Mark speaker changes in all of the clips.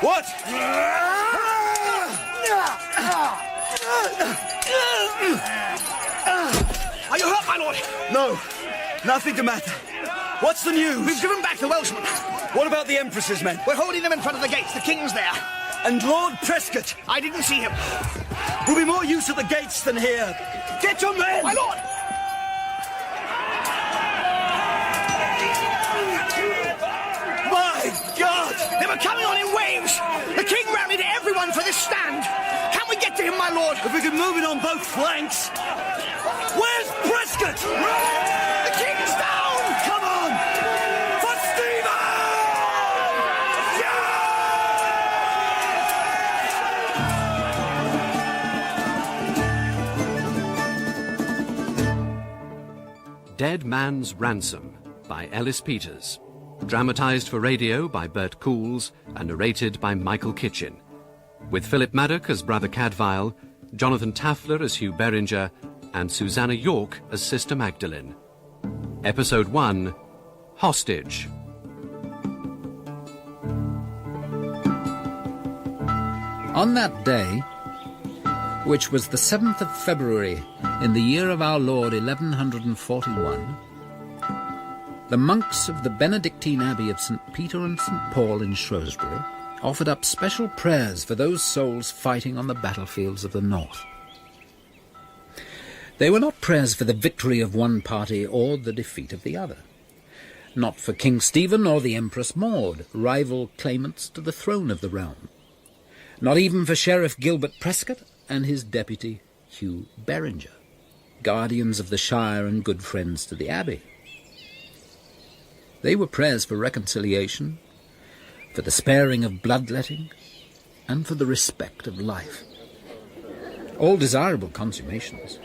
Speaker 1: What?
Speaker 2: Are you hurt, my lord?
Speaker 1: No, nothing the matter. What's the news?
Speaker 2: We've driven back the Welshmen.
Speaker 1: What about the Empress's men?
Speaker 2: We're holding them in front of the gates. The king's there.
Speaker 1: And Lord Prescote?
Speaker 2: I didn't see him.
Speaker 1: Will be more use at the gates than here. Get your men!
Speaker 2: My lord!
Speaker 1: My God!
Speaker 2: They were coming on in waves. The king rallied everyone for this stand. Can we get to him, my lord?
Speaker 1: If we could move it on both flanks. Where's Prescote?
Speaker 2: The king's down!
Speaker 1: Come on! For Stephen!
Speaker 3: Dead Man's Ransom by Ellis Peters. Dramatised for radio by Bert Coules and narrated by Michael Kitchen. With Philip Madoc as Brother Cadfael, Jonathan Tafler as Hugh Beringer, and Susannah York as Sister Magdalen. Episode 1, Hostage.
Speaker 4: On that day, which was the 7th of February in the year of our Lord 1141, the monks of the Benedictine Abbey of St. Peter and St. Paul in Shrewsbury offered up special prayers for those souls fighting on the battlefields of the north. They were not prayers for the victory of one party or the defeat of the other, not for King Stephen or the Empress Maud, rival claimants to the throne of the realm, not even for Sheriff Gilbert Prescote and his deputy Hugh Beringer, guardians of the shire and good friends to the abbey. They were prayers for reconciliation, for the sparing of bloodletting, and for the respect of life. All desirable consummations,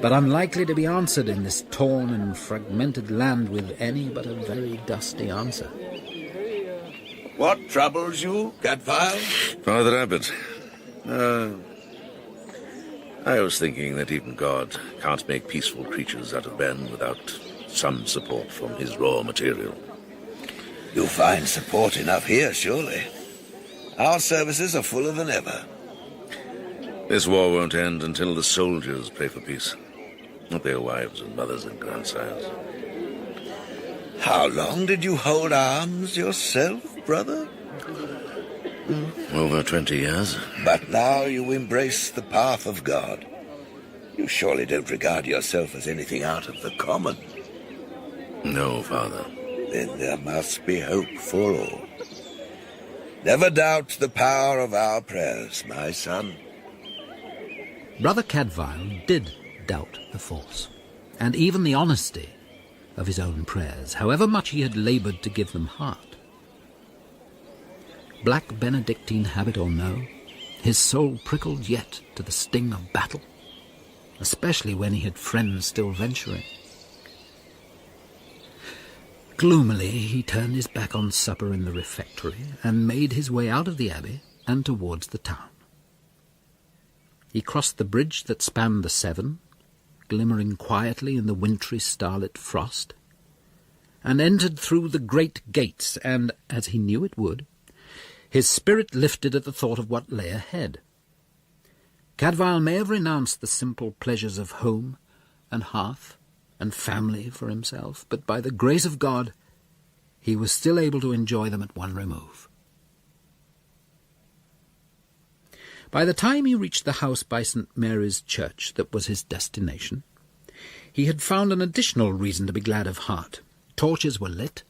Speaker 4: but unlikely to be answered in this torn and fragmented land with any but a very dusty answer.
Speaker 5: What troubles you, Cadfael?
Speaker 6: Father Abbott, I was thinking that even God can't make peaceful creatures out of men without some support from his raw material.
Speaker 5: You'll find support enough here, surely. Our services are fuller than ever.
Speaker 6: This war won't end until the soldiers pray for peace, not their wives and mothers and grandsires.
Speaker 5: How long did you hold arms yourself, brother?
Speaker 6: Over 20 years.
Speaker 5: But now you embrace the path of God. You surely don't regard yourself as anything out of the common.
Speaker 6: No, Father.
Speaker 5: Then there must be hope for all. Never doubt the power of our prayers, my son.
Speaker 4: Brother Cadfael did doubt the force, and even the honesty of his own prayers, however much he had laboured to give them heart. Black Benedictine habit or no, his soul prickled yet to the sting of battle, especially when he had friends still venturing. Gloomily he turned his back on supper in the refectory and made his way out of the abbey and towards the town. He crossed the bridge that spanned the Severn, glimmering quietly in the wintry starlit frost, and entered through the great gates, and, as he knew it would, his spirit lifted at the thought of what lay ahead. Cadfael may have renounced the simple pleasures of home and hearth and family for himself, but by the grace of God he was still able to enjoy them at one remove. By the time he reached the house by St. Mary's Church that was his destination, he had found an additional reason to be glad of heart. Torches were lit,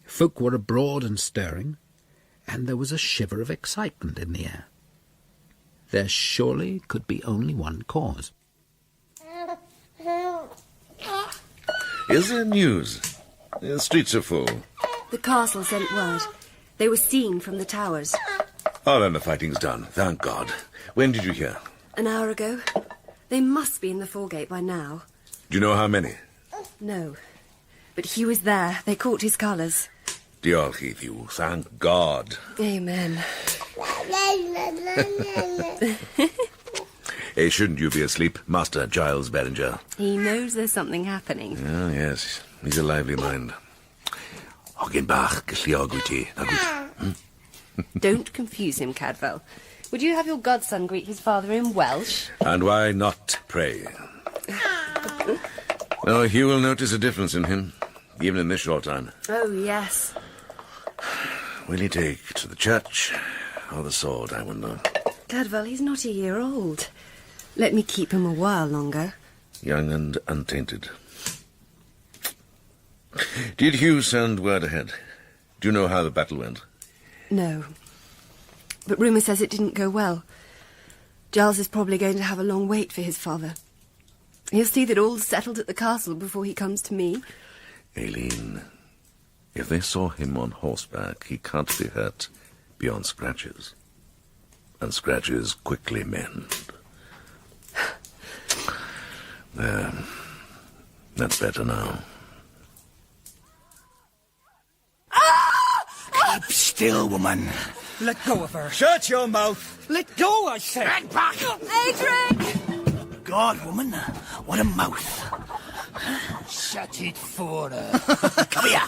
Speaker 4: folk were abroad and stirring, and there was a shiver of excitement in the air. There surely could be only one cause.
Speaker 6: Is there news? The streets are full.
Speaker 7: The castle sent word. They were seen from the towers.
Speaker 6: Oh, then the fighting's done, thank God. When did you hear?
Speaker 7: An hour ago. They must be in the foregate by now.
Speaker 6: Do you know how many?
Speaker 7: No. But Hugh is there. They caught his colours.
Speaker 6: Diolch i Dduw, thank God.
Speaker 7: Amen.
Speaker 6: Hey, shouldn't you be asleep, Master Giles Beringer?
Speaker 7: He knows there's something happening.
Speaker 6: Oh, yes, he's a lively mind. Ogyn bach, galluog wyt ti, na gwyd.
Speaker 8: Don't confuse him, Cadfael. Would you have your godson greet his father in Welsh?
Speaker 6: And why not, pray? Oh, Hugh will notice a difference in him, even in this short time.
Speaker 8: Oh, yes.
Speaker 6: Will he take to the church or the sword, I wonder?
Speaker 8: Cadfael, he's not a year old. Let me keep him a while longer.
Speaker 6: Young and untainted. Did Hugh send word ahead? Do you know how the battle went?
Speaker 8: No. But rumour says it didn't go well. Giles is probably going to have a long wait for his father. He'll see that all's settled at the castle before he comes to me.
Speaker 6: Aline, if they saw him on horseback, he can't be hurt beyond scratches. And scratches quickly mend. There. That's better now.
Speaker 2: Keep still, woman.
Speaker 1: Let go of her. Shut your mouth.
Speaker 2: Let go, I say.
Speaker 1: Hang back.
Speaker 8: Adric!
Speaker 2: God, woman, what a mouth. Shut it for her. Come here.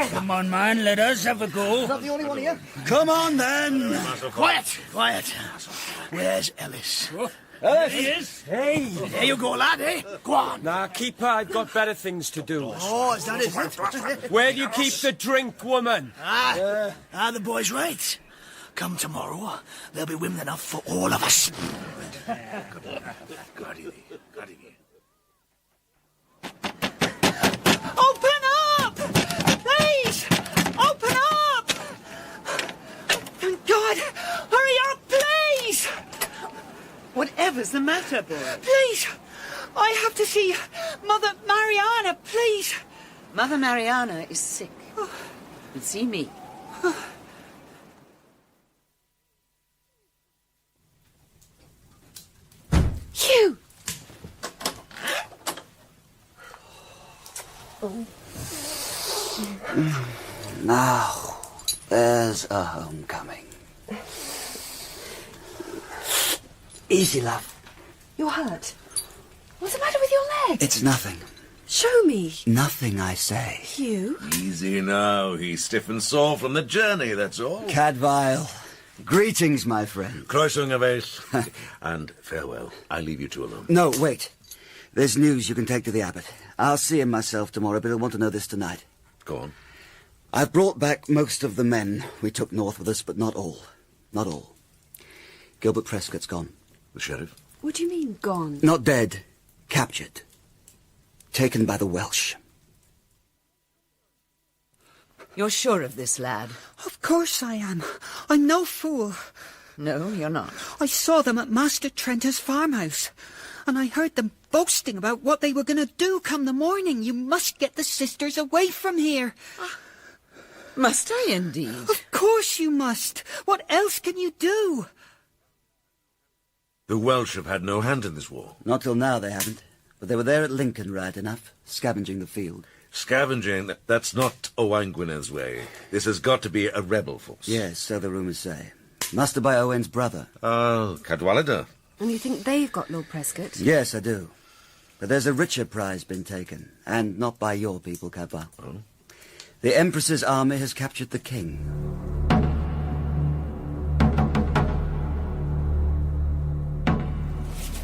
Speaker 1: Come on, man, let us have a go.
Speaker 2: Not the only one here.
Speaker 1: Come on, then.
Speaker 2: Quiet, quiet. Where's Ellis?
Speaker 1: There he is.
Speaker 2: Hey, there you go, lad, eh? Go on.
Speaker 9: Nah, keep her. I've got better things to do.
Speaker 2: Oh, is that it?
Speaker 9: Where do you keep the drink, woman?
Speaker 2: The boy's right. Come tomorrow, there'll be women enough for all of us. Open up! Please! Open up! Thank God! Hurry up, please!
Speaker 10: Whatever's the matter, boy?
Speaker 2: Please! I have to see Mother Mariana, please!
Speaker 10: Mother Mariana is sick. And see me.
Speaker 8: Hugh!
Speaker 11: Now, there's a homecoming. Easy, love.
Speaker 8: You're hurt. What's the matter with your leg?
Speaker 11: It's nothing.
Speaker 8: Show me.
Speaker 11: Nothing, I say.
Speaker 8: Hugh?
Speaker 6: Easy now. He's stiff and sore from the journey, that's all.
Speaker 11: Cadfael. Greetings, my friend.
Speaker 6: Crossing of Ace. And farewell. I leave you two alone.
Speaker 11: No, wait. There's news you can take to the Abbott. I'll see him myself tomorrow, but he'll want to know this tonight.
Speaker 6: Go on.
Speaker 11: I've brought back most of the men we took north with us, but not all. Not all. Gilbert Prescote's gone.
Speaker 6: The sheriff?
Speaker 8: What do you mean, gone?
Speaker 11: Not dead. Captured. Taken by the Welsh.
Speaker 10: You're sure of this, lad?
Speaker 2: Of course I am. I'm no fool.
Speaker 10: No, you're not.
Speaker 2: I saw them at Master Trenter's farmhouse. And I heard them boasting about what they were going to do come the morning. You must get the sisters away from here.
Speaker 10: Must I indeed?
Speaker 2: Of course you must. What else can you do?
Speaker 6: The Welsh have had no hand in this war.
Speaker 11: Not till now they haven't. But they were there at Lincoln, right enough, scavenging the field.
Speaker 6: Scavenging, that's not Owain Gwynned's way. This has got to be a rebel force.
Speaker 11: Yes, so the rumours say. Master by Owain's brother.
Speaker 6: Oh, Cadfael.
Speaker 8: And you think they've got Lord Prescote?
Speaker 11: Yes, I do. But there's a richer prize been taken, and not by your people, Cadfael.
Speaker 6: Oh?
Speaker 11: The Empress's army has captured the king.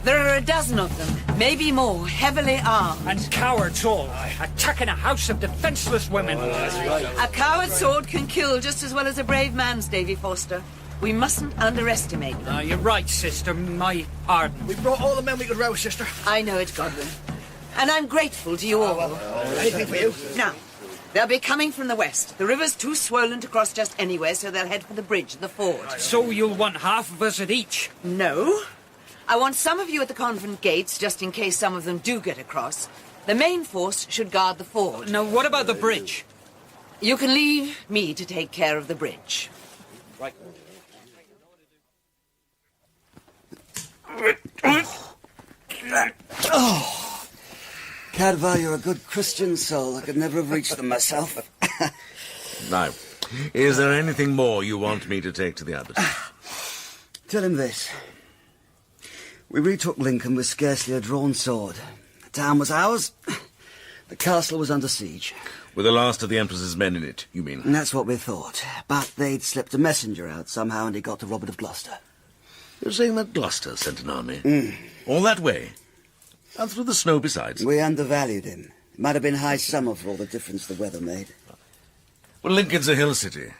Speaker 10: There are a dozen of them, maybe more, heavily armed.
Speaker 1: And cowards all, attacking a house of defenceless women.
Speaker 10: A coward's sword can kill just as well as a brave man's, Davy Foster. We mustn't underestimate them.
Speaker 1: You're right, sister. My pardon.
Speaker 2: We brought all the men we could rouse, sister.
Speaker 10: I know it, Godwin. And I'm grateful to you all.
Speaker 2: Anything for you.
Speaker 10: Now, they'll be coming from the west. The river's too swollen to cross just anywhere, so they'll head for the bridge, the ford.
Speaker 1: So you'll want half of us at each?
Speaker 10: No. I want some of you at the convent gates, just in case some of them do get across. The main force should guard the ford.
Speaker 1: Now, what about the bridge?
Speaker 10: You can leave me to take care of the bridge.
Speaker 1: Right.
Speaker 11: Oh, Cadfael, you're a good Christian soul. I could never have reached them myself.
Speaker 6: Now, is there anything more you want me to take to the Abbot?
Speaker 11: Tell him this. We retook Lincoln with scarcely a drawn sword. The town was ours. The castle was under siege.
Speaker 6: With the last of the Empress's men in it, you mean?
Speaker 11: And that's what we thought. But they'd slipped a messenger out somehow, and he got to Robert of Gloucester.
Speaker 6: You're saying that Gloucester sent an army? All that way? And through the snow besides?
Speaker 11: We undervalued him. It might have been high summer for all the difference the weather made.
Speaker 6: Well, Lincoln's a hill city.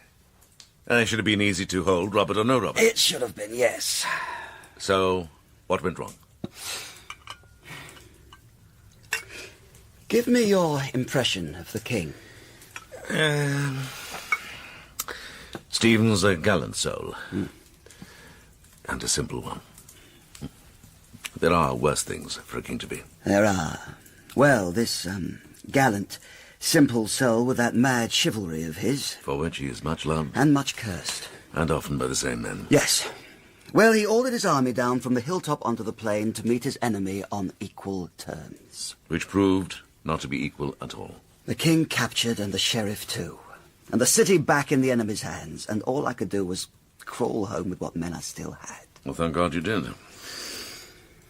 Speaker 6: It should have been easy to hold, Robert or no Robert.
Speaker 11: It should have been, yes.
Speaker 6: So, what went wrong?
Speaker 11: Give me your impression of the king.
Speaker 6: Stephen's a gallant soul. And a simple one. There are worse things for a king to be.
Speaker 11: There are. Well, this, gallant, simple soul with that mad chivalry of his.
Speaker 6: For which he is much loved.
Speaker 11: And much cursed.
Speaker 6: And often by the same men.
Speaker 11: Yes. Well, he ordered his army down from the hilltop onto the plain to meet his enemy on equal terms.
Speaker 6: Which proved not to be equal at all.
Speaker 11: The king captured, and the sheriff too. And the city back in the enemy's hands. And all I could do was crawl home with what men I still had.
Speaker 6: Well, thank God you did.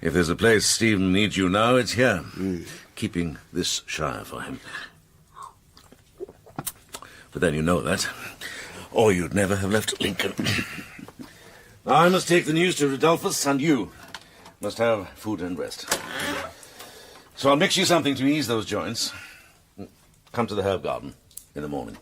Speaker 6: If there's a place Stephen needs you now, it's here. Keeping this shire for him. But then you know that. Or you'd never have left Lincoln. I must take the news to Radalfus, and you must have food and rest. So I'll mix you something to ease those joints. Come to the herb garden in the morning.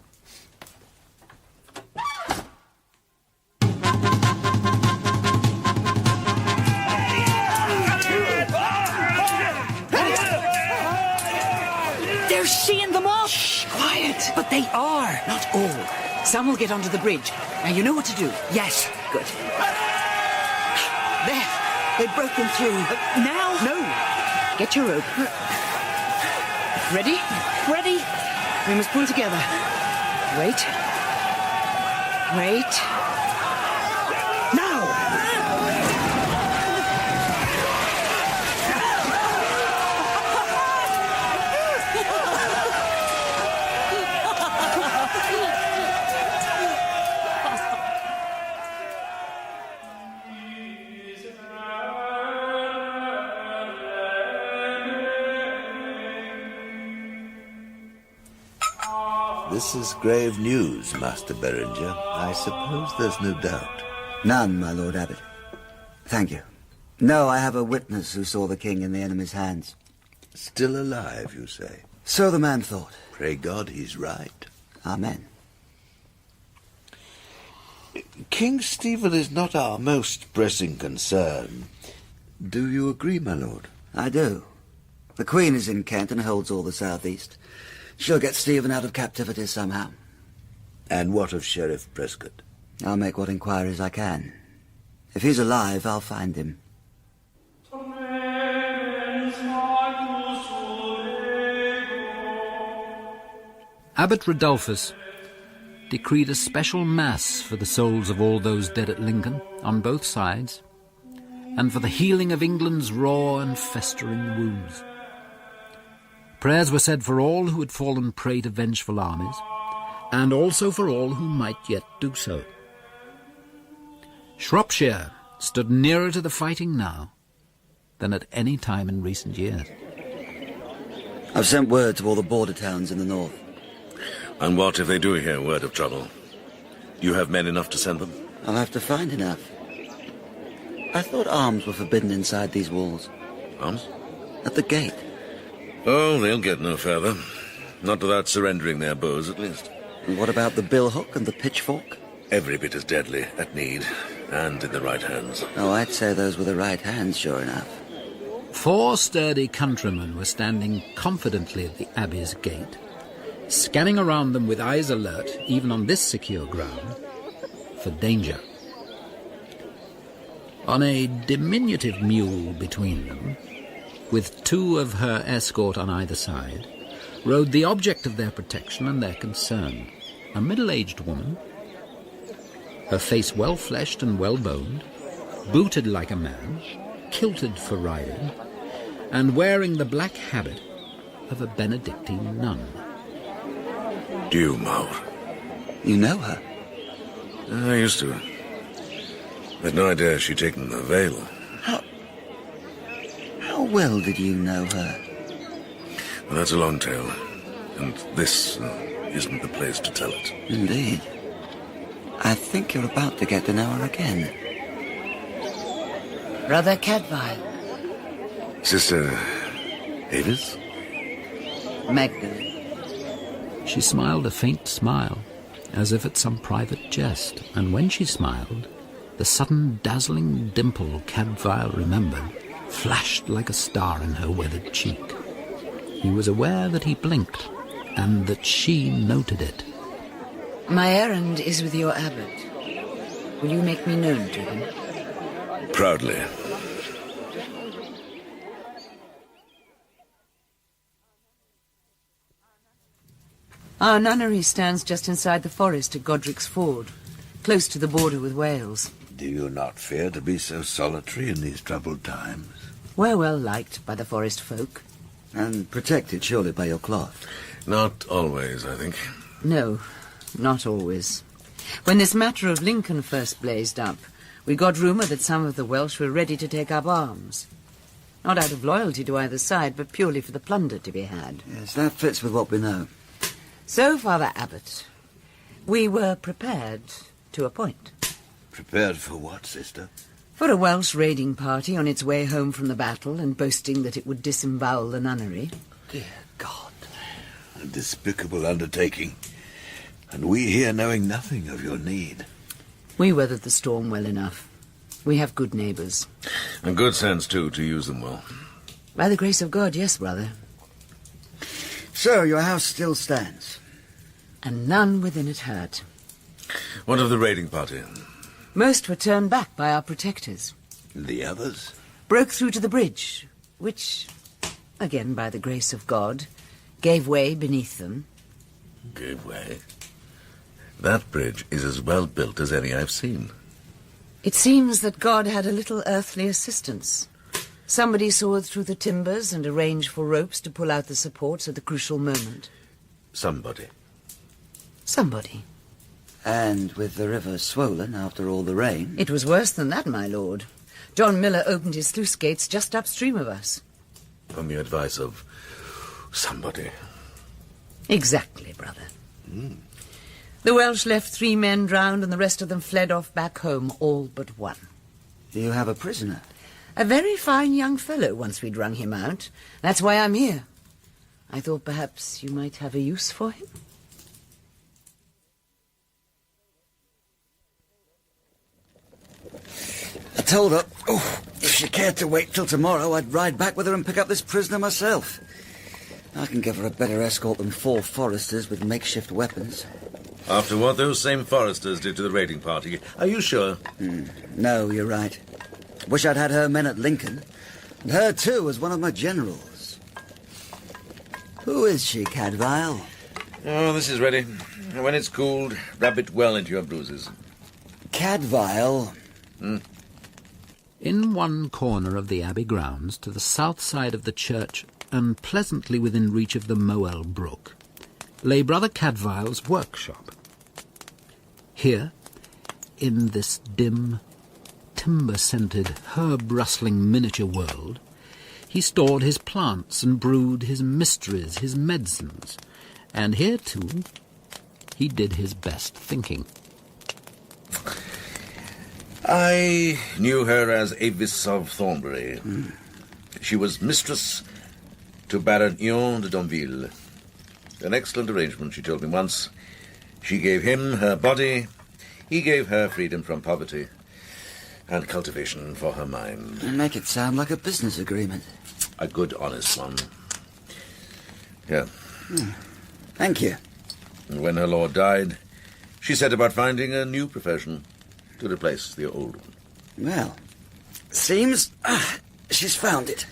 Speaker 10: They're seeing them off! Shh, quiet! But they are, not all. Some will get onto the bridge. Now you know what to do. Yes, good. There, they've broken through. Now? No. Get your rope. Ready? Ready? We must pull together. Wait. Wait. Now!
Speaker 5: This is grave news, Master Beringer. I suppose there's no doubt.
Speaker 11: None, my Lord Abbott. Thank you. No, I have a witness who saw the king in the enemy's hands.
Speaker 5: Still alive, you say?
Speaker 11: So the man thought.
Speaker 5: Pray God he's right.
Speaker 11: Amen.
Speaker 5: King Stephen is not our most pressing concern. Do you agree, my lord?
Speaker 11: I do. The Queen is in Kent and holds all the southeast. She'll get Stephen out of captivity somehow.
Speaker 5: And what of Sheriff Prescote?
Speaker 11: I'll make what inquiries I can. If he's alive, I'll find him.
Speaker 4: Abbot Radalfus decreed a special mass for the souls of all those dead at Lincoln, on both sides, and for the healing of England's raw and festering wounds. Prayers were said for all who had fallen prey to vengeful armies, and also for all who might yet do so. Shropshire stood nearer to the fighting now than at any time in recent years.
Speaker 11: I've sent word to all the border towns in the north.
Speaker 6: And what if they do hear word of trouble? You have men enough to send them?
Speaker 11: I'll have to find enough. I thought arms were forbidden inside these walls.
Speaker 6: Arms?
Speaker 11: At the gate.
Speaker 6: Oh, they'll get no further. Not without surrendering their bows, at least.
Speaker 11: And what about the billhook and the pitchfork?
Speaker 6: Every bit as deadly, at need, and in the right hands.
Speaker 11: Oh, I'd say those were the right hands, sure enough.
Speaker 4: 4 sturdy countrymen were standing confidently at the Abbey's gate, scanning around them with eyes alert, even on this secure ground, for danger. On a diminutive mule between them, with 2 of her escort on either side, rode the object of their protection and their concern, a middle-aged woman, her face well-fleshed and well-boned, booted like a man, kilted for riding, and wearing the black habit of a Benedictine nun.
Speaker 6: Due, Maud.
Speaker 11: You know her?
Speaker 6: I used to. I had no idea she'd taken the veil.
Speaker 11: How well did you know her?
Speaker 6: That's a long tale, and this isn't the place to tell it.
Speaker 11: Indeed. I think you're about to get to know her again.
Speaker 10: Brother Cadfael.
Speaker 6: Sister Avis?
Speaker 10: Magdalen.
Speaker 4: She smiled a faint smile, as if at some private jest, and when she smiled, the sudden dazzling dimple Cadfael remembered flashed like a star in her weathered cheek. He was aware that he blinked, and that she noted it.
Speaker 10: My errand is with your Abbott. Will you make me known to him?
Speaker 6: Proudly.
Speaker 10: Our nunnery stands just inside the forest at Godric's Ford, close to the border with Wales.
Speaker 5: Do you not fear to be so solitary in these troubled times?
Speaker 10: We're well liked by the forest folk.
Speaker 11: And protected, surely, by your cloth.
Speaker 6: Not always, I think.
Speaker 10: No, not always. When this matter of Lincoln first blazed up, we got rumour that some of the Welsh were ready to take up arms. Not out of loyalty to either side, but purely for the plunder to be had.
Speaker 11: Yes, that fits with what we know.
Speaker 10: So, Father Abbott, we were prepared to a point.
Speaker 5: Prepared for what, sister?
Speaker 10: For a Welsh raiding party on its way home from the battle and boasting that it would disembowel the nunnery.
Speaker 5: Dear God. A despicable undertaking. And we here knowing nothing of your need.
Speaker 10: We weathered the storm well enough. We have good neighbours.
Speaker 6: And good sense, too, to use them well.
Speaker 10: By the grace of God, yes, brother.
Speaker 11: So, your house still stands?
Speaker 10: And none within it hurt.
Speaker 6: What of the raiding party?
Speaker 10: Most were turned back by our protectors.
Speaker 5: The others?
Speaker 10: Broke through to the bridge, which, again by the grace of God, gave way beneath them.
Speaker 6: Gave way? That bridge is as well built as any I've seen.
Speaker 10: It seems that God had a little earthly assistance. Somebody sawed through the timbers and arranged for ropes to pull out the supports at the crucial moment.
Speaker 6: Somebody.
Speaker 10: Somebody.
Speaker 11: And with the river swollen after all the rain...
Speaker 10: It was worse than that, my lord. John Miller opened his sluice gates just upstream of us.
Speaker 6: On the advice of somebody.
Speaker 10: Exactly, brother. The Welsh left 3 men drowned and the rest of them fled off back home, all but one.
Speaker 11: You have a prisoner?
Speaker 10: A very fine young fellow, once we'd wrung him out. That's why I'm here. I thought perhaps you might have a use for him.
Speaker 11: I told her, if she cared to wait till tomorrow, I'd ride back with her and pick up this prisoner myself. I can give her a better escort than 4 foresters with makeshift weapons.
Speaker 6: After what those same foresters did to the raiding party, are you sure?
Speaker 11: No, you're right. Wish I'd had her men at Lincoln. And her, too, as one of my generals. Who is she, Cadfael?
Speaker 6: Oh, this is ready. When it's cooled, rub it well into your bruises.
Speaker 11: Cadfael?
Speaker 4: In one corner of the abbey grounds, to the south side of the church, and pleasantly within reach of the Moel brook, lay Brother Cadfael's workshop. Here, in this dim, timber-scented, herb-rustling miniature world, he stored his plants and brewed his mysteries, his medicines, and here, too, he did his best thinking.
Speaker 6: I knew her as Avis of Thornbury. She was mistress to Baron Ion de Donville. An excellent arrangement, she told me once. She gave him her body, he gave her freedom from poverty, and cultivation for her mind.
Speaker 11: You make it sound like a business agreement.
Speaker 6: A good, honest one. Here.
Speaker 11: Thank you.
Speaker 6: And when her lord died, she set about finding a new profession to replace the old one.
Speaker 11: Well, seems she's found it.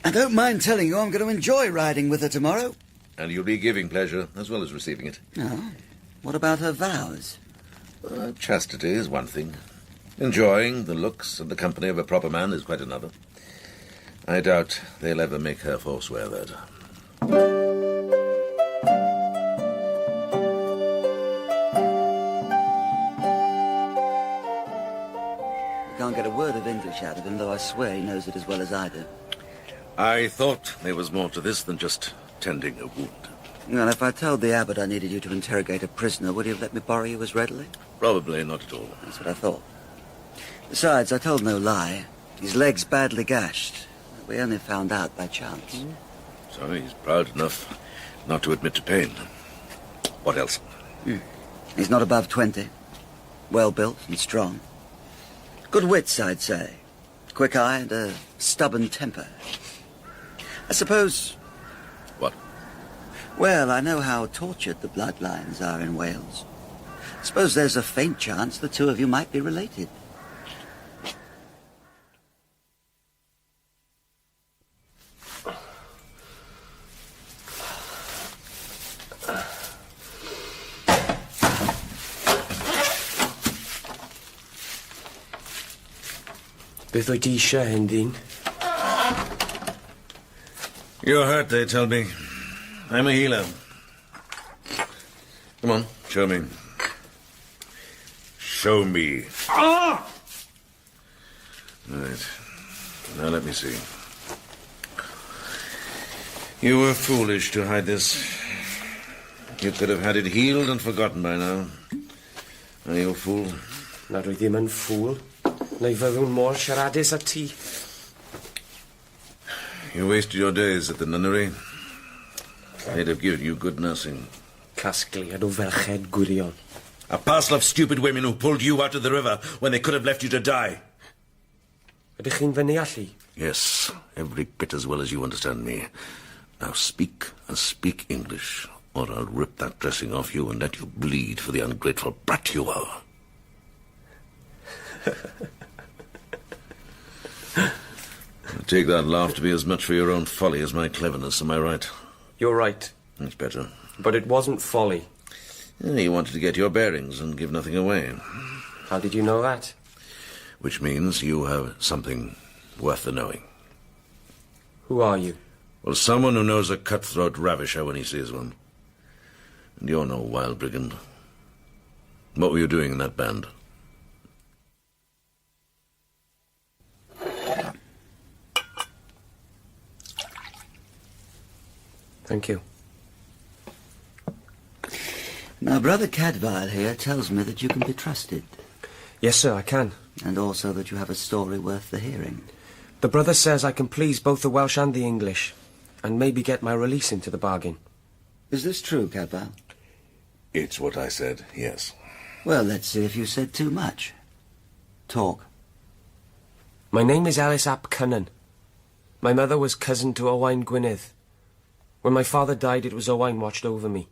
Speaker 11: I don't mind telling you I'm going to enjoy riding with her tomorrow.
Speaker 6: And you'll be giving pleasure as well as receiving it.
Speaker 11: Oh, what about her vows?
Speaker 6: Chastity is one thing. Enjoying the looks and the company of a proper man is quite another. I doubt they'll ever make her forswear that.
Speaker 11: I can't get a word of English out of him, though I swear he knows it as well as I do.
Speaker 6: I thought there was more to this than just tending a wound.
Speaker 11: Well, if I told the Abbot I needed you to interrogate a prisoner, would he have let me borrow you as readily?
Speaker 6: Probably not at all.
Speaker 11: That's what I thought. Besides, I told no lie. His leg's badly gashed. We only found out by chance.
Speaker 6: So he's proud enough not to admit to pain. What else?
Speaker 11: He's not above 20. Well-built and strong. Good wits, I'd say. Quick eye and a stubborn temper. I suppose...
Speaker 6: What?
Speaker 11: Well, I know how tortured the bloodlines are in Wales. I suppose there's a faint chance the two of you might be related.
Speaker 9: Beth wyt ti eisiau, Hendyn?
Speaker 6: You're hurt, they tell me. I'm a healer. Come on, show me. Show me.
Speaker 9: Ah!
Speaker 6: Right. Now let me see. You were foolish to hide this. You could have had it healed and forgotten by now. Are you a fool?
Speaker 9: Na rwy ddim yn ffwl. Neu fyddwn mor siaradus a ti.
Speaker 6: You wasted your days at the nunnery. They'd have given you good nursing.
Speaker 9: Casgliad o ferched gwirion.
Speaker 6: A parcel of stupid women who pulled you out of the river when they could have left you to die.
Speaker 9: Ydych chi'n fyny allu?
Speaker 6: Yes, every bit as well as you understand me. Now speak, and speak English, or I'll rip that dressing off you and let you bleed for the ungrateful brat you are. I take that laugh to be as much for your own folly as my cleverness, am I right?
Speaker 9: You're right.
Speaker 6: That's better.
Speaker 9: But it wasn't folly.
Speaker 6: You wanted to get your bearings and give nothing away.
Speaker 9: How did you know that?
Speaker 6: Which means you have something worth the knowing.
Speaker 9: Who are you?
Speaker 6: Well, someone who knows a cutthroat ravisher when he sees one. And you're no wild brigand. What were you doing in that band?
Speaker 9: Thank you.
Speaker 11: Now, Brother Cadfael here tells me that you can be trusted.
Speaker 9: Yes, sir, I can.
Speaker 11: And also that you have a story worth the hearing.
Speaker 9: The brother says I can please both the Welsh and the English, and maybe get my release into the bargain.
Speaker 11: Is this true, Cadfael?
Speaker 6: It's what I said, yes.
Speaker 11: Well, let's see if you said too much. Talk.
Speaker 9: My name is Ellis ap Cynan. My mother was cousin to Owain Gwynned. When my father died, it was Owain watched over me.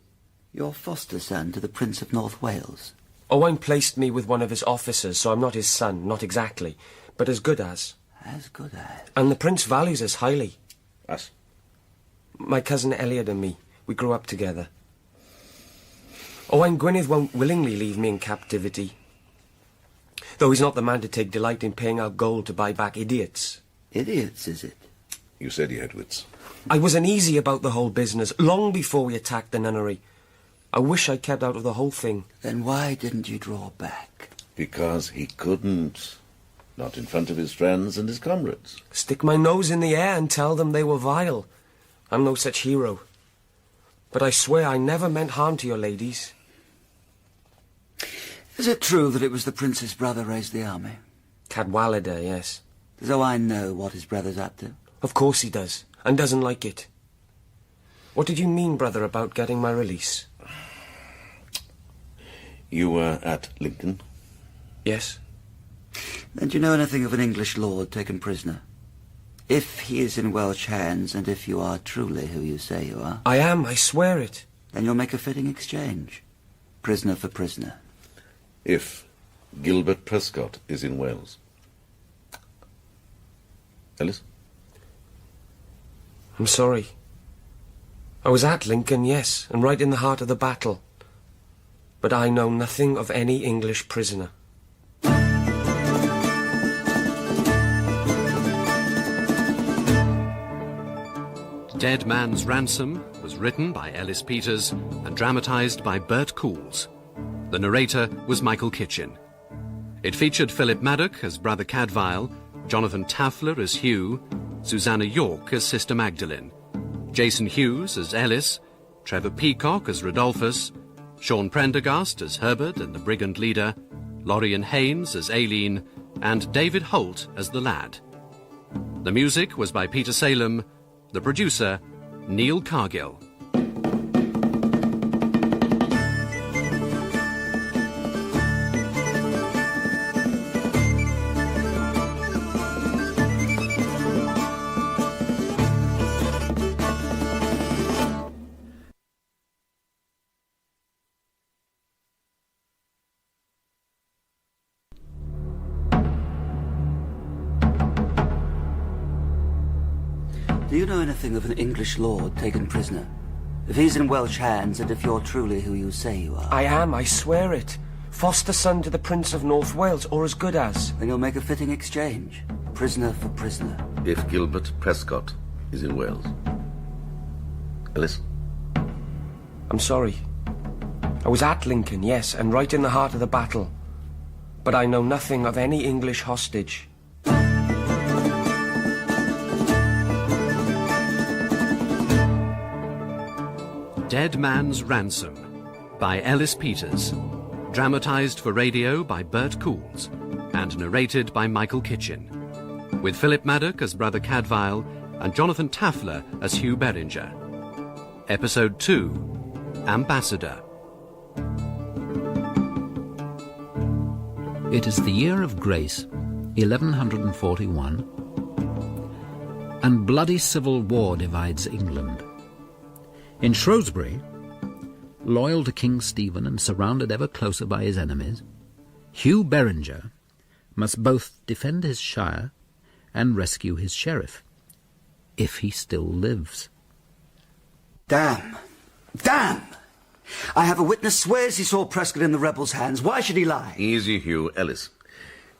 Speaker 11: Your foster son to the Prince of North Wales?
Speaker 9: Owain placed me with one of his officers, so I'm not his son, not exactly, but as good as.
Speaker 11: As good as?
Speaker 9: And the Prince values us highly.
Speaker 6: Us?
Speaker 9: My cousin Eliud and me, we grew up together. Owain Gwynned won't willingly leave me in captivity. Though he's not the man to take delight in paying out gold to buy back idiots.
Speaker 11: Idiots, is it?
Speaker 6: You said he had wits.
Speaker 9: I was uneasy about the whole business, long before we attacked the nunnery. I wish I'd kept out of the whole thing.
Speaker 11: Then why didn't you draw back?
Speaker 6: Because he couldn't. Not in front of his friends and his comrades.
Speaker 9: Stick my nose in the air and tell them they were vile. I'm no such hero. But I swear I never meant harm to your ladies.
Speaker 11: Is it true that it was the Prince's brother raised the army?
Speaker 9: Cadfael, yes.
Speaker 11: Does Owain know what his brother's up to?
Speaker 9: Of course he does, and doesn't like it. What did you mean, brother, about getting my release?
Speaker 6: You were at Lincoln?
Speaker 9: Yes.
Speaker 11: Then do you know anything of an English lord taken prisoner? If he is in Welsh hands, and if you are truly who you say you are...
Speaker 9: I am, I swear it.
Speaker 11: Then you'll make a fitting exchange. Prisoner for prisoner.
Speaker 6: If Gilbert Prescote is in Wales. Ellis?
Speaker 9: I'm sorry. I was at Lincoln, yes, and right in the heart of the battle. But I know nothing of any English prisoner.
Speaker 3: Dead Man's Ransom was written by Ellis Peters and dramatised by Bert Coules. The narrator was Michael Kitchen. It featured Philip Madoc as Brother Cadfael, Jonathan Tafler as Hugh, Susannah York as Sister Magdalen, Jason Hughes as Ellis, Trevor Peacock as Radalfus, Sean Prendergast as Herbert and the brigand leader, Lorien Haynes as Aline, and David Holt as the lad. The music was by Peter Salem, the producer, Neil Cargill.
Speaker 11: Do you know anything of an English lord taken prisoner? If he's in Welsh hands, and if you're truly who you say you are...
Speaker 9: I am, I swear it. Foster son to the Prince of North Wales, or as good as.
Speaker 11: Then you'll make a fitting exchange. Prisoner for prisoner.
Speaker 6: If Gilbert Prescote is in Wales. Ellis?
Speaker 9: I'm sorry. I was at Lincoln, yes, and right in the heart of the battle. But I know nothing of any English hostage.
Speaker 3: Dead Man's Ransom by Ellis Peters, dramatised for radio by Bert Coules and narrated by Michael Kitchen, with Philip Madoc as Brother Cadfael and Jonathan Tafler as Hugh Beringer. Episode 2, Ambassador.
Speaker 4: It is the year of grace, 1141, and bloody civil war divides England. In Shrewsbury, loyal to King Stephen and surrounded ever closer by his enemies, Hugh Beringer must both defend his shire and rescue his sheriff, if he still lives.
Speaker 11: Damn! Damn! I have a witness swears he saw Prescote in the rebels' hands. Why should he lie?
Speaker 6: Easy, Hugh. Ellis,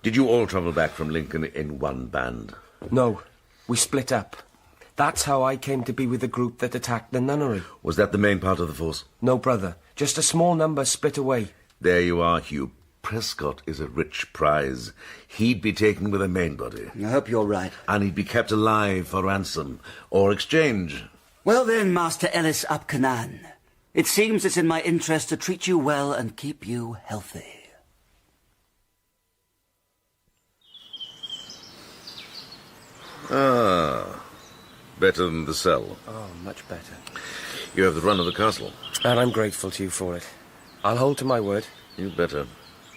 Speaker 6: did you all travel back from Lincoln in one band?
Speaker 9: No, we split up. That's how I came to be with the group that attacked the nunnery.
Speaker 6: Was that the main part of the force?
Speaker 9: No, brother. Just a small number split away.
Speaker 6: There you are, Hugh. Prescote is a rich prize. He'd be taken with the main body.
Speaker 11: I hope you're right.
Speaker 6: And he'd be kept alive for ransom or exchange.
Speaker 11: Well then, Master Ellis ap Cynan, it seems it's in my interest to treat you well and keep you healthy.
Speaker 6: Ah, better than the cell.
Speaker 9: Oh, much better.
Speaker 6: You have the run of the castle.
Speaker 9: And I'm grateful to you for it. I'll hold to my word.
Speaker 6: You'd better.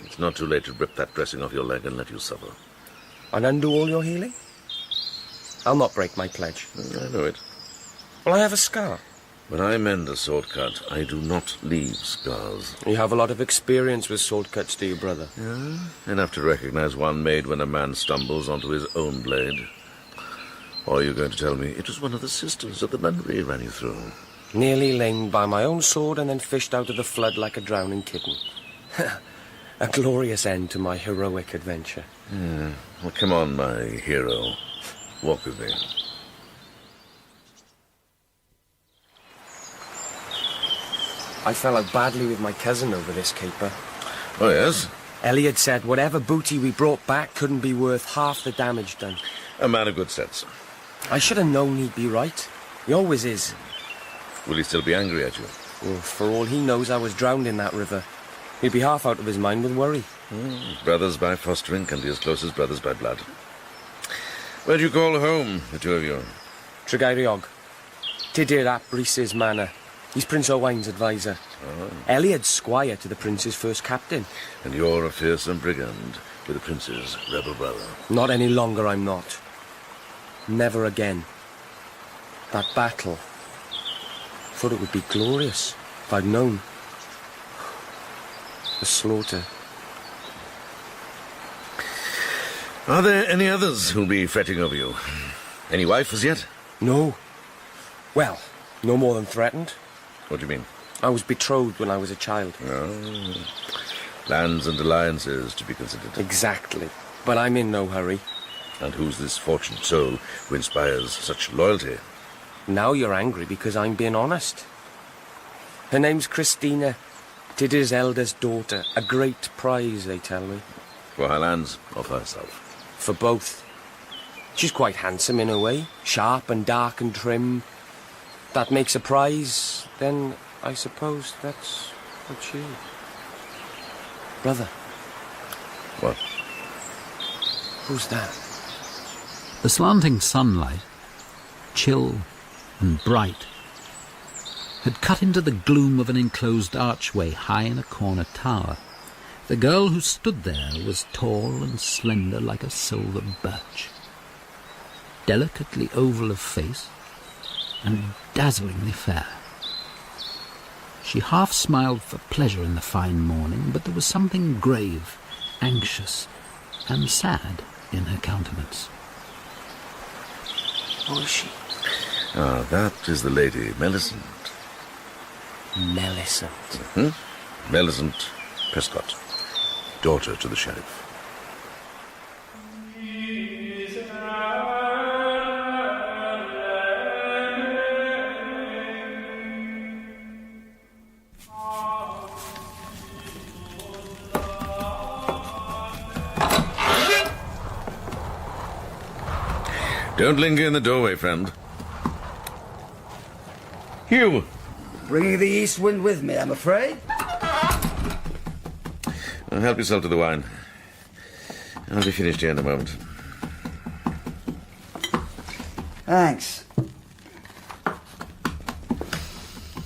Speaker 6: It's not too late to rip that dressing off your leg and let you suffer.
Speaker 9: And undo all your healing? I'll not break my pledge.
Speaker 6: I know it.
Speaker 9: Well, I have a scar.
Speaker 6: When I mend a sword cut, I do not leave scars.
Speaker 9: You have a lot of experience with sword cuts, do you, brother?
Speaker 6: Yeah, enough to recognize one made when a man stumbles onto his own blade. Or are you going to tell me it was one of the sisters of the nunnery ran you through?
Speaker 9: Nearly lamed by my own sword and then fished out of the flood like a drowning kitten. A glorious end to my heroic adventure.
Speaker 6: Yeah. Well, come on, my hero. Walk with me.
Speaker 9: I fell out badly with my cousin over this caper.
Speaker 6: Oh, yes?
Speaker 9: Eliud said whatever booty we brought back couldn't be worth half the damage done.
Speaker 6: A man of good sense.
Speaker 9: I should have known he'd be right. He always is.
Speaker 6: Will he still be angry at you?
Speaker 9: Oh, for all he knows, I was drowned in that river. He'd be half out of his mind with worry.
Speaker 6: Brothers by fostering can be as close as brothers by blood. Where do you call home, the two of you?
Speaker 9: Tregairiog. Tidir ap Rhys's manor. He's Prince Owain's advisor.
Speaker 6: Oh.
Speaker 9: Eliud's squire to the prince's first captain.
Speaker 6: And you're a fearsome brigand with the prince's rebel brother.
Speaker 9: Not any longer, I'm not. Never again. That battle. Thought it would be glorious if I'd known. The slaughter.
Speaker 6: Are there any others who'll be fretting over you? Any wife as yet?
Speaker 9: No. Well, no more than threatened.
Speaker 6: What do you mean?
Speaker 9: I was betrothed when I was a child.
Speaker 6: Oh. Lands and alliances to be considered.
Speaker 9: Exactly. But I'm in no hurry.
Speaker 6: And who's this fortunate soul who inspires such loyalty?
Speaker 9: Now you're angry because I'm being honest. Her name's Cristina, Tidir's eldest daughter. A great prize, they tell me.
Speaker 6: For her lands or for herself?
Speaker 9: For both. She's quite handsome in a way. Sharp and dark and trim. That makes a prize, then I suppose that's what she is. Brother.
Speaker 6: What?
Speaker 9: Who's that?
Speaker 4: The slanting sunlight, chill and bright, had cut into the gloom of an enclosed archway high in a corner tower. The girl who stood there was tall and slender like a silver birch, delicately oval of face and dazzlingly fair. She half smiled for pleasure in the fine morning, but there was something grave, anxious and sad in her countenance.
Speaker 9: Who is she?
Speaker 6: Ah, that is the Lady Millicent.
Speaker 9: Millicent.
Speaker 6: Millicent Prescote, daughter to the Sheriff. Don't linger in the doorway, friend. Hugh!
Speaker 11: Bringing the east wind with me, I'm afraid.
Speaker 6: Help yourself to the wine. I'll be finished here in a moment.
Speaker 11: Thanks.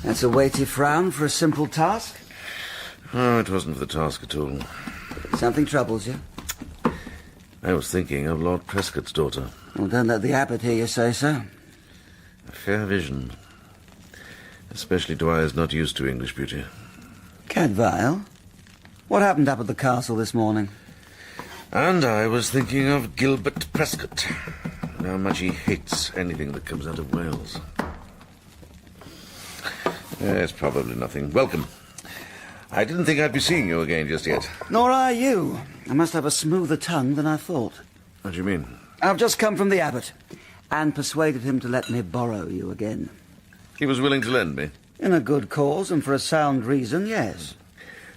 Speaker 11: That's a weighty frown for a simple task.
Speaker 6: Oh, it wasn't for the task at all.
Speaker 11: Something troubles you?
Speaker 6: I was thinking of Lord Prescote's daughter.
Speaker 11: Well, don't let the Abbott hear you say so.
Speaker 6: A fair vision. Especially to eyes not used to English beauty.
Speaker 11: Cadfael? What happened up at the castle this morning?
Speaker 6: And I was thinking of Gilbert Prescote. And how much he hates anything that comes out of Wales. It's probably nothing. Welcome. I didn't think I'd be seeing you again just yet.
Speaker 11: Nor are you. I must have a smoother tongue than I thought.
Speaker 6: What do you mean?
Speaker 11: I've just come from the Abbot and persuaded him to let me borrow you again.
Speaker 6: He was willing to lend me?
Speaker 11: In a good cause and for a sound reason, yes.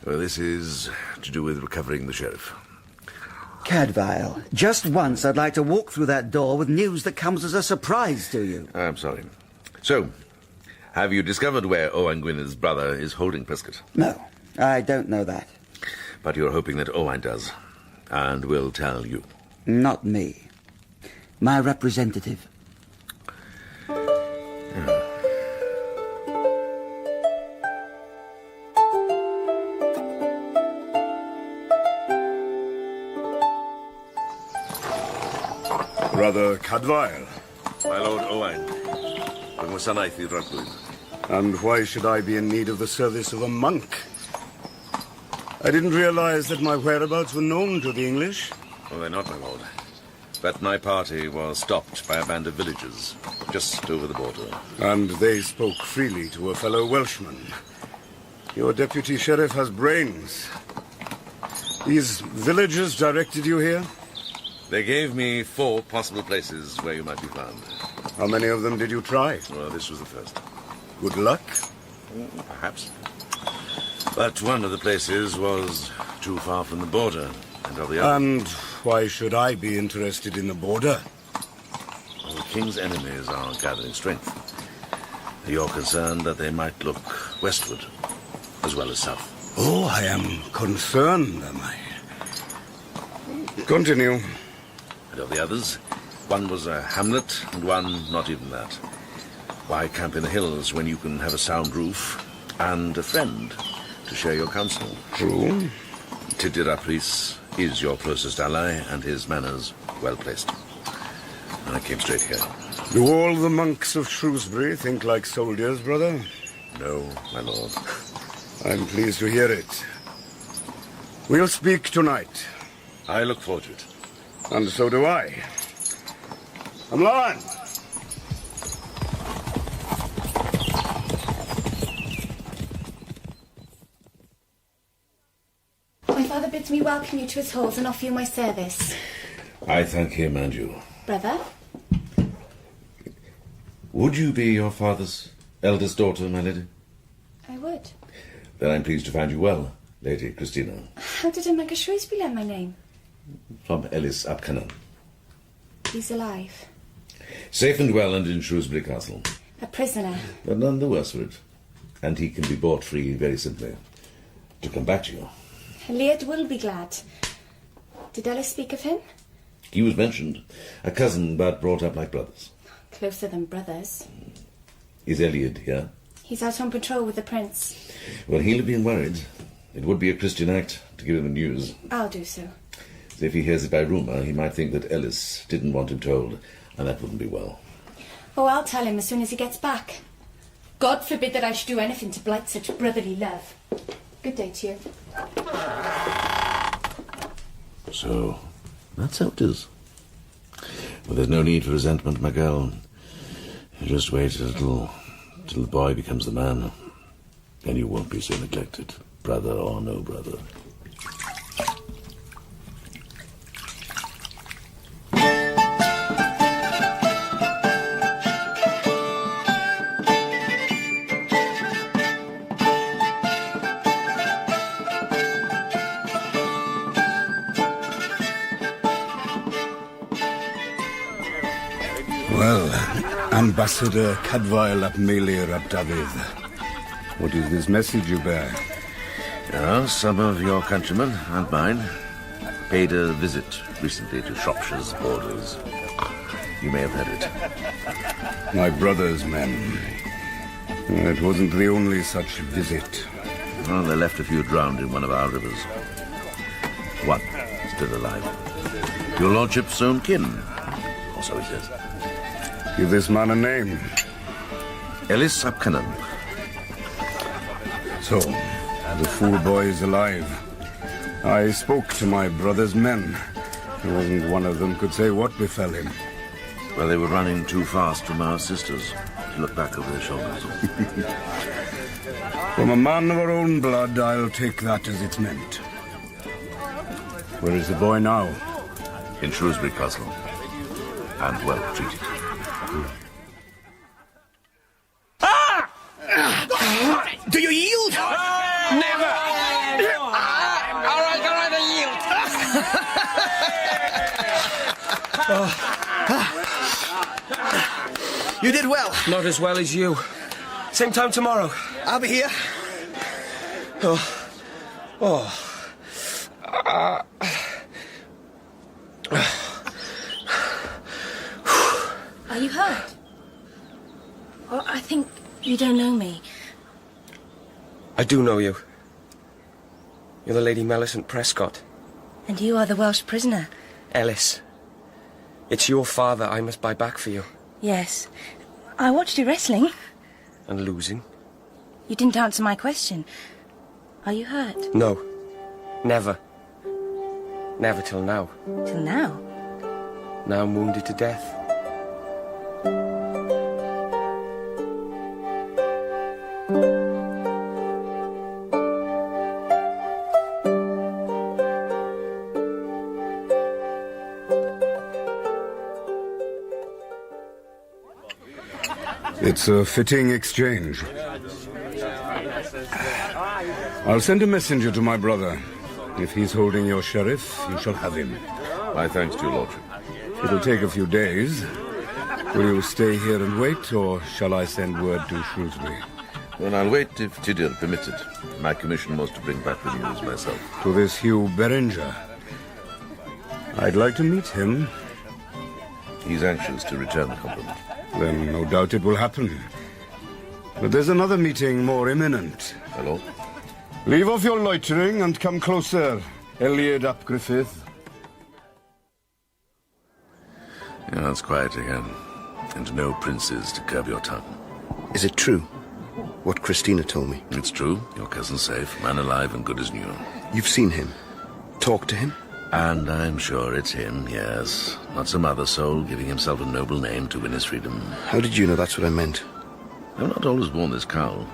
Speaker 6: Well, this is to do with recovering the Sheriff.
Speaker 11: Cadfael, just once I'd like to walk through that door with news that comes as a surprise to you.
Speaker 6: I'm sorry. So, have you discovered where Owain Gwynned's brother is holding Prescote?
Speaker 11: No, I don't know that.
Speaker 6: But you're hoping that Owain does, and will tell you.
Speaker 11: Not me. My representative.
Speaker 12: Brother Cadfael.
Speaker 6: My Lord Owain.
Speaker 12: And why should I be in need of the service of a monk? I didn't realize that my whereabouts were known to the English.
Speaker 6: Well, they're not, my lord. But my party was stopped by a band of villagers just over the border.
Speaker 12: And they spoke freely to a fellow Welshman. Your deputy sheriff has brains. These villagers directed you here?
Speaker 6: They gave me 4 possible places where you might be found.
Speaker 12: How many of them did you try?
Speaker 6: Well, this was the first.
Speaker 12: Good luck?
Speaker 6: Perhaps. But one of the places was too far from the border, and of the other...
Speaker 12: And why should I be interested in the border?
Speaker 6: Well, the king's enemies are gathering strength. You're concerned that they might look westward, as well as south.
Speaker 12: Oh, I am concerned, am I? Continue.
Speaker 6: And of the others, one was a hamlet, and one not even that. Why camp in the hills when you can have a sound roof and a friend to share your counsel?
Speaker 12: True.
Speaker 6: Tidiraprice is your closest ally, and his manners well placed. And I came straight here.
Speaker 12: Do all the monks of Shrewsbury think like soldiers, brother?
Speaker 6: No, my lord.
Speaker 12: I'm pleased to hear it. We'll speak tonight.
Speaker 6: I look forward to it.
Speaker 12: And so do I. Aline!
Speaker 13: My father bids me welcome you to his halls and offer you my service.
Speaker 6: I thank him and you.
Speaker 13: Brother?
Speaker 6: Would you be your father's eldest daughter, my lady?
Speaker 13: I would.
Speaker 6: Then I'm pleased to find you well, Lady Cristina.
Speaker 13: How did a Shrewsbury learn my name?
Speaker 6: From Ellis ap Cynan.
Speaker 13: He's alive.
Speaker 6: Safe and well and in Shrewsbury Castle.
Speaker 13: A prisoner.
Speaker 6: But none the worse for it. And he can be bought free very simply. To come back to you.
Speaker 13: Eliud will be glad. Did Ellis speak of him?
Speaker 6: He was mentioned. A cousin, but brought up like brothers.
Speaker 13: Closer than brothers.
Speaker 6: Is Eliud here?
Speaker 13: He's out on patrol with the prince.
Speaker 6: Well, he'll have been worried. It would be a Christian act to give him the news.
Speaker 13: I'll do so.
Speaker 6: So if he hears it by rumour, he might think that Ellis didn't want him told, and that wouldn't be well.
Speaker 13: Oh, I'll tell him as soon as he gets back. God forbid that I should do anything to blight such brotherly love. Good day to you.
Speaker 6: So, that's how it is. Well, there's no need for resentment, my girl. You just wait a little till the boy becomes the man. Then you won't be so neglected, brother or no brother.
Speaker 12: Well, Ambassador Cadfael ap Meilir ap Dafydd. What is this message you bear?
Speaker 6: Some of your countrymen, and mine, paid a visit recently to Shropshire's borders. You may have heard it.
Speaker 12: My brother's men. It wasn't the only such visit.
Speaker 6: Well, they left a few drowned in one of our rivers. One still alive. Your lordship's own kin, or so he says.
Speaker 12: Give this man a name.
Speaker 6: Ellis ap Cynan.
Speaker 12: So, the fool boy is alive. I spoke to my brother's men. There wasn't one of them could say what befell him.
Speaker 6: Well, they were running too fast from our sisters to look back over their shoulders.
Speaker 12: From a man of our own blood, I'll take that as it's meant. Where is the boy now?
Speaker 6: In Shrewsbury Castle. And well treated.
Speaker 1: Do you yield?
Speaker 9: Never! All right, I yield.
Speaker 1: You did well.
Speaker 9: Not as well as you. Same time tomorrow.
Speaker 1: I'll be here.
Speaker 13: Are you hurt? Well, I think you don't know me.
Speaker 9: I do know you. You're the Lady Millicent Prescote.
Speaker 13: And you are the Welsh prisoner.
Speaker 9: Ellis. It's your father I must buy back for you.
Speaker 13: Yes. I watched you wrestling.
Speaker 9: And losing.
Speaker 13: You didn't answer my question. Are you hurt?
Speaker 9: No. Never. Never till now.
Speaker 13: Till now?
Speaker 9: Now I'm wounded to death.
Speaker 12: It's a fitting exchange. I'll send a messenger to my brother. If he's holding your sheriff, you shall have him.
Speaker 6: My thanks to your lordship.
Speaker 12: It'll take a few days. Will you stay here and wait, or shall I send word to Shrewsbury?
Speaker 6: Well, I'll wait if Tydir permits it. My commission was to bring back the news myself.
Speaker 12: To this Hugh Beringer. I'd like to meet him.
Speaker 6: He's anxious to return the compliment.
Speaker 12: Then no doubt it will happen. But there's another meeting more imminent.
Speaker 6: Hello?
Speaker 12: Leave off your loitering and come closer, Eliud ap Griffith.
Speaker 6: Yeah, it's quiet again. And no princes to curb your tongue.
Speaker 14: Is it true, what Cristina told me?
Speaker 6: It's true. Your cousin's safe, man alive and good as new.
Speaker 14: You've seen him? Talked to him?
Speaker 6: And I'm sure it's him, yes. Not some other soul giving himself a noble name to win his freedom.
Speaker 14: How did you know that's what I meant?
Speaker 6: I've not always worn this cowl.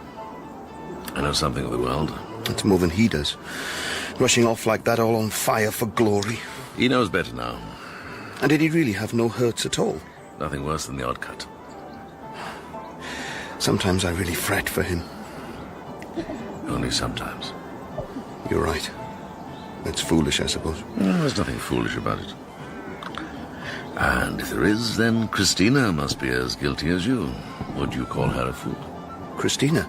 Speaker 6: I know something of the world.
Speaker 14: It's more than he does. Rushing off like that, all on fire for glory.
Speaker 6: He knows better now.
Speaker 14: And did he really have no hurts at all?
Speaker 6: Nothing worse than the odd cut.
Speaker 14: Sometimes I really fret for him.
Speaker 6: Only sometimes.
Speaker 14: You're right. It's foolish, I suppose.
Speaker 6: There's nothing foolish about it. And if there is, then Cristina must be as guilty as you. Would you call her a fool?
Speaker 14: Cristina?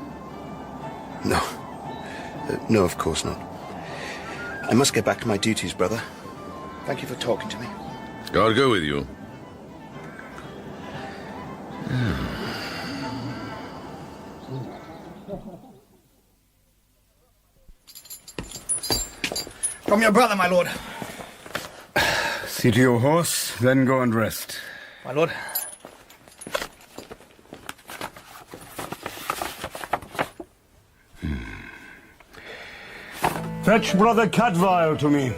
Speaker 14: No. No, of course not. I must get back to my duties, brother. Thank you for talking to me.
Speaker 6: God go with you.
Speaker 1: From your brother, my lord.
Speaker 12: See to your horse, then go and rest.
Speaker 1: My lord.
Speaker 12: Fetch brother Cadfael to me.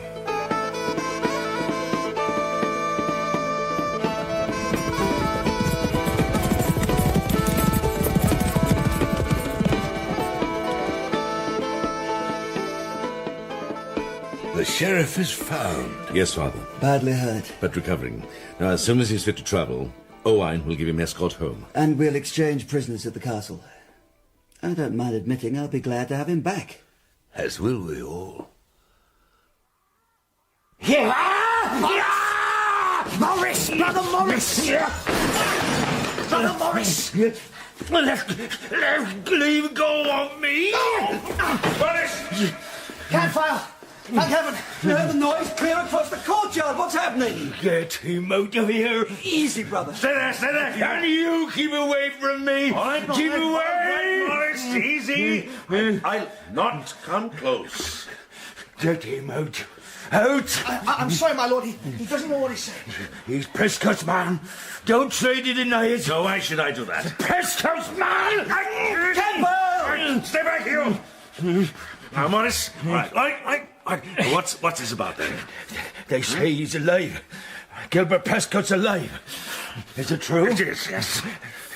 Speaker 5: The sheriff is found.
Speaker 6: Yes, Father.
Speaker 11: Badly hurt.
Speaker 6: But recovering. Now, as soon as he's fit to travel, Owain will give him escort home.
Speaker 11: And we'll exchange prisoners at the castle. I don't mind admitting I'll be glad to have him back.
Speaker 5: As will we all.
Speaker 1: Morris! Brother Morris! Brother Morris! Leave go of me!
Speaker 12: Morris!
Speaker 1: Cadfael! Thank heaven! You heard the noise clear across the courtyard. What's happening? Get him out of here. Easy, brother.
Speaker 12: Stay there.
Speaker 1: And you keep away from me. Keep away!
Speaker 12: Morris, easy.
Speaker 6: I'll not come close.
Speaker 1: Get him out. Out! I'm sorry, my lord. He doesn't know what he's saying. He's Prescote's man. Don't try to deny it.
Speaker 6: So why should I do that?
Speaker 1: Prescote's man! Cadfael!
Speaker 12: Stay back, Hugh. Now, Morris. Right. What's this about, then?
Speaker 1: They say he's alive. Gilbert Prescote's alive. Is it true?
Speaker 12: It is, yes.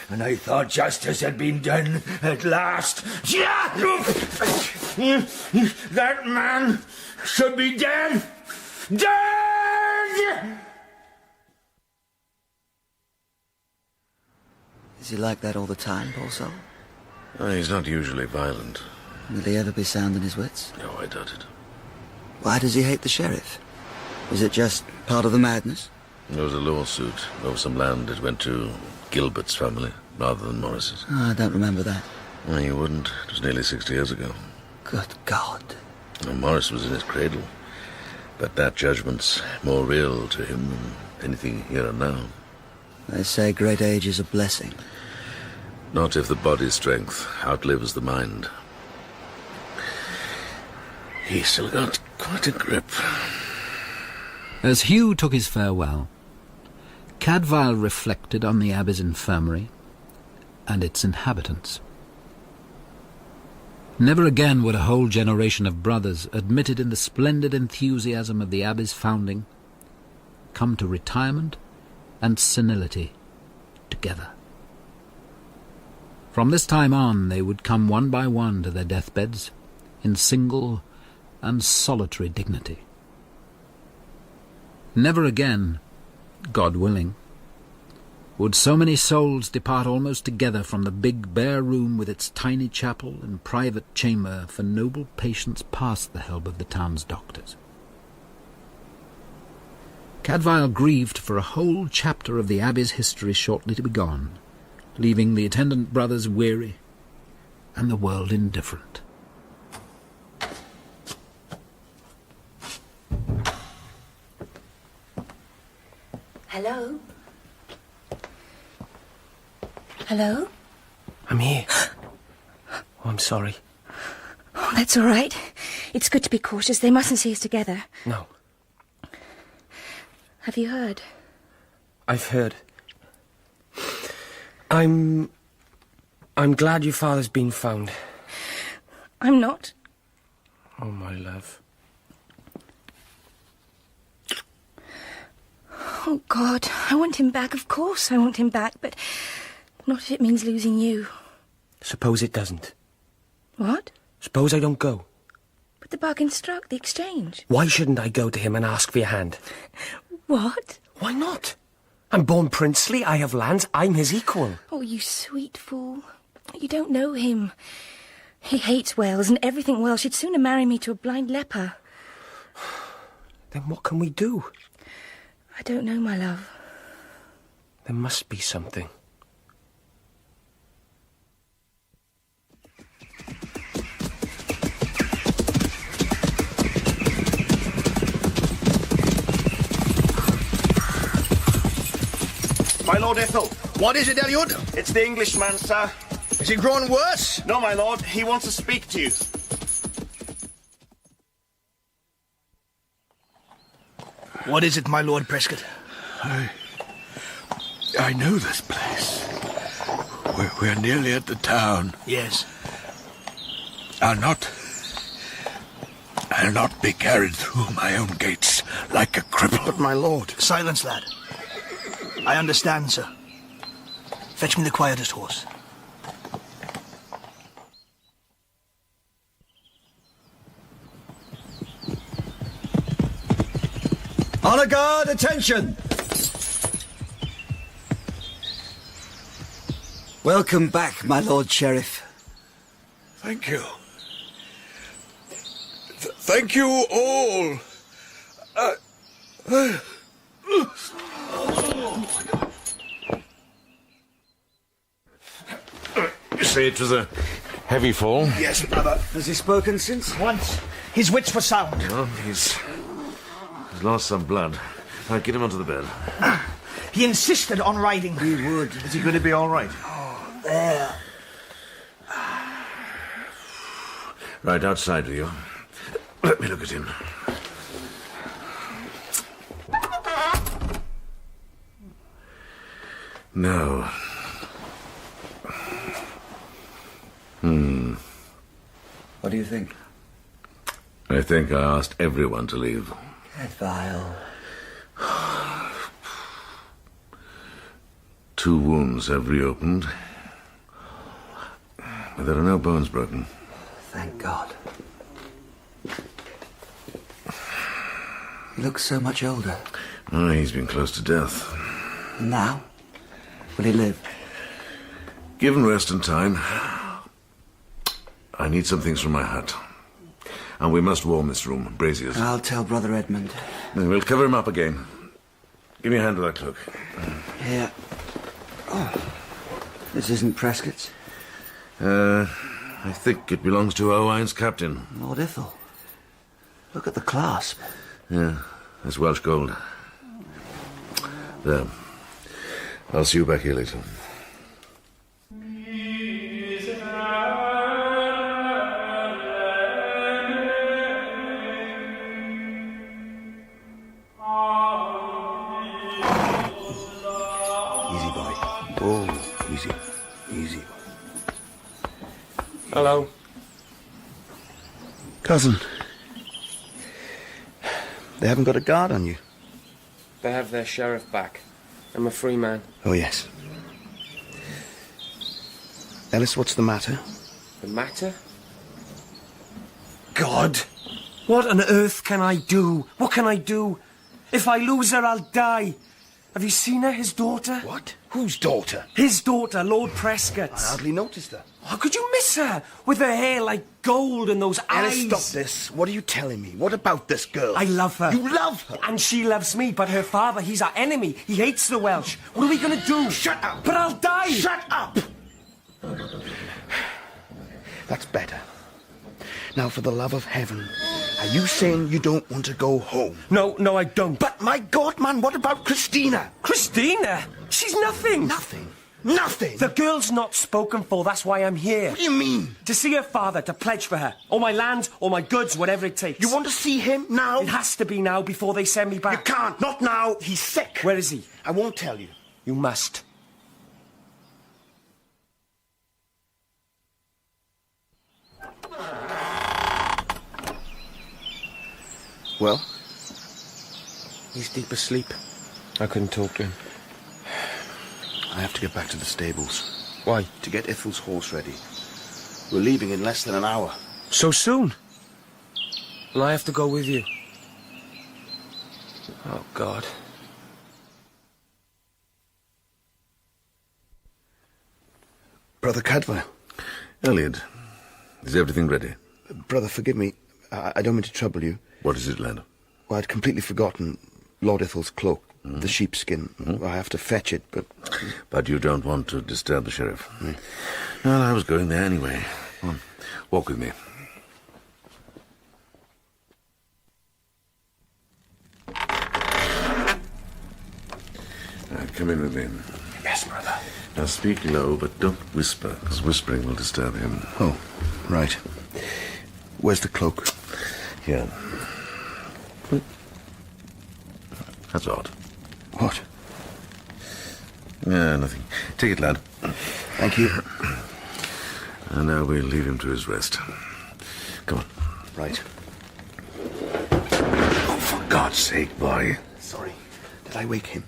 Speaker 1: And I thought justice had been done at last. That man should be dead. Dead!
Speaker 11: Is he like that all the time, poor soul?
Speaker 6: He's not usually violent.
Speaker 11: Will he ever be sound in his wits?
Speaker 6: No, I doubt it.
Speaker 11: Why does he hate the sheriff? Is it just part of the madness?
Speaker 6: There was a lawsuit over some land that went to Gilbert's family rather than Morris's.
Speaker 11: Oh, I don't remember that.
Speaker 6: Well, you wouldn't. It was nearly 60 years ago.
Speaker 11: Good God.
Speaker 6: Well, Morris was in his cradle. But that judgment's more real to him than anything here and now.
Speaker 11: They say great age is a blessing.
Speaker 6: Not if the body's strength outlives the mind. He's still got quite a grip.
Speaker 4: As Hugh took his farewell, Cadfael reflected on the Abbey's infirmary and its inhabitants. Never again would a whole generation of brothers, admitted in the splendid enthusiasm of the Abbey's founding, come to retirement and senility together. From this time on, they would come one by one to their deathbeds in single and solitary dignity. Never again, God willing, would so many souls depart almost together from the big bare room with its tiny chapel and private chamber for noble patients past the help of the town's doctors. Cadfael grieved for a whole chapter of the Abbey's history shortly to be gone, leaving the attendant brothers weary and the world indifferent.
Speaker 8: Hello? Hello?
Speaker 9: I'm here. Oh, I'm sorry.
Speaker 13: Oh, that's all right. It's good to be cautious. They mustn't see us together.
Speaker 9: No.
Speaker 13: Have you heard?
Speaker 9: I've heard. I'm glad your father's been found.
Speaker 13: I'm not.
Speaker 9: Oh, my love.
Speaker 13: Oh, God, I want him back, of course I want him back, but not if it means losing you.
Speaker 9: Suppose it doesn't.
Speaker 13: What?
Speaker 9: Suppose I don't go.
Speaker 13: But the bargain struck, the exchange.
Speaker 9: Why shouldn't I go to him and ask for your hand?
Speaker 13: What?
Speaker 9: Why not? I'm born princely, I have lands, I'm his equal.
Speaker 13: Oh, you sweet fool. You don't know him. He hates Wales and everything Welsh. He'd sooner marry me to a blind leper.
Speaker 9: Then what can we do?
Speaker 13: I don't know, my love.
Speaker 9: There must be something.
Speaker 1: My Lord Ethel. What is it, Eliud? It's the Englishman, sir. Is he growing worse? No, my lord. He wants to speak to you. What is it, my Lord Prescote?
Speaker 15: I know this place. We're nearly at the town.
Speaker 1: Yes.
Speaker 15: I'll not be carried through my own gates like a cripple.
Speaker 1: But, my lord... Silence, lad. I understand, sir. Fetch me the quietest horse.
Speaker 11: Honor guard, attention! Welcome back, my Lord Sheriff.
Speaker 15: Thank you. Thank you all.
Speaker 6: You say it was a heavy fall?
Speaker 1: Yes, brother.
Speaker 11: Has he spoken since?
Speaker 1: Once. His wits were sound.
Speaker 6: Well, he's lost some blood. Right, get him onto the bed.
Speaker 1: He insisted on riding.
Speaker 11: He would.
Speaker 6: Is he going to be all right?
Speaker 1: Oh, there.
Speaker 6: Right, outside with you. Let me look at him. No.
Speaker 11: What do you think?
Speaker 6: I think I asked everyone to leave.
Speaker 11: Cadfael.
Speaker 6: 2 wounds have reopened. But there are no bones broken.
Speaker 11: Thank God. He looks so much older.
Speaker 6: Oh, he's been close to death.
Speaker 11: And now? Will he live?
Speaker 6: Given rest and time, I need some things from my hut. And we must warm this room, braziers.
Speaker 11: I'll tell Brother Edmund.
Speaker 6: Then we'll cover him up again. Give me a hand with that cloak.
Speaker 11: Here. Oh, this isn't Prescote's.
Speaker 6: I think it belongs to Owain's captain.
Speaker 11: Lord Ithel. Look at the clasp.
Speaker 6: Yeah, that's Welsh gold. There. I'll see you back here later.
Speaker 14: Easy, boy. Oh, easy. Easy.
Speaker 9: Hello.
Speaker 14: Cousin. They haven't got a guard on you.
Speaker 9: They have their sheriff back. I'm a free man.
Speaker 14: Oh, yes. Ellis, what's the matter?
Speaker 9: The matter? God! What on earth can I do? What can I do? If I lose her, I'll die. Have you seen her, his daughter?
Speaker 1: What? Whose daughter?
Speaker 9: His daughter, Lord Prescote's.
Speaker 1: I hardly noticed her.
Speaker 9: How could you miss her? With her hair like gold and those
Speaker 1: Ellis,
Speaker 9: eyes.
Speaker 1: stop this. What are you telling me? What about this girl?
Speaker 9: I love her.
Speaker 1: You love her?
Speaker 9: And she loves me, but her father, he's our enemy. He hates the Welsh. What are we going to do?
Speaker 1: Shut up.
Speaker 9: But I'll die.
Speaker 1: Shut up. That's better. Now, for the love of heaven, are you saying you don't want to go home?
Speaker 9: No, I don't.
Speaker 1: But, my God, man, what about Cristina?
Speaker 9: Cristina? She's nothing.
Speaker 1: Nothing? Nothing?
Speaker 9: The girl's not spoken for, that's why I'm here.
Speaker 1: What do you mean?
Speaker 9: To see her father, to pledge for her. All my land, all my goods, whatever it takes.
Speaker 1: You want to see him now?
Speaker 9: It has to be now before they send me back.
Speaker 1: You can't. Not now. He's sick.
Speaker 9: Where is he?
Speaker 1: I won't tell you.
Speaker 9: You must.
Speaker 14: Well?
Speaker 9: He's deep asleep. I couldn't talk to him.
Speaker 14: I have to get back to the stables.
Speaker 9: Why?
Speaker 14: To get Ithel's horse ready. We're leaving in less than an hour.
Speaker 9: So soon? And I have to go with you. Oh, God.
Speaker 14: Brother Cadfael.
Speaker 6: Eliud, is everything ready?
Speaker 14: Brother, forgive me. I don't mean to trouble you.
Speaker 6: What is it, lad?
Speaker 14: Well, I'd completely forgotten Lord Ithel's cloak. The sheepskin. I have to fetch it, but...
Speaker 6: But you don't want to disturb the sheriff. Well, I was going there anyway. Come on, walk with me. Come in with me.
Speaker 14: Yes, brother.
Speaker 6: Now speak low, but don't whisper, because whispering will disturb him.
Speaker 14: Oh, right. Where's the cloak?
Speaker 6: Here. That's odd.
Speaker 14: What?
Speaker 6: Yeah, nothing. Take it, lad.
Speaker 14: Thank you.
Speaker 6: And now we'll leave him to his rest. Come on.
Speaker 14: Right.
Speaker 6: Oh, for God's sake, boy.
Speaker 14: Sorry. Did I wake him?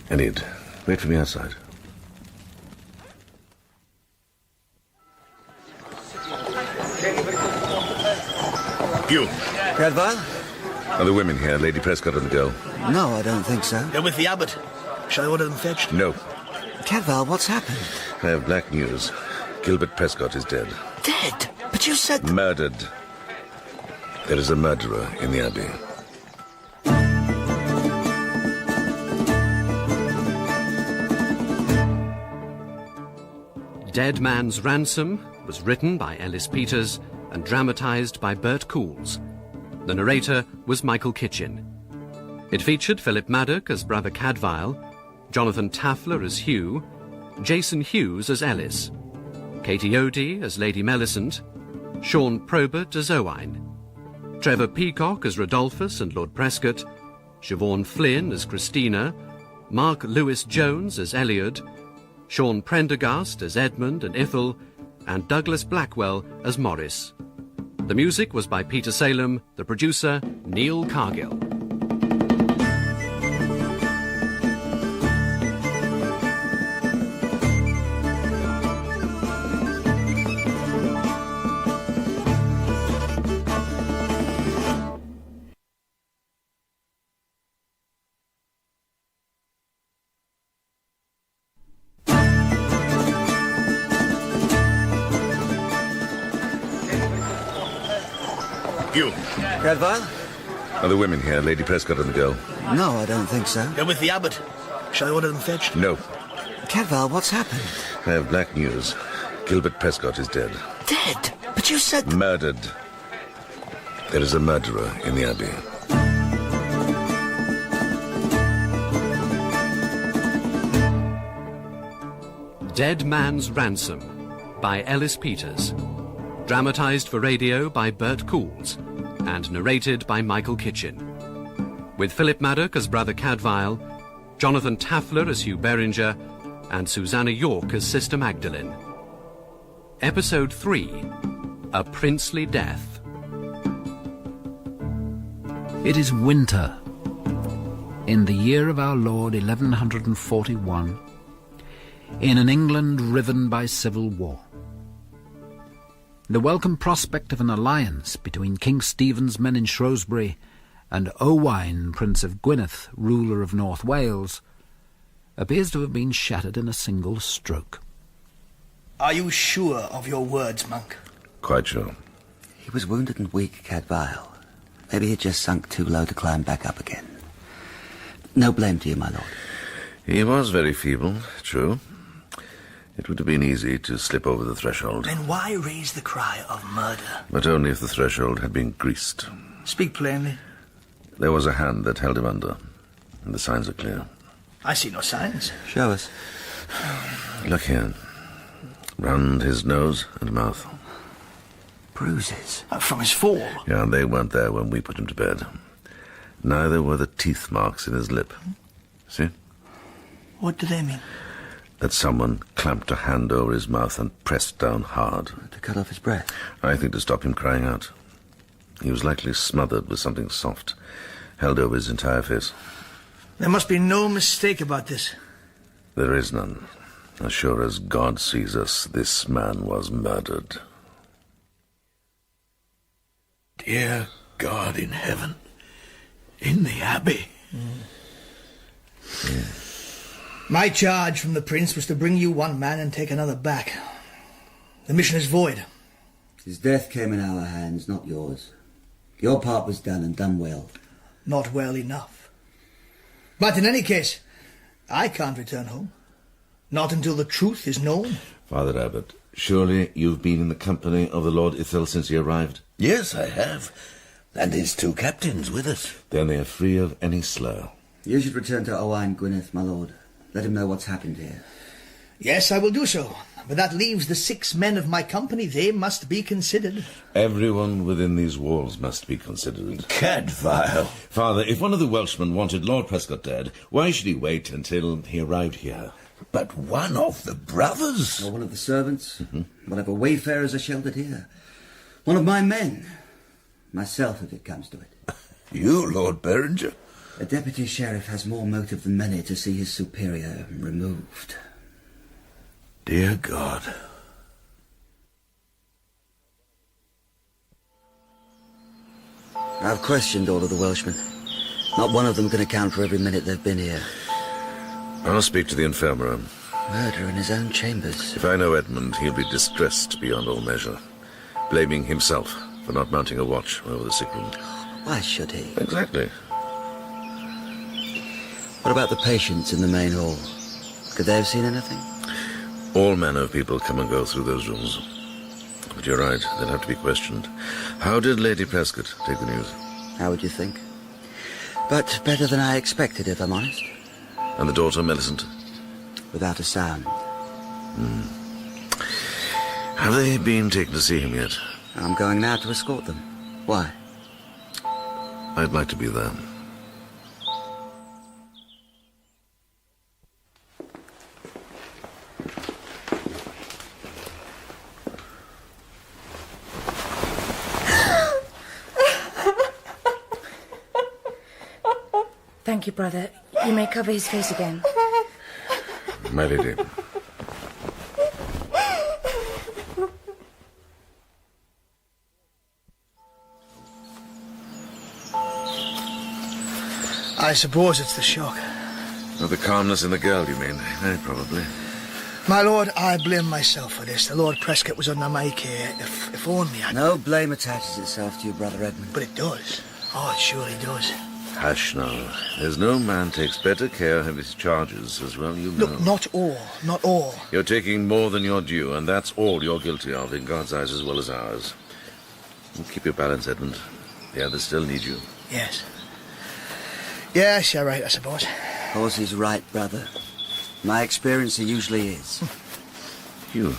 Speaker 6: Eliud, wait for me outside. Hugh.
Speaker 11: Cadfael?
Speaker 6: Are the women here, Lady Prescote and the girl?
Speaker 11: No, I don't think so.
Speaker 1: They're with the Abbott. Shall I order them fetched?
Speaker 6: No.
Speaker 11: Cadfael, what's happened?
Speaker 6: I have black news. Gilbert Prescote is dead.
Speaker 11: Dead? But you said...
Speaker 6: Murdered. There is a murderer in the Abbey.
Speaker 3: Dead Man's Ransom was written by Ellis Peters and dramatised by Bert Coules. The narrator was Michael Kitchen. It featured Philip Madoc as Brother Cadfael, Jonathan Tafler as Hugh, Jason Hughes as Ellis, Katie Odie as Lady Melisant, Sean Probert as Owain, Trevor Peacock as Radalfus and Lord Prescote, Siobhan Flynn as Cristina, Mark Lewis Jones as Eliud, Sean Prendergast as Edmund and Ithel, and Douglas Blackwell as Morris. The music was by Peter Salem, the producer, Neil Cargill.
Speaker 6: Hugh.
Speaker 11: Cadfael?
Speaker 6: Are the women here, Lady Prescote and the girl?
Speaker 11: No, I don't think so.
Speaker 1: They're with the Abbott. Shall I order them fetched?
Speaker 6: No.
Speaker 11: Cadfael, what's happened?
Speaker 6: I have black news. Gilbert Prescote is dead.
Speaker 11: Dead? But you said...
Speaker 6: Murdered. There is a murderer in the Abbey.
Speaker 3: Dead Man's Ransom by Ellis Peters. Dramatised for radio by Bert Coules and narrated by Michael Kitchen. With Philip Madoc as Brother Cadfael, Jonathan Tafler as Hugh Beringer, and Susannah York as Sister Magdalen. Episode 3, A Princely Death.
Speaker 4: It is winter. In the year of our Lord 1141, in an England riven by civil war. The welcome prospect of an alliance between King Stephen's men in Shrewsbury and Owain, Prince of Gwynnedd, ruler of North Wales, appears to have been shattered in a single stroke.
Speaker 1: Are you sure of your words, monk?
Speaker 6: Quite sure.
Speaker 11: He was wounded and weak, Cadfael. Maybe he just sunk too low to climb back up again. No blame to you, my lord.
Speaker 6: He was very feeble, true. It would have been easy to slip over the threshold.
Speaker 1: Then why raise the cry of murder?
Speaker 6: But only if the threshold had been greased.
Speaker 1: Speak plainly.
Speaker 6: There was a hand that held him under, and the signs are clear.
Speaker 1: I see no signs.
Speaker 11: Show us.
Speaker 6: Look here. Round his nose and mouth.
Speaker 11: Bruises?
Speaker 1: From his fall?
Speaker 6: Yeah, they weren't there when we put him to bed. Neither were the teeth marks in his lip. See?
Speaker 1: What do they mean?
Speaker 6: That someone clamped a hand over his mouth and pressed down hard.
Speaker 11: To cut off his breath?
Speaker 6: I think to stop him crying out. He was likely smothered with something soft, held over his entire face.
Speaker 1: There must be no mistake about this.
Speaker 6: There is none. As sure as God sees us, this man was murdered.
Speaker 15: Dear God in heaven, in the Abbey.
Speaker 1: My charge from the prince was to bring you one man and take another back. The mission is void.
Speaker 11: His death came in our hands, not yours. Your part was done, and done well.
Speaker 1: not well enough. But in any case, I can't return home. Not until the truth is known.
Speaker 6: Father Abbott, surely you've been in the company of the Lord Ithel since he arrived?
Speaker 5: Yes, I have. And his 2 captains with us.
Speaker 6: Then they are free of any slur.
Speaker 11: You should return to Owain Gwynned, my lord. Let him know what's happened here.
Speaker 1: Yes, I will do so. But that leaves the 6 men of my company. They must be considered.
Speaker 6: Everyone within these walls must be considered.
Speaker 5: Cadfael.
Speaker 6: Father, if one of the Welshmen wanted Lord Prescote dead, why should he wait until he arrived here?
Speaker 5: But one of the brothers?
Speaker 11: Or one of the servants. Whatever wayfarers are sheltered here. One of my men. Myself, if it comes to it.
Speaker 5: You, Lord Beringer?
Speaker 11: A deputy sheriff has more motive than many to see his superior removed.
Speaker 5: Dear God.
Speaker 11: I've questioned all of the Welshmen. Not one of them can account for every minute they've been here.
Speaker 6: I'll speak to the infirmary.
Speaker 11: Murder in his own chambers.
Speaker 6: If I know Edmund, he'll be distressed beyond all measure, blaming himself for not mounting a watch over the sick room.
Speaker 11: Why should he?
Speaker 6: Exactly.
Speaker 11: What about the patients in the main hall? Could they have seen anything?
Speaker 6: All manner of people come and go through those rooms. But you're right, they'll have to be questioned. How did Lady Prescote take the news?
Speaker 11: How would you think? But better than I expected, if I'm honest.
Speaker 6: And the daughter, Millicent?
Speaker 11: Without a sound.
Speaker 6: Have they been taken to see him yet?
Speaker 11: I'm going now to escort them. Why?
Speaker 6: I'd like to be there.
Speaker 13: Thank you, brother. You may cover his face again.
Speaker 6: My lady.
Speaker 1: I suppose it's the shock.
Speaker 6: Oh, the calmness in the girl, you mean? Very probably.
Speaker 1: My lord, I blame myself for this. The Lord Prescote was under my care. If only I...
Speaker 11: No blame attaches itself to your brother Edmund.
Speaker 1: But it does. Oh, it surely does.
Speaker 6: Hush now. There's no man takes better care of his charges, as well you know.
Speaker 1: Look, not all. Not all.
Speaker 6: You're taking more than your due, and that's all you're guilty of, in God's eyes as well as ours. Keep your balance, Edmund. The others still need you.
Speaker 1: Yes. Yes, you're right, I suppose.
Speaker 11: Of course he's right, brother. My experience, he usually is.
Speaker 6: Hugh,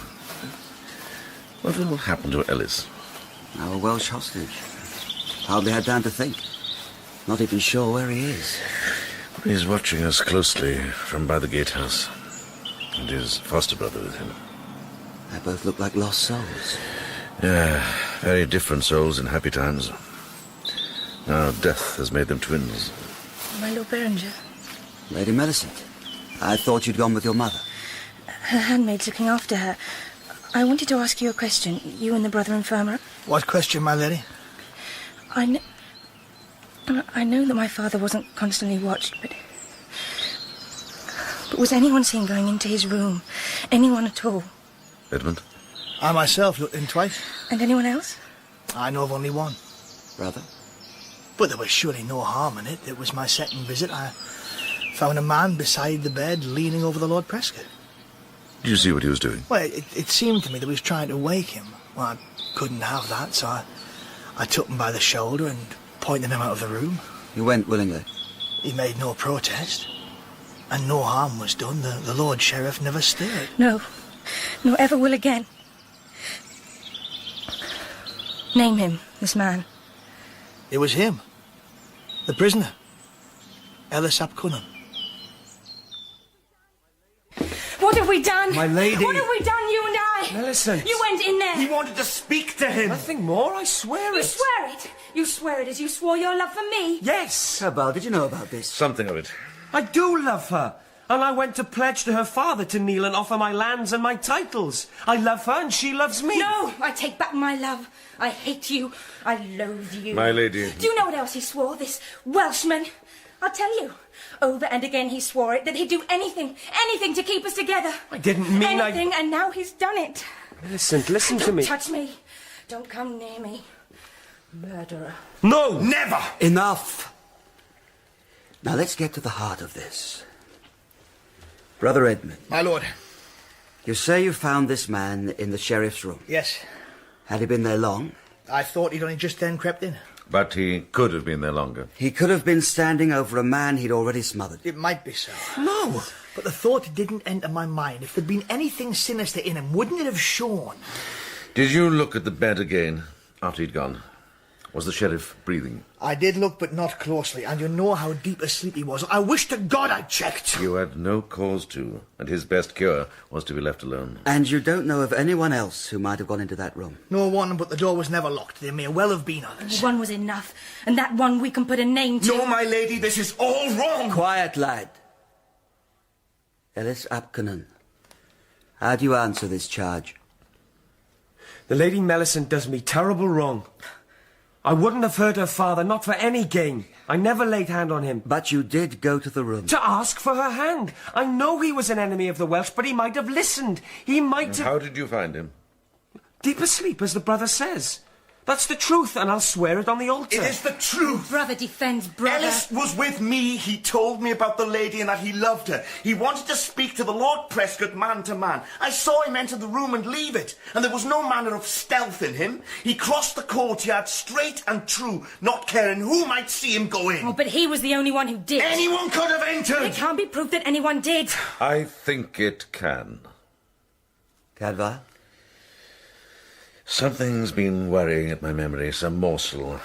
Speaker 6: what will happen to Ellis?
Speaker 11: Our Welsh hostage. Hardly had time to think. Not even sure where he is.
Speaker 6: He's watching us closely from by the gatehouse. And his foster brother with him.
Speaker 11: They both look like lost souls.
Speaker 6: Yeah, very different souls in happy times. Now death has made them twins.
Speaker 13: My Lord Beringer.
Speaker 11: Lady Millicent, I thought you'd gone with your mother.
Speaker 13: Her handmaid's looking after her. I wanted to ask you a question, you and the brother infirmer.
Speaker 1: What question, my lady?
Speaker 13: I know that my father wasn't constantly watched, but was anyone seen going into his room? Anyone at all?
Speaker 6: Edmund?
Speaker 1: I myself looked in twice.
Speaker 13: And anyone else?
Speaker 1: I know of only one.
Speaker 11: Brother?
Speaker 1: But there was surely no harm in it. It was my second visit. I found a man beside the bed, leaning over the Lord Prescote.
Speaker 6: Did you see what he was doing?
Speaker 1: Well, it seemed to me that he was trying to wake him. Well, I couldn't have that, so I took him by the shoulder and pointed him out of the room.
Speaker 11: You went willingly?
Speaker 1: He made no protest. And no harm was done. The Lord Sheriff never stirred.
Speaker 13: No. Nor ever will again. Name him, this man.
Speaker 1: It was him. The prisoner. Ellis ap Cunnan.
Speaker 13: What have we done?
Speaker 16: My lady.
Speaker 13: What have we done, you and I?
Speaker 16: Millicent.
Speaker 13: You went in there.
Speaker 16: He wanted to speak to him. Nothing more, I swear
Speaker 13: You
Speaker 16: it.
Speaker 13: swear it. You swear it as you swore your love for me.
Speaker 16: Yes.
Speaker 11: How did you know about this?
Speaker 6: Something of it.
Speaker 16: I do love her. And I went to pledge to her father to kneel and offer my lands and my titles. I love her and she loves me.
Speaker 13: No, I take back my love. I hate you. I loathe you.
Speaker 6: My lady.
Speaker 13: Do you know what else he swore, this Welshman? I'll tell you. Over and again he swore it, that he'd do anything to keep us together.
Speaker 16: I didn't mean
Speaker 13: anything, and now he's done it.
Speaker 16: Millicent, listen to me.
Speaker 13: Don't touch me. Don't come near me. Murderer.
Speaker 16: No! Never!
Speaker 11: Enough! Now let's get to the heart of this. Brother Edmund.
Speaker 1: My lord.
Speaker 11: You say you found this man in the sheriff's room?
Speaker 1: Yes.
Speaker 11: Had he been there long?
Speaker 1: I thought he'd only just then crept in.
Speaker 6: But he could have been there longer.
Speaker 11: He could have been standing over a man he'd already smothered.
Speaker 1: It might be so. No. But the thought didn't enter my mind. If there'd been anything sinister in him, wouldn't it have shown?
Speaker 6: Did you look at the bed again after he'd gone? Was the sheriff breathing?
Speaker 1: I did look, but not closely, and you know how deep asleep he was. I wish to God I'd checked.
Speaker 6: You had no cause to, and his best cure was to be left alone.
Speaker 11: And you don't know of anyone else who might have gone into that room?
Speaker 1: No one, but the door was never locked. There may well have been others.
Speaker 13: One was enough, and that one we can put a name to.
Speaker 1: No, my lady, this is all wrong.
Speaker 11: Quiet, lad. Ellis Apconan, how do you answer this charge?
Speaker 16: The Lady Melisande does me terrible wrong. I wouldn't have hurt her father, not for any gain. I never laid hand on him.
Speaker 11: But you did go to the room.
Speaker 16: To ask for her hand. I know he was an enemy of the Welsh, but he might have listened. He might have...
Speaker 6: How did you find him?
Speaker 16: Deep asleep, as the brother says. That's the truth, and I'll swear it on the altar.
Speaker 1: It is the truth.
Speaker 13: Brother defends brother.
Speaker 1: Ellis was with me. He told me about the lady and that he loved her. He wanted to speak to the Lord Prescote man to man. I saw him enter the room and leave it, and there was no manner of stealth in him. He crossed the courtyard straight and true, not caring who might see him go in.
Speaker 13: Oh, but he was the only one who did.
Speaker 1: Anyone could have entered.
Speaker 13: It can't be proof that anyone did.
Speaker 6: I think it can.
Speaker 11: Cadfael?
Speaker 6: Something's been worrying at my memory, some morsel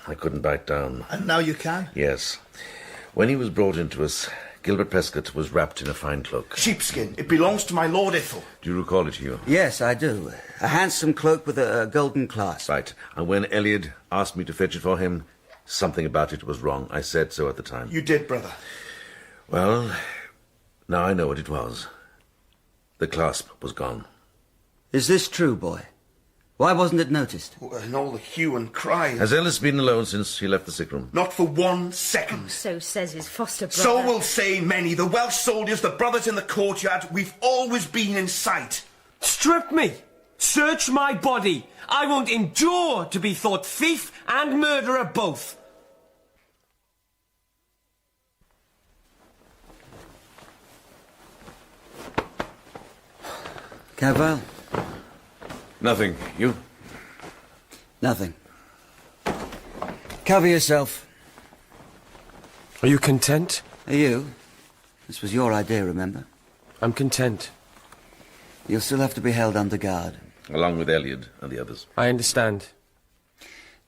Speaker 6: I couldn't bite down.
Speaker 1: And now you can?
Speaker 6: Yes. When he was brought into us, Gilbert Prescote was wrapped in a fine cloak.
Speaker 1: Sheepskin. It belongs to my Lord Ithel.
Speaker 6: Do you recall it, Hugh?
Speaker 11: Yes, I do. A handsome cloak with a golden clasp.
Speaker 6: Right. And when Eliud asked me to fetch it for him, something about it was wrong. I said so at the time.
Speaker 1: You did, brother.
Speaker 6: Well, now I know what it was. The clasp was gone.
Speaker 11: Is this true, boy? Why wasn't it noticed?
Speaker 1: And all the hue and cry.
Speaker 6: Has Ellis been alone since he left the sick room?
Speaker 1: Not for 1 second.
Speaker 13: Oh, so says his foster brother.
Speaker 1: So will say many. The Welsh soldiers, the brothers in the courtyard, we've always been in sight.
Speaker 16: Strip me! Search my body! I won't endure to be thought thief and murderer both!
Speaker 11: Cadfael?
Speaker 6: Nothing. You?
Speaker 11: Nothing. Cover yourself.
Speaker 16: Are you content?
Speaker 11: Are you? This was your idea, remember?
Speaker 16: I'm content.
Speaker 11: You'll still have to be held under guard.
Speaker 6: Along with Eliud and the others.
Speaker 16: I understand.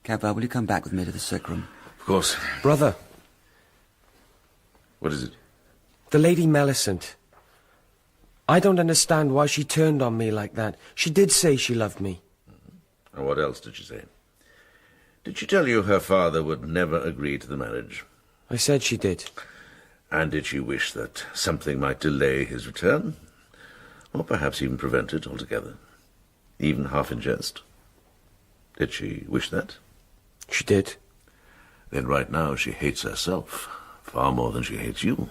Speaker 11: Cadfael, will you come back with me to the sick room?
Speaker 6: Of course.
Speaker 16: Brother.
Speaker 6: What is it?
Speaker 16: The Lady Melisande. I don't understand why she turned on me like that. She did say she loved me.
Speaker 6: And what else did she say? Did she tell you her father would never agree to the marriage?
Speaker 16: I said she did.
Speaker 6: And did she wish that something might delay his return? Or perhaps even prevent it altogether? Even half in jest? Did she wish that?
Speaker 16: She did.
Speaker 6: Then right now she hates herself far more than she hates you.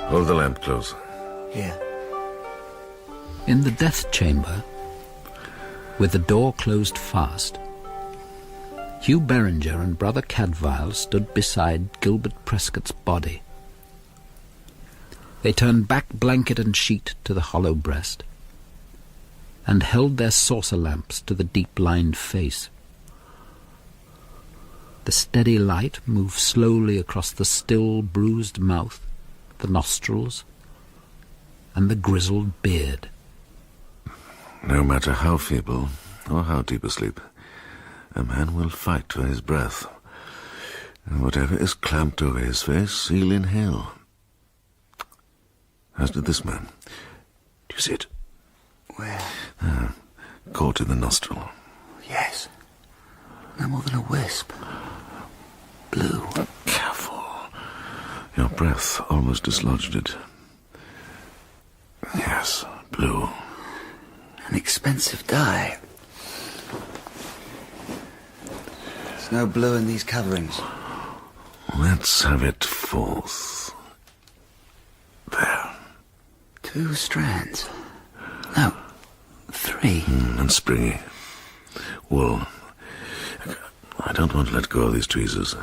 Speaker 6: Hold the lamp close.
Speaker 1: Here.
Speaker 4: In the death chamber, with the door closed fast, Hugh Beringer and Brother Cadfael stood beside Gilbert Prescote's body. They turned back blanket and sheet to the hollow breast, and held their saucer lamps to the deep-lined face. The steady light moved slowly across the still, bruised mouth, the nostrils, and the grizzled beard.
Speaker 6: No matter how feeble or how deep asleep, a man will fight for his breath. And whatever is clamped over his face, he'll inhale. As did this man. Do you see it?
Speaker 11: Where?
Speaker 6: Caught in the nostril.
Speaker 11: Yes. No more than a wisp. Blue.
Speaker 6: Careful. Your breath almost dislodged it. Yes, blue.
Speaker 11: An expensive dye. There's no blue in these coverings.
Speaker 6: Let's have it forth. There.
Speaker 11: 2 strands. No, 3.
Speaker 6: And springy. Wool. I don't want to let go of these tweezers.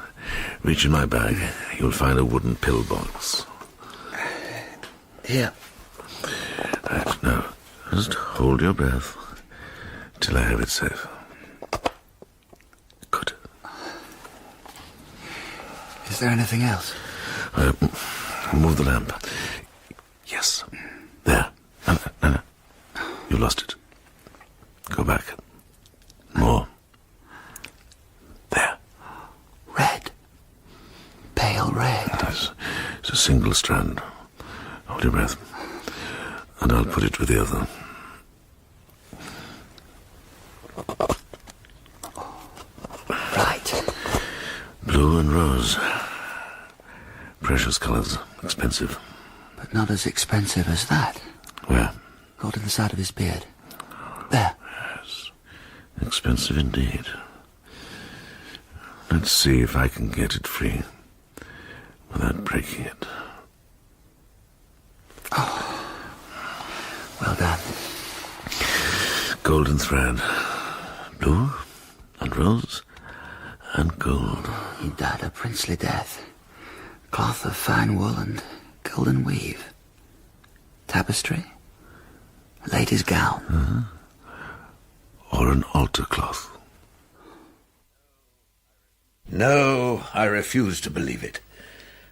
Speaker 6: Reach in my bag. You'll find a wooden pill box.
Speaker 11: Here.
Speaker 6: Right, now, just hold your breath till I have it safe. Good.
Speaker 11: Is there anything else?
Speaker 6: Move the lamp. Yes. There. No. You lost it. Go back. More. There.
Speaker 11: Red. Pale red.
Speaker 6: It's a single strand. Hold your breath. And I'll put it with the other.
Speaker 11: Right.
Speaker 6: Blue and rose. Precious colours. Expensive.
Speaker 11: But not as expensive as that.
Speaker 6: Where?
Speaker 11: Go to the side of his beard. There.
Speaker 6: Yes. Expensive indeed. Let's see if I can get it free without breaking it.
Speaker 11: Oh. Well done.
Speaker 6: Golden thread. Blue and rose and gold.
Speaker 11: He died a princely death. Cloth of fine wool and golden weave. Tapestry. A lady's gown.
Speaker 6: Or an altar cloth.
Speaker 5: No, I refuse to believe it.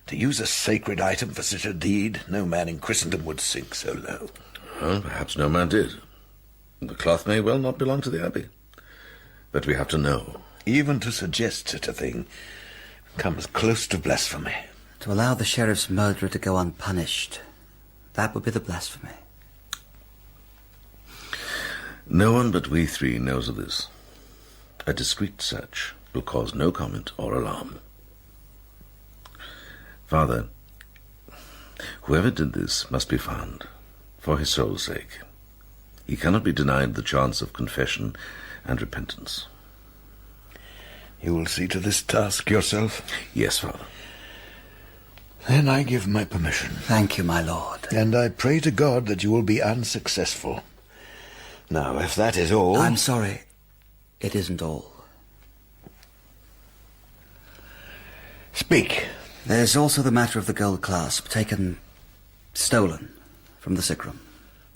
Speaker 5: To use a sacred item for such a deed, no man in Christendom would sink so low.
Speaker 6: Well, perhaps no man did. The cloth may well not belong to the Abbey. But we have to know.
Speaker 5: Even to suggest such a thing comes close to blasphemy.
Speaker 11: To allow the sheriff's murderer to go unpunished, that would be the blasphemy.
Speaker 6: No one but we 3 knows of this. A discreet search will cause no comment or alarm. Father, whoever did this must be found, for his soul's sake. He cannot be denied the chance of confession and repentance.
Speaker 5: You will see to this task yourself?
Speaker 6: Yes, Father.
Speaker 5: Then I give my permission.
Speaker 11: Thank you, my lord.
Speaker 5: And I pray to God that you will be unsuccessful. Now, if that is all...
Speaker 11: I'm sorry. It isn't all.
Speaker 5: Speak.
Speaker 11: There's also the matter of the gold clasp, stolen from the sick room.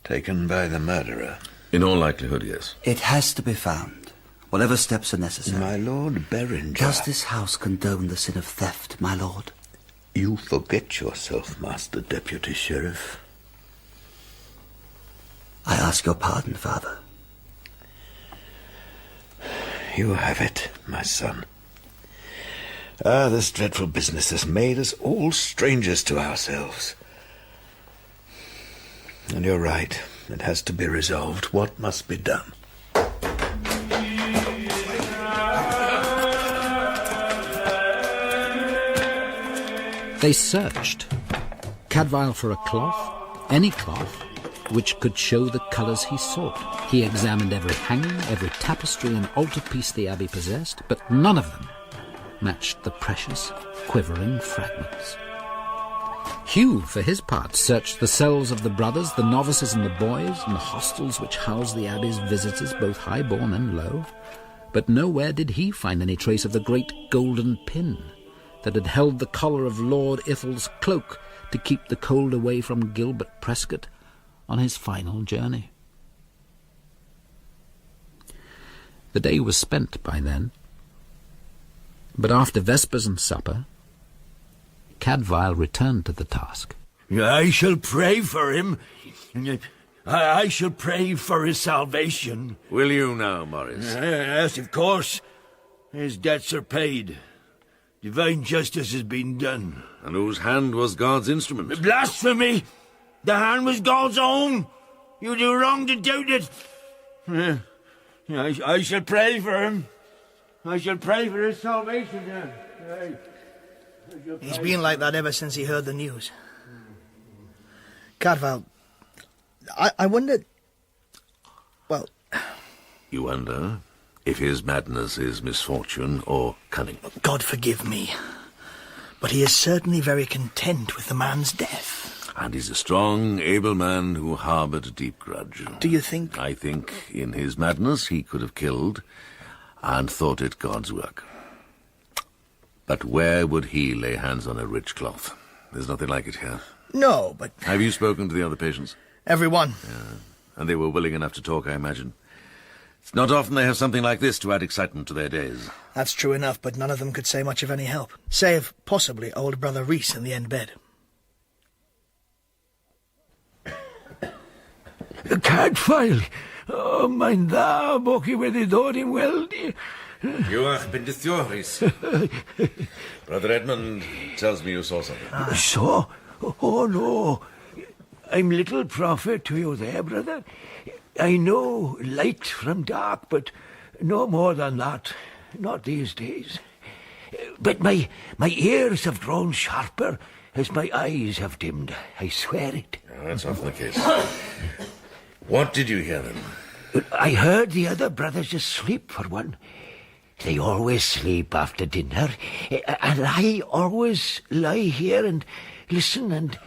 Speaker 5: Taken by the murderer?
Speaker 6: In all likelihood, yes.
Speaker 11: It has to be found, whatever steps are necessary.
Speaker 5: My lord Beringer...
Speaker 11: Does this house condone the sin of theft, my lord?
Speaker 5: You forget yourself, Master Deputy Sheriff.
Speaker 11: I ask your pardon, Father.
Speaker 5: You have it, my son. This dreadful business has made us all strangers to ourselves. And you're right. It has to be resolved. What must be done?
Speaker 4: They searched. Cadfael for a cloth, any cloth, which could show the colours he sought. He examined every hanging, every tapestry and altarpiece the abbey possessed, but none of them matched the precious, quivering fragments. Hugh, for his part, searched the cells of the brothers, the novices and the boys, and the hostels which housed the abbey's visitors, both high-born and low. But nowhere did he find any trace of the great golden pin that had held the collar of Lord Ithel's cloak to keep the cold away from Gilbert Prescote on his final journey. The day was spent by then, but after vespers and supper, Cadfael returned to the task.
Speaker 15: I shall pray for him. I shall pray for his salvation.
Speaker 6: Will you now, Morris?
Speaker 15: Yes, of course. His debts are paid. Divine justice has been done.
Speaker 6: And whose hand was God's instrument?
Speaker 15: Blasphemy! The hand was God's own. You do wrong to doubt it. I shall pray for him. I shall pray for his salvation.
Speaker 17: He's been like that ever since he heard the news. Cadfael, I wonder... Well...
Speaker 6: You wonder if his madness is misfortune or cunning?
Speaker 17: God forgive me, but he is certainly very content with the man's death.
Speaker 6: And he's a strong, able man who harboured a deep grudge.
Speaker 17: Do you think...
Speaker 6: I think in his madness he could have killed and thought it God's work. But where would he lay hands on a rich cloth? There's nothing like it here.
Speaker 17: No, but...
Speaker 6: Have you spoken to the other patients?
Speaker 17: Everyone.
Speaker 6: Yeah. And they were willing enough to talk, I imagine. It's not often they have something like this to add excitement to their days.
Speaker 17: That's true enough, but none of them could say much of any help. Save, possibly, old Brother Rhys in the end bed.
Speaker 15: Cadfael, mae'n dda bod chi wedi dod i'n weld i.
Speaker 6: Yw'ch bendithio, Rhys. Brother Edmund tells me you saw something.
Speaker 15: Saw? Oh, no. I'm little prophet to you there, brother. I know light from dark, but no more than that. Not these days. But my ears have grown sharper as my eyes have dimmed. I swear it.
Speaker 6: That's often the case. What did you hear then?
Speaker 15: I heard the other brothers asleep, for one. They always sleep after dinner, and I always lie here and listen and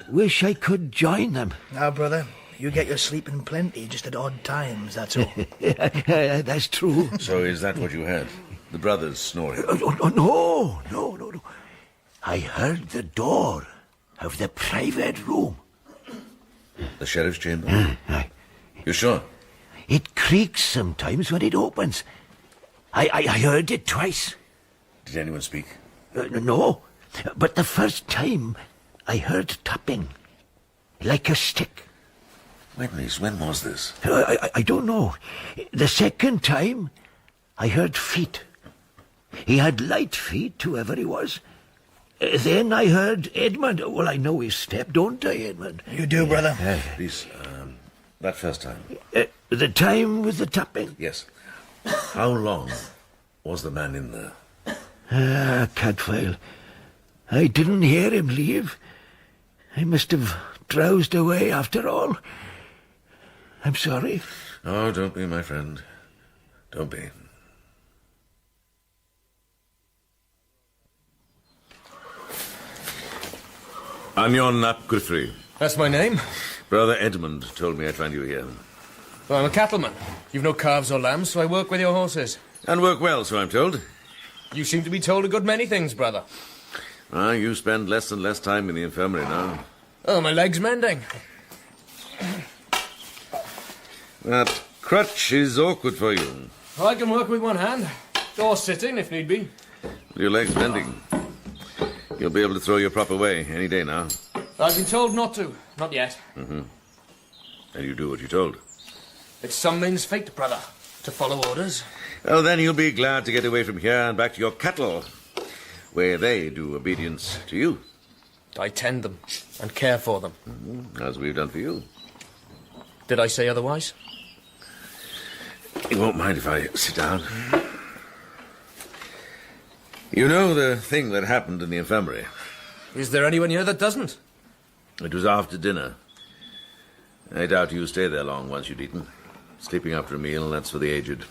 Speaker 15: wish I could join them.
Speaker 17: Now, brother, you get your sleep in plenty, just at odd times, that's all.
Speaker 15: That's true.
Speaker 6: So is that what you heard? The brothers snoring?
Speaker 15: No. I heard the door of the private room.
Speaker 6: The sheriff's chamber?
Speaker 15: Aye.
Speaker 6: You sure?
Speaker 15: It creaks sometimes when it opens. I heard it twice.
Speaker 6: Did anyone speak?
Speaker 15: No, but the first time I heard tapping, like a stick.
Speaker 6: When was this?
Speaker 15: I don't know. The second time, I heard feet. He had light feet, whoever he was. Then I heard Edmund. Well, I know his step, don't I, Edmund?
Speaker 17: You do, brother.
Speaker 6: Please, that first time.
Speaker 15: The time with the tapping?
Speaker 6: Yes. How long was the man in there?
Speaker 15: Cadfael. I didn't hear him leave. I must have drowsed away after all. I'm sorry.
Speaker 6: Oh, don't be, my friend. Don't be. Anion ap Griffith.
Speaker 9: That's my name.
Speaker 6: Brother Edmund told me I'd find you here.
Speaker 9: Well, I'm a cattleman. You've no calves or lambs, so I work with your horses.
Speaker 6: And work well, so I'm told.
Speaker 9: You seem to be told a good many things, brother.
Speaker 6: You spend less and less time in the infirmary now.
Speaker 9: Oh, my leg's mending.
Speaker 6: That crutch is awkward for you.
Speaker 9: I can work with one hand. Or sitting, if need be.
Speaker 6: Your leg's mending. You'll be able to throw your prop away any day now.
Speaker 9: I've been told not to. Not yet.
Speaker 6: Mm-hmm. And you do what you're told.
Speaker 9: It's some men's fate, brother, to follow orders.
Speaker 6: Well, then you'll be glad to get away from here and back to your cattle, where they do obedience to you.
Speaker 9: I tend them and care for them.
Speaker 6: Mm-hmm. As we've done for you.
Speaker 9: Did I say otherwise?
Speaker 6: You won't mind if I sit down? You know the thing that happened in the infirmary?
Speaker 9: Is there anyone here that doesn't?
Speaker 6: It was after dinner. I doubt you stay there long once you'd eaten. Sleeping after a meal, that's for the aged.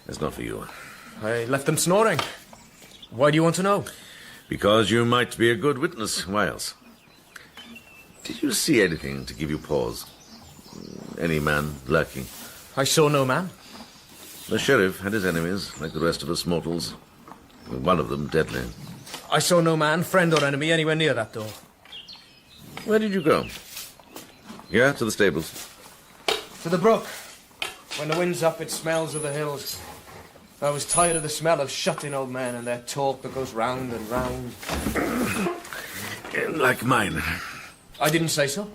Speaker 6: That's not for you.
Speaker 9: I left them snoring. Why do you want to know?
Speaker 6: Because you might be a good witness. Why else? Did you see anything to give you pause? Any man lurking?
Speaker 9: I saw no man.
Speaker 6: The sheriff had his enemies, like the rest of us mortals. One of them deadly.
Speaker 9: I saw no man, friend or enemy, anywhere near that door.
Speaker 6: Where did you go? Yeah, to the stables.
Speaker 9: To the brook. When the wind's up, it smells of the hills. I was tired of the smell of shut-in old men and their talk that goes round and round.
Speaker 6: Like mine.
Speaker 9: I didn't say so.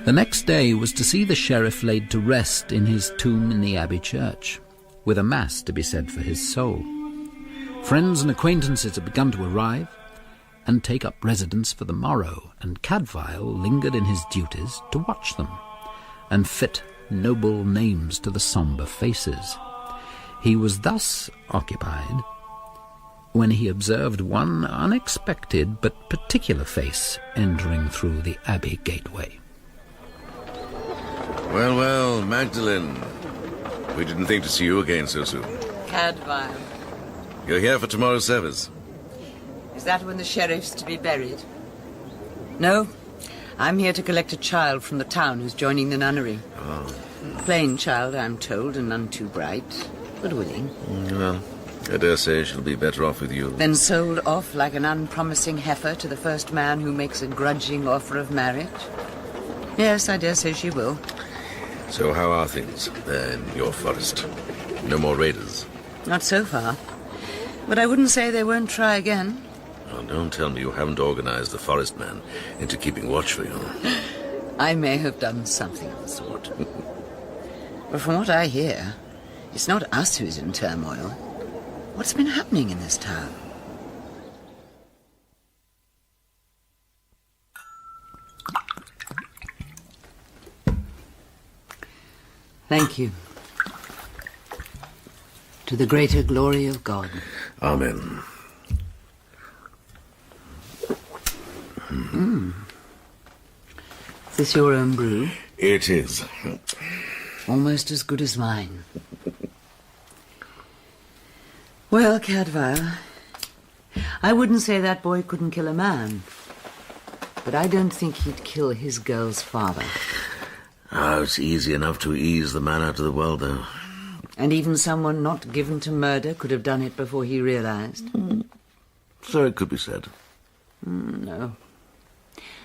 Speaker 4: The next day was to see the sheriff laid to rest in his tomb in the Abbey church, with a mass to be said for his soul. Friends and acquaintances had begun to arrive and take up residence for the morrow, and Cadfael lingered in his duties to watch them and fit noble names to the sombre faces. He was thus occupied when he observed one unexpected but particular face entering through the Abbey gateway.
Speaker 6: Well, Magdalen. We didn't think to see you again so soon.
Speaker 10: Cadfael.
Speaker 6: You're here for tomorrow's service.
Speaker 10: Is that when the sheriff's to be buried? No. I'm here to collect a child from the town who's joining the nunnery.
Speaker 6: Oh.
Speaker 10: Plain child, I'm told, and none too bright, but willing.
Speaker 6: Well, I dare say she'll be better off with you.
Speaker 10: Then sold off like an unpromising heifer to the first man who makes a grudging offer of marriage? Yes, I dare say she will.
Speaker 6: So how are things there in your forest? No more raiders?
Speaker 10: Not so far. But I wouldn't say they won't try again.
Speaker 6: Oh, don't tell me you haven't organized the forest man into keeping watch for you.
Speaker 10: I may have done something of the sort. But from what I hear, it's not us who's in turmoil. What's been happening in this town? Thank you. To the greater glory of God.
Speaker 6: Amen.
Speaker 10: Is this your own brew?
Speaker 6: It is.
Speaker 10: Almost as good as mine. Well, Cadfael, I wouldn't say that boy couldn't kill a man, but I don't think he'd kill his girl's father.
Speaker 6: Oh, it's easy enough to ease the man out of the world, though.
Speaker 10: And even someone not given to murder could have done it before he realized.
Speaker 6: So it could be said.
Speaker 10: No.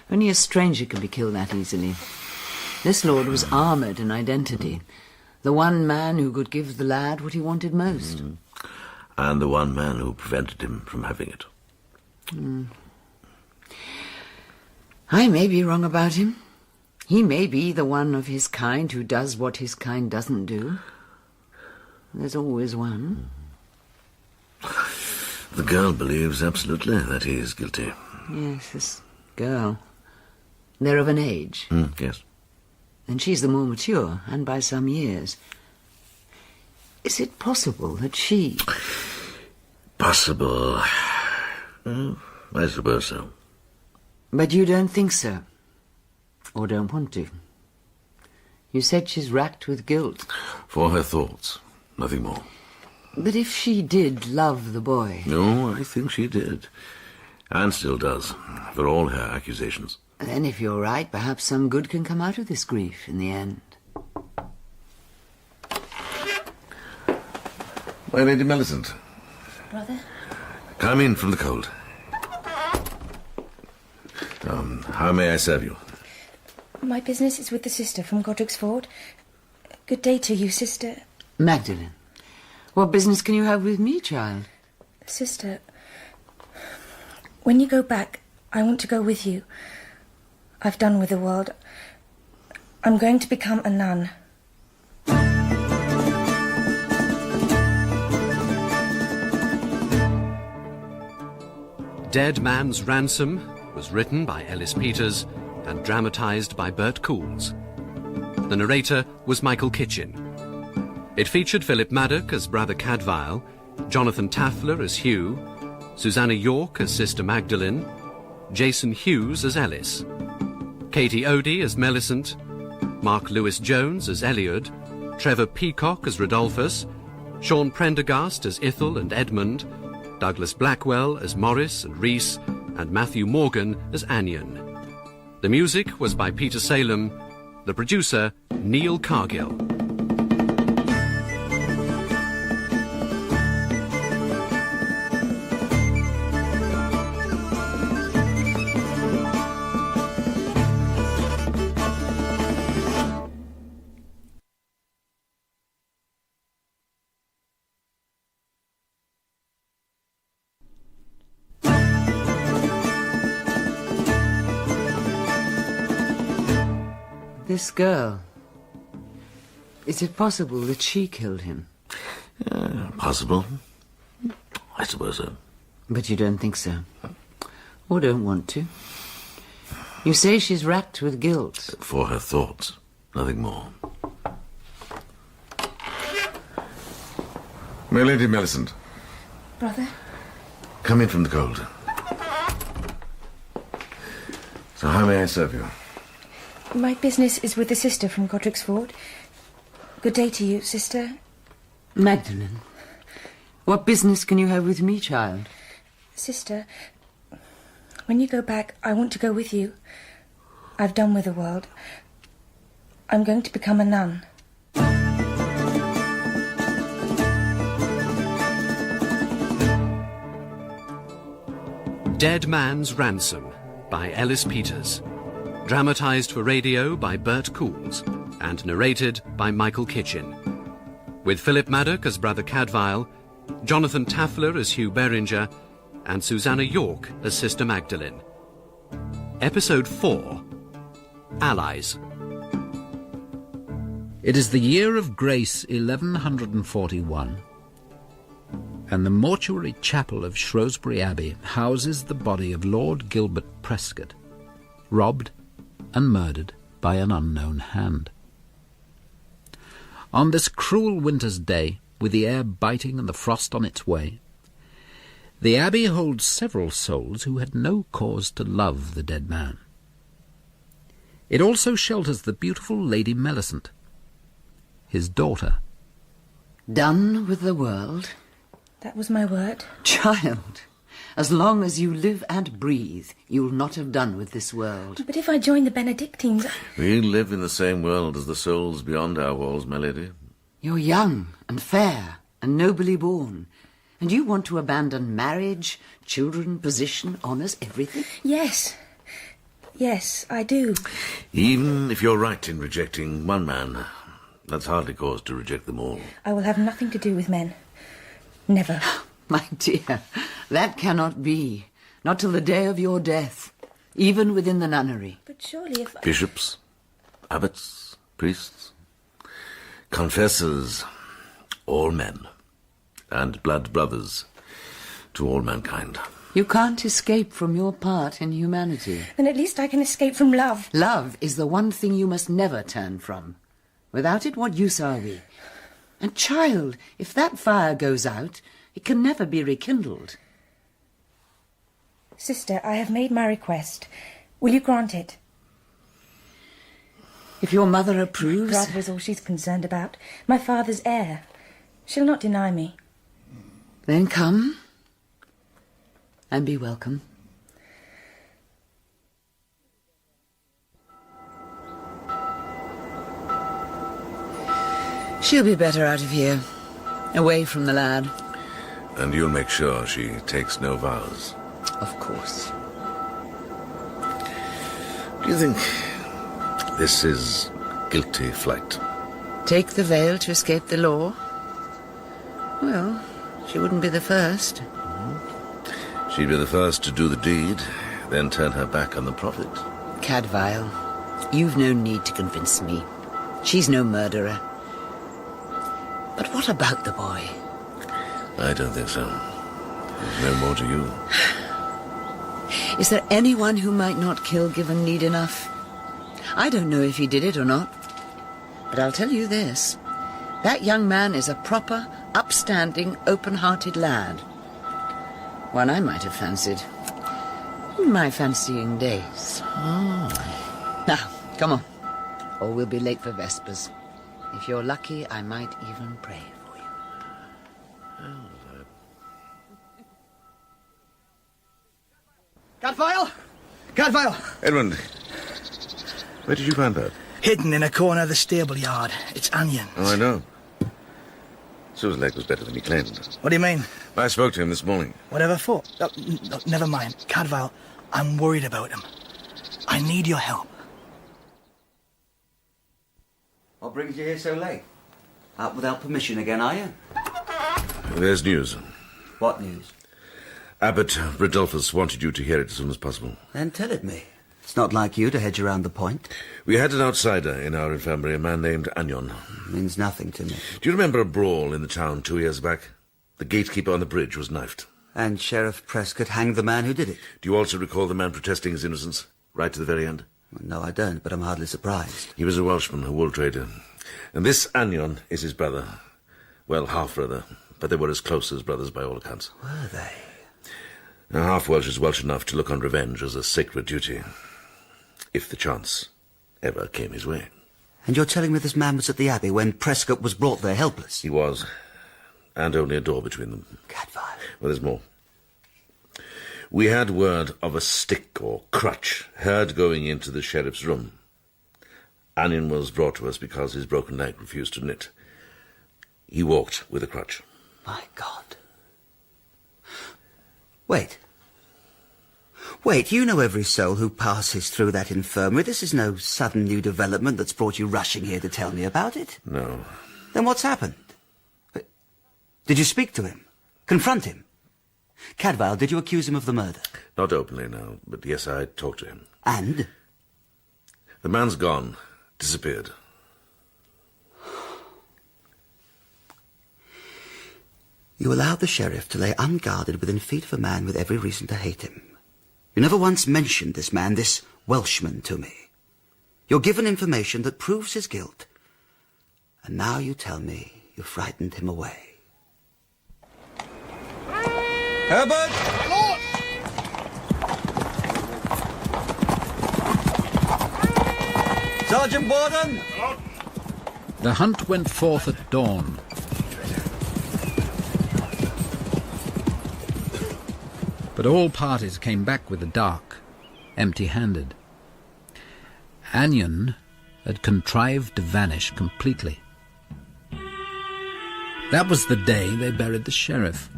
Speaker 10: Only a stranger can be killed that easily. This lord was armoured in identity. The one man who could give the lad what he wanted most.
Speaker 6: And the one man who prevented him from having it.
Speaker 10: I may be wrong about him. He may be the one of his kind who does what his kind doesn't do. There's always one.
Speaker 6: The girl believes absolutely that he is guilty.
Speaker 10: Yes, this girl. They're of an age.
Speaker 6: Yes.
Speaker 10: And she's the more mature, and by some years. Is it possible that she...
Speaker 6: Possible. I suppose so.
Speaker 10: But you don't think so? Or don't want to? You said she's racked with guilt.
Speaker 6: For her thoughts, nothing more.
Speaker 10: But if she did love the boy...
Speaker 6: No, I think she did. And still does, for all her accusations.
Speaker 10: Then if you're right, perhaps some good can come out of this grief in the end.
Speaker 6: My Lady Millicent.
Speaker 13: Brother?
Speaker 6: Come in from the cold. How may I serve you?
Speaker 13: My business is with the sister from Godric's Ford. Good day to you, sister.
Speaker 10: Magdalen, what business can you have with me, child?
Speaker 13: Sister, when you go back, I want to go with you. I've done with the world. I'm going to become a nun.
Speaker 3: Dead Man's Ransom was written by Ellis Peters and dramatised by Bert Coules. The narrator was Michael Kitchen. It featured Philip Madoc as Brother Cadfael, Jonathan Tafler as Hugh, Susannah York as Sister Magdalen, Jason Hughes as Ellis, Katie Odie as Millicent, Mark Lewis-Jones as Eliud, Trevor Peacock as Radalfus, Sean Prendergast as Ithel and Edmund, Douglas Blackwell as Morris and Reese, and Matthew Morgan as Anion. The music was by Peter Salem, the producer, Neil Cargill.
Speaker 10: This girl. Is it possible that she killed him?
Speaker 6: Possible. I suppose so.
Speaker 10: But you don't think so? Or don't want to? You say she's racked with guilt.
Speaker 6: For her thoughts, nothing more. My Lady Millicent.
Speaker 13: Brother?
Speaker 6: Come in from the cold. So how may I serve you?
Speaker 13: My business is with the sister from Godric's Ford. Good day to you, sister.
Speaker 10: Magdalen, what business can you have with me, child?
Speaker 13: Sister, when you go back, I want to go with you. I've done with the world. I'm going to become a nun.
Speaker 3: Dead Man's Ransom by Ellis Peters. Dramatised for radio by Bert Coules and narrated by Michael Kitchen. With Philip Madoc as Brother Cadfael, Jonathan Tafler as Hugh Beringer, and Susannah York as Sister Magdalen. Episode 4. Allies.
Speaker 4: It is the year of grace 1141, and the mortuary chapel of Shrewsbury Abbey houses the body of Lord Gilbert Prescote, robbed and murdered by an unknown hand. On this cruel winter's day, with the air biting and the frost on its way, the abbey holds several souls who had no cause to love the dead man. It also shelters the beautiful Lady Millicent, his daughter.
Speaker 10: Done with the world?
Speaker 13: That was my word.
Speaker 10: Child, as long as you live and breathe, you'll not have done with this world.
Speaker 13: But if I join the Benedictines...
Speaker 6: We live in the same world as the souls beyond our walls, my lady.
Speaker 10: You're young and fair and nobly born, and you want to abandon marriage, children, position, honours, everything?
Speaker 13: Yes. Yes, I do.
Speaker 6: Even if you're right in rejecting one man, that's hardly cause to reject them all.
Speaker 13: I will have nothing to do with men. Never.
Speaker 10: My dear, that cannot be. Not till the day of your death, even within the nunnery.
Speaker 13: But surely if...
Speaker 6: Bishops, abbots, priests, confessors, all men, and blood brothers to all mankind.
Speaker 10: You can't escape from your part in humanity.
Speaker 13: Then at least I can escape from love.
Speaker 10: Love is the one thing you must never turn from. Without it, what use are we? And child, if that fire goes out, it can never be rekindled.
Speaker 13: Sister, I have made my request. Will you grant it?
Speaker 10: If your mother approves...
Speaker 13: Brother is all she's concerned about. My father's heir. She'll not deny me.
Speaker 10: Then come and be welcome. She'll be better out of here, away from the lad.
Speaker 6: And you'll make sure she takes no vows?
Speaker 10: Of course.
Speaker 6: Do you think this is guilty flight?
Speaker 10: Take the veil to escape the law? Well, she wouldn't be the first.
Speaker 6: She'd be the first to do the deed, then turn her back on the prophet.
Speaker 10: Cadfael, you've no need to convince me. She's no murderer. But what about the boy?
Speaker 6: I don't think so. There's no more to you.
Speaker 10: Is there anyone who might not kill given need enough? I don't know if he did it or not. But I'll tell you this. That young man is a proper, upstanding, open-hearted lad. One I might have fancied. In my fancying days. Oh. Now, come on. Or we'll be late for Vespers. If you're lucky, I might even pray for you.
Speaker 17: Cadfael! Cadfael!
Speaker 6: Edmund, where did you find that?
Speaker 17: Hidden in a corner of the stable yard. It's onions.
Speaker 6: Oh, I know. Sue's leg was better than he claimed.
Speaker 17: What do you mean?
Speaker 6: I spoke to him this morning.
Speaker 17: Whatever for? Never mind. Cadfael, I'm worried about him. I need your help.
Speaker 11: What brings you here so late? Out without permission again, are you?
Speaker 6: There's news.
Speaker 11: What news?
Speaker 6: Abbott Radalfus wanted you to hear it as soon as possible.
Speaker 11: Then tell it me. It's not like you to hedge around the point.
Speaker 6: We had an outsider in our infirmary, a man named Anion.
Speaker 11: Means nothing to me.
Speaker 6: Do you remember a brawl in the town 2 years back? The gatekeeper on the bridge was knifed.
Speaker 11: And Sheriff Prescote hanged the man who did it.
Speaker 6: Do you also recall the man protesting his innocence, right to the very end?
Speaker 11: Well, no, I don't, but I'm hardly surprised.
Speaker 6: He was a Welshman, a wool trader. And this Anion is his brother. Well, half-brother. But they were as close as brothers by all accounts.
Speaker 11: Were they?
Speaker 6: Now, half-Welsh is Welsh enough to look on revenge as a sacred duty. If the chance ever came his way.
Speaker 11: And you're telling me this man was at the Abbey when Prescote was brought there helpless?
Speaker 6: He was. And only a door between them.
Speaker 11: Cadfael.
Speaker 6: Well, there's more. We had word of a stick or crutch heard going into the sheriff's room. Anion was brought to us because his broken leg refused to knit. He walked with a crutch.
Speaker 11: My God. Wait, you know every soul who passes through that infirmary. This is no sudden new development that's brought you rushing here to tell me about it.
Speaker 6: No.
Speaker 11: Then what's happened? Did you speak to him? Confront him? Cadfael, did you accuse him of the murder?
Speaker 6: Not openly, no, but yes, I talked to him.
Speaker 11: And?
Speaker 6: The man's gone. Disappeared.
Speaker 11: You allowed the sheriff to lay unguarded within feet of a man with every reason to hate him. You never once mentioned this man, this Welshman, to me. You're given information that proves his guilt. And now you tell me you frightened him away.
Speaker 18: Abbott!
Speaker 11: Sergeant Borden!
Speaker 4: The hunt went forth at dawn. But all parties came back with the dark, empty-handed. Anion had contrived to vanish completely. That was the day they buried the sheriff.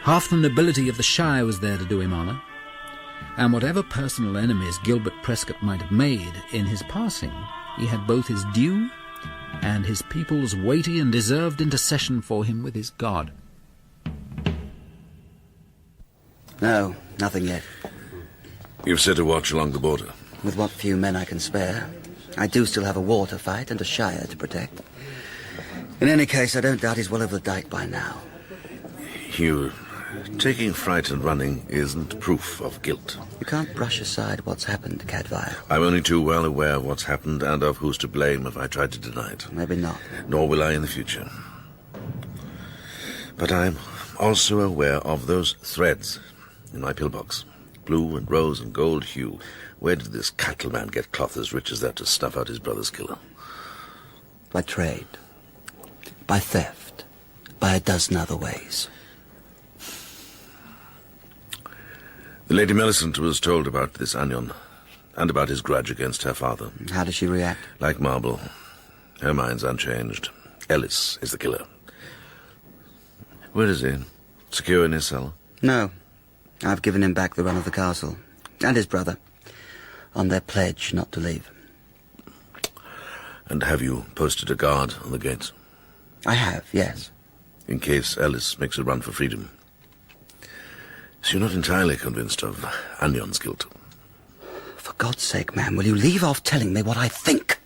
Speaker 4: Half the nobility of the Shire was there to do him honour, and whatever personal enemies Gilbert Prescote might have made in his passing, he had both his due and his people's weighty and deserved intercession for him with his God.
Speaker 11: No, nothing yet.
Speaker 6: You've set a watch along the border?
Speaker 11: With what few men I can spare. I do still have a war to fight and a Shire to protect. In any case, I don't doubt he's well over the dike by now.
Speaker 6: Hugh, taking fright and running isn't proof of guilt.
Speaker 11: You can't brush aside what's happened, Cadfael.
Speaker 6: I'm only too well aware of what's happened and of who's to blame if I tried to deny it.
Speaker 11: Maybe not.
Speaker 6: Nor will I in the future. But I'm also aware of those threads in my pillbox. Blue and rose and gold hue. Where did this cattleman get cloth as rich as that to snuff out his brother's killer?
Speaker 11: By trade. By theft. By a dozen other ways.
Speaker 6: The Lady Millicent was told about this Anion, and about his grudge against her father.
Speaker 11: How does she react?
Speaker 6: Like marble. Her mind's unchanged. Ellis is the killer. Where is he? Secure in his cell?
Speaker 11: No. I've given him back the run of the castle. And his brother. On their pledge not to leave.
Speaker 6: And have you posted a guard on the gates?
Speaker 11: I have, yes.
Speaker 6: In case Ellis makes a run for freedom. So you're not entirely convinced of Anion's guilt?
Speaker 11: For God's sake, man, will you leave off telling me what I think?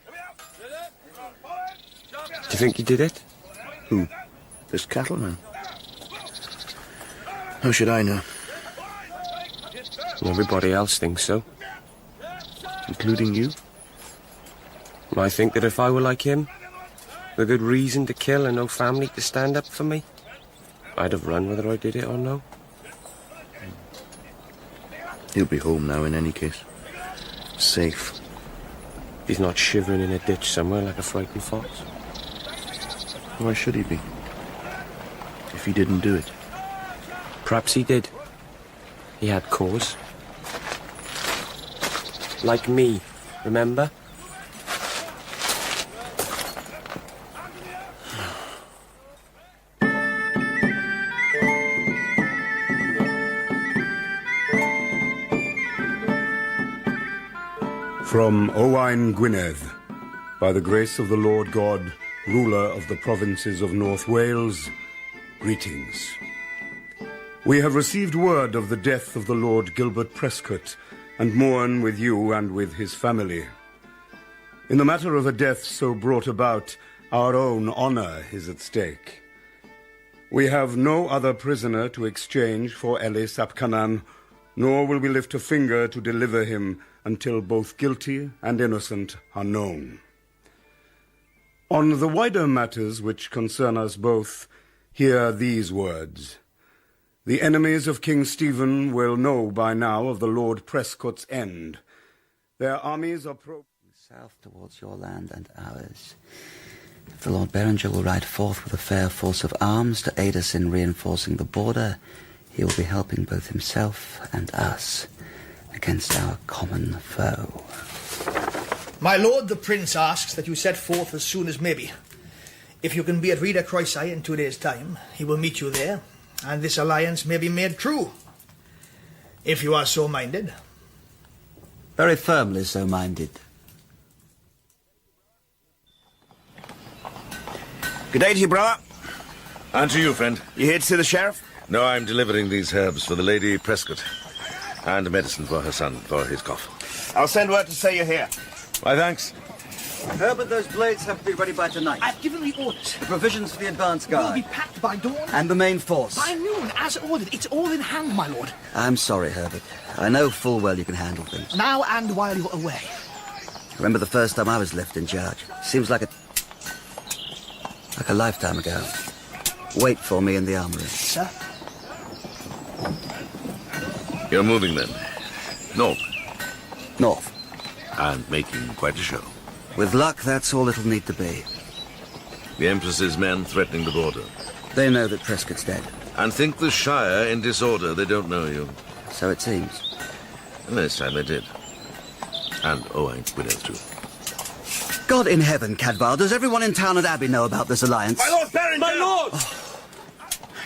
Speaker 9: Do you think you did it?
Speaker 14: Who? This cattleman? How should I know?
Speaker 9: Everybody else thinks so.
Speaker 14: Including you?
Speaker 9: I think that if I were like him, with a good reason to kill and no family to stand up for me, I'd have run whether I did it or no.
Speaker 14: He'll be home now in any case. Safe.
Speaker 9: He's not shivering in a ditch somewhere like a frightened fox.
Speaker 14: Why should he be? If he didn't do it.
Speaker 9: Perhaps he did. He had cause. Like me, remember?
Speaker 12: From Owain Gwynned, by the grace of the Lord God, ruler of the provinces of North Wales, greetings. We have received word of the death of the Lord Gilbert Prescote, and mourn with you and with his family. In the matter of a death so brought about, our own honour is at stake. We have no other prisoner to exchange for Ellis ap Cynan, nor will we lift a finger to deliver him until both guilty and innocent are known. On the wider matters which concern us both, hear these words. The enemies of King Stephen will know by now of the Lord Prescote's end. Their armies are
Speaker 11: south towards your land and ours. If the Lord Beringer will ride forth with a fair force of arms to aid us in reinforcing the border, he will be helping both himself and us against our common foe.
Speaker 17: My lord, the prince asks that you set forth as soon as maybe. If you can be at Rita Croisai in 2 days' time, he will meet you there, and this alliance may be made true. If you are so minded.
Speaker 11: Very firmly so minded.
Speaker 1: Good day to you, brother.
Speaker 6: And to you, friend.
Speaker 1: You here to see the sheriff?
Speaker 6: No, I'm delivering these herbs for the Lady Prescote. And medicine for her son, for his cough.
Speaker 1: I'll send word to say you're here.
Speaker 6: Why, thanks.
Speaker 11: Herbert, those blades have to be ready by tonight.
Speaker 17: I've given the orders.
Speaker 11: The provisions for the advance guard.
Speaker 17: Will be packed by dawn.
Speaker 11: And the main force.
Speaker 17: By noon, as ordered. It's all in hand, my lord.
Speaker 11: I'm sorry, Herbert. I know full well you can handle things.
Speaker 17: Now and while you're away.
Speaker 11: Remember the first time I was left in charge? Seems like a lifetime ago. Wait for me in the armory.
Speaker 17: Sir?
Speaker 6: You're moving then? North?
Speaker 11: North.
Speaker 6: And making quite a show.
Speaker 11: With luck, that's all it'll need to be.
Speaker 6: The Empress's men threatening the border.
Speaker 11: They know that Prescote's dead.
Speaker 6: And think the Shire in disorder. They don't know you.
Speaker 11: So it seems.
Speaker 6: And this time they did. And Owain Gwynned too.
Speaker 11: God in heaven, Cadfael, does everyone in town and Abbey know about this alliance?
Speaker 1: My lord Beringer!
Speaker 16: My lord!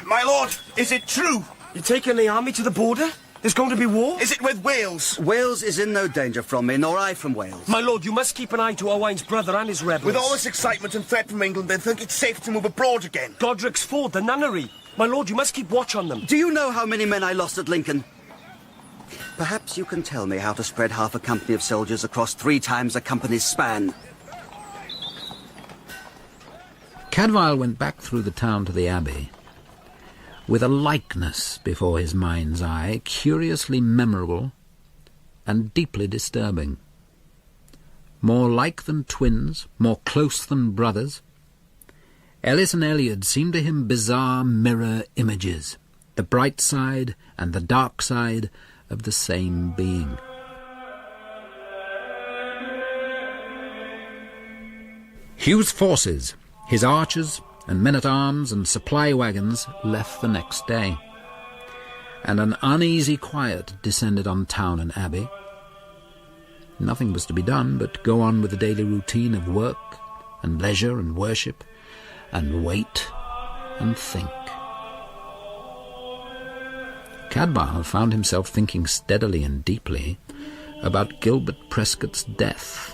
Speaker 1: My lord, is it true?
Speaker 16: You're taking the army to the border? There's going to be war?
Speaker 1: Is it with Wales?
Speaker 11: Wales is in no danger from me, nor I from Wales.
Speaker 16: My lord, you must keep an eye to Owain's brother and his rebels.
Speaker 1: With all this excitement and threat from England, they think it's safe to move abroad again.
Speaker 16: Godric's fort, the nunnery. My lord, you must keep watch on them.
Speaker 11: Do you know how many men I lost at Lincoln? Perhaps you can tell me how to spread half a company of soldiers across 3 times a company's span.
Speaker 4: Cadfael went back through the town to the Abbey, with a likeness before his mind's eye, curiously memorable and deeply disturbing. More like than twins, more close than brothers, Ellis and Eliud seemed to him bizarre mirror images, the bright side and the dark side of the same being. Hugh's forces, his archers and men-at-arms and supply wagons, left the next day, and an uneasy quiet descended on town and abbey. Nothing was to be done but go on with the daily routine of work and leisure and worship, and wait and think. Cadfael found himself thinking steadily and deeply about Gilbert Prescote's death,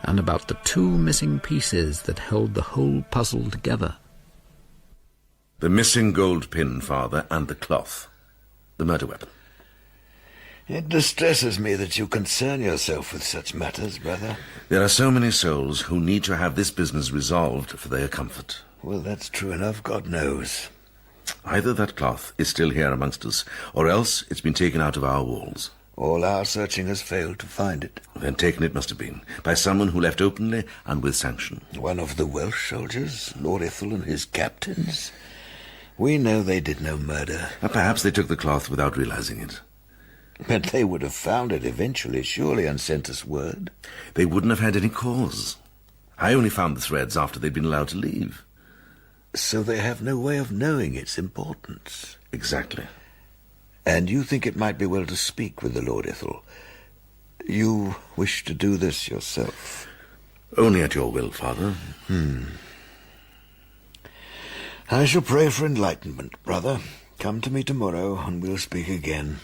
Speaker 4: and about the 2 missing pieces that held the whole puzzle together.
Speaker 6: The missing gold pin, Father, and the cloth. The murder weapon.
Speaker 14: It distresses me that you concern yourself with such matters, brother.
Speaker 6: There are so many souls who need to have this business resolved for their comfort.
Speaker 14: Well, that's true enough, God knows.
Speaker 6: Either that cloth is still here amongst us, or else it's been taken out of our walls.
Speaker 14: All our searching has failed to find it.
Speaker 6: Then taken it must have been, by someone who left openly and with sanction.
Speaker 14: One of the Welsh soldiers, Lord Ithel and his captains. We know they did no murder.
Speaker 6: Perhaps they took the cloth without realizing it.
Speaker 14: But they would have found it eventually, surely, and sent us word.
Speaker 6: They wouldn't have had any cause. I only found the threads after they'd been allowed to leave.
Speaker 14: So they have no way of knowing its importance.
Speaker 6: Exactly.
Speaker 14: And you think it might be well to speak with the Lord Ithel. You wish to do this yourself?
Speaker 6: Only at your will, Father.
Speaker 14: I shall pray for enlightenment, brother. Come to me tomorrow, and we'll speak again.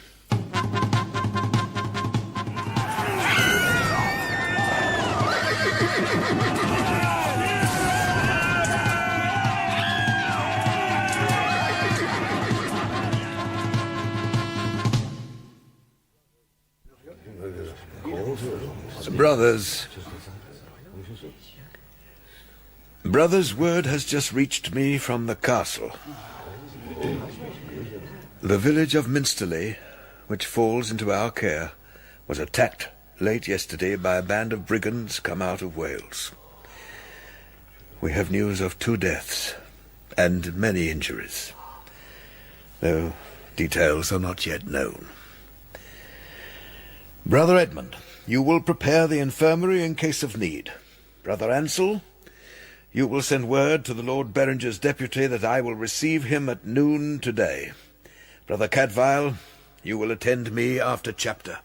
Speaker 14: Brothers, word has just reached me from the castle. The village of Minsterley, which falls into our care, was attacked late yesterday by a band of brigands come out of Wales. We have news of 2 deaths and many injuries.
Speaker 5: though details are not yet known. Brother Edmund, you will prepare the infirmary in case of need. Brother Ansel, you will send word to the Lord Beringer's deputy that I will receive him at noon today. Brother Cadfael, you will attend me after chapter.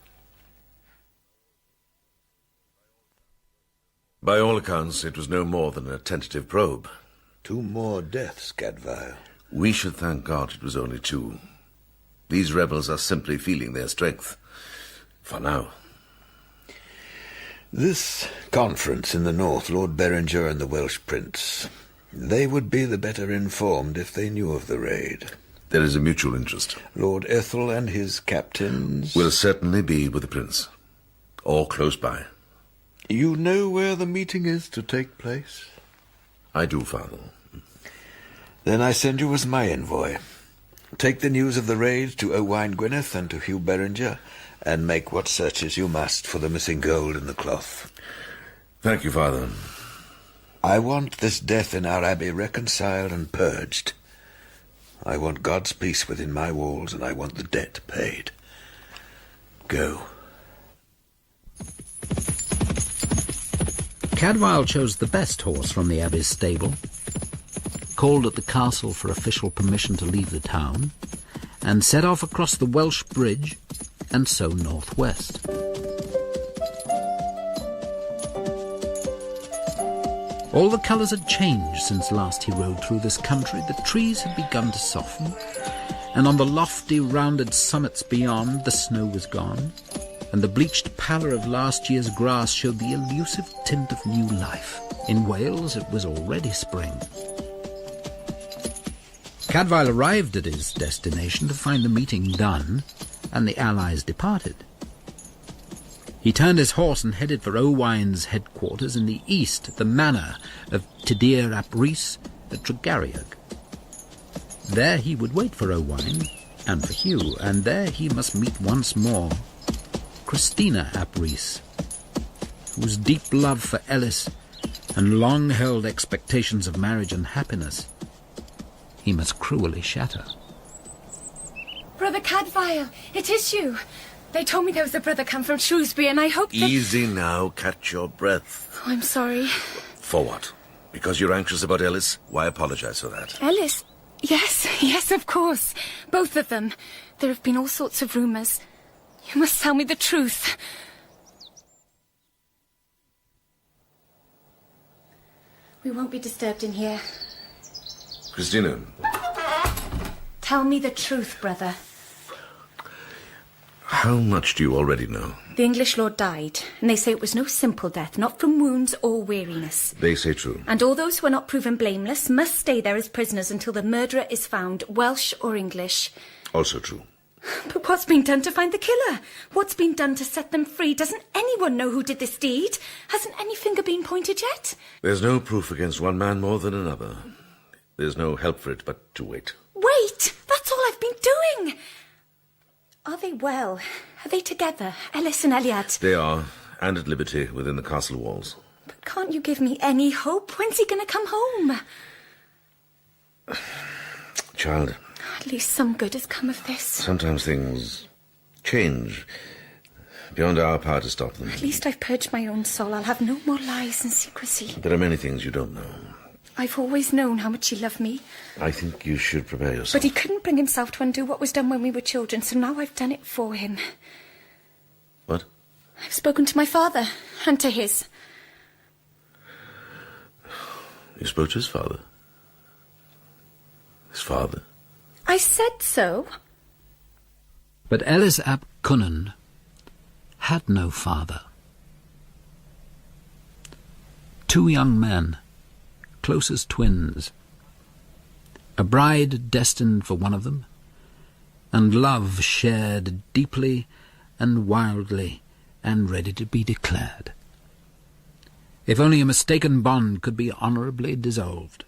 Speaker 6: By all accounts, it was no more than a tentative probe.
Speaker 5: 2 more deaths, Cadfael.
Speaker 6: We should thank God it was only 2. These rebels are simply feeling their strength. For now.
Speaker 5: This conference in the north, Lord Beringer and the Welsh prince, they would be the better informed if they knew of the raid.
Speaker 6: There is a mutual interest.
Speaker 5: Lord Ethel and his captains
Speaker 6: will certainly be with the prince, or close by.
Speaker 5: You know where the meeting is to take place?
Speaker 6: I do, Father.
Speaker 5: Then I send you as my envoy. Take the news of the raid to Owain Gwynned and to Hugh Beringer, and make what searches you must for the missing gold and the cloth.
Speaker 6: Thank you, Father.
Speaker 5: I want this death in our abbey reconciled and purged. I want God's peace within my walls, and I want the debt paid. Go.
Speaker 4: Cadfael chose the best horse from the abbey's stable, called at the castle for official permission to leave the town, and set off across the Welsh bridge and so northwest. All the colours had changed since last he rode through this country. The trees had begun to soften, and on the lofty, rounded summits beyond, the snow was gone, and the bleached pallor of last year's grass showed the elusive tint of new life. In Wales, it was already spring. Cadfael arrived at his destination to find the meeting done and the allies departed. He turned his horse and headed for Owain's headquarters in the east, at the manor of Tydir ap Rhys at Tregarriog. There he would wait for Owain and for Hugh, and there he must meet once more Cristina ap Rhys, whose deep love for Ellis and long-held expectations of marriage and happiness he must cruelly shatter.
Speaker 7: Brother Cadfael, it is you. They told me there was a brother come from Shrewsbury, and I hope that...
Speaker 6: Easy now, catch your breath.
Speaker 7: Oh, I'm sorry.
Speaker 6: For what? Because you're anxious about Ellis? Why apologize for that?
Speaker 7: Ellis? Yes, of course. Both of them. There have been all sorts of rumours. You must tell me the truth. We won't be disturbed in here.
Speaker 6: Cristina.
Speaker 7: Tell me the truth, brother.
Speaker 6: How much do you already know?
Speaker 7: The English lord died, and they say it was no simple death, not from wounds or weariness.
Speaker 6: They say true.
Speaker 7: And all those who are not proven blameless must stay there as prisoners until the murderer is found, Welsh or English.
Speaker 6: Also true.
Speaker 7: But what's been done to find the killer? What's been done to set them free? Doesn't anyone know who did this deed? Hasn't any finger been pointed yet?
Speaker 6: There's no proof against one man more than another. There's no help for it but to wait.
Speaker 7: Wait! That's all I've been doing! Are they well? Are they together, Ellis and Eliud?
Speaker 6: They are, and at liberty within the castle walls.
Speaker 7: But can't you give me any hope? When's he going to come home?
Speaker 6: Child.
Speaker 7: At least some good has come of this.
Speaker 6: Sometimes things change beyond our power to stop them.
Speaker 7: At least I've purged my own soul. I'll have no more lies and secrecy.
Speaker 6: There are many things you don't know.
Speaker 7: I've always known how much he loved me.
Speaker 6: I think you should prepare yourself.
Speaker 7: But he couldn't bring himself to undo what was done when we were children, so now I've done it for him.
Speaker 6: What?
Speaker 7: I've spoken to my father, and to his.
Speaker 6: You spoke to his father? His father?
Speaker 7: I said so.
Speaker 4: But Ellis ap Gwynedd had no father. 2 young men, close as twins, a bride destined for one of them, and love shared deeply and wildly and ready to be declared. If only a mistaken bond could be honourably dissolved.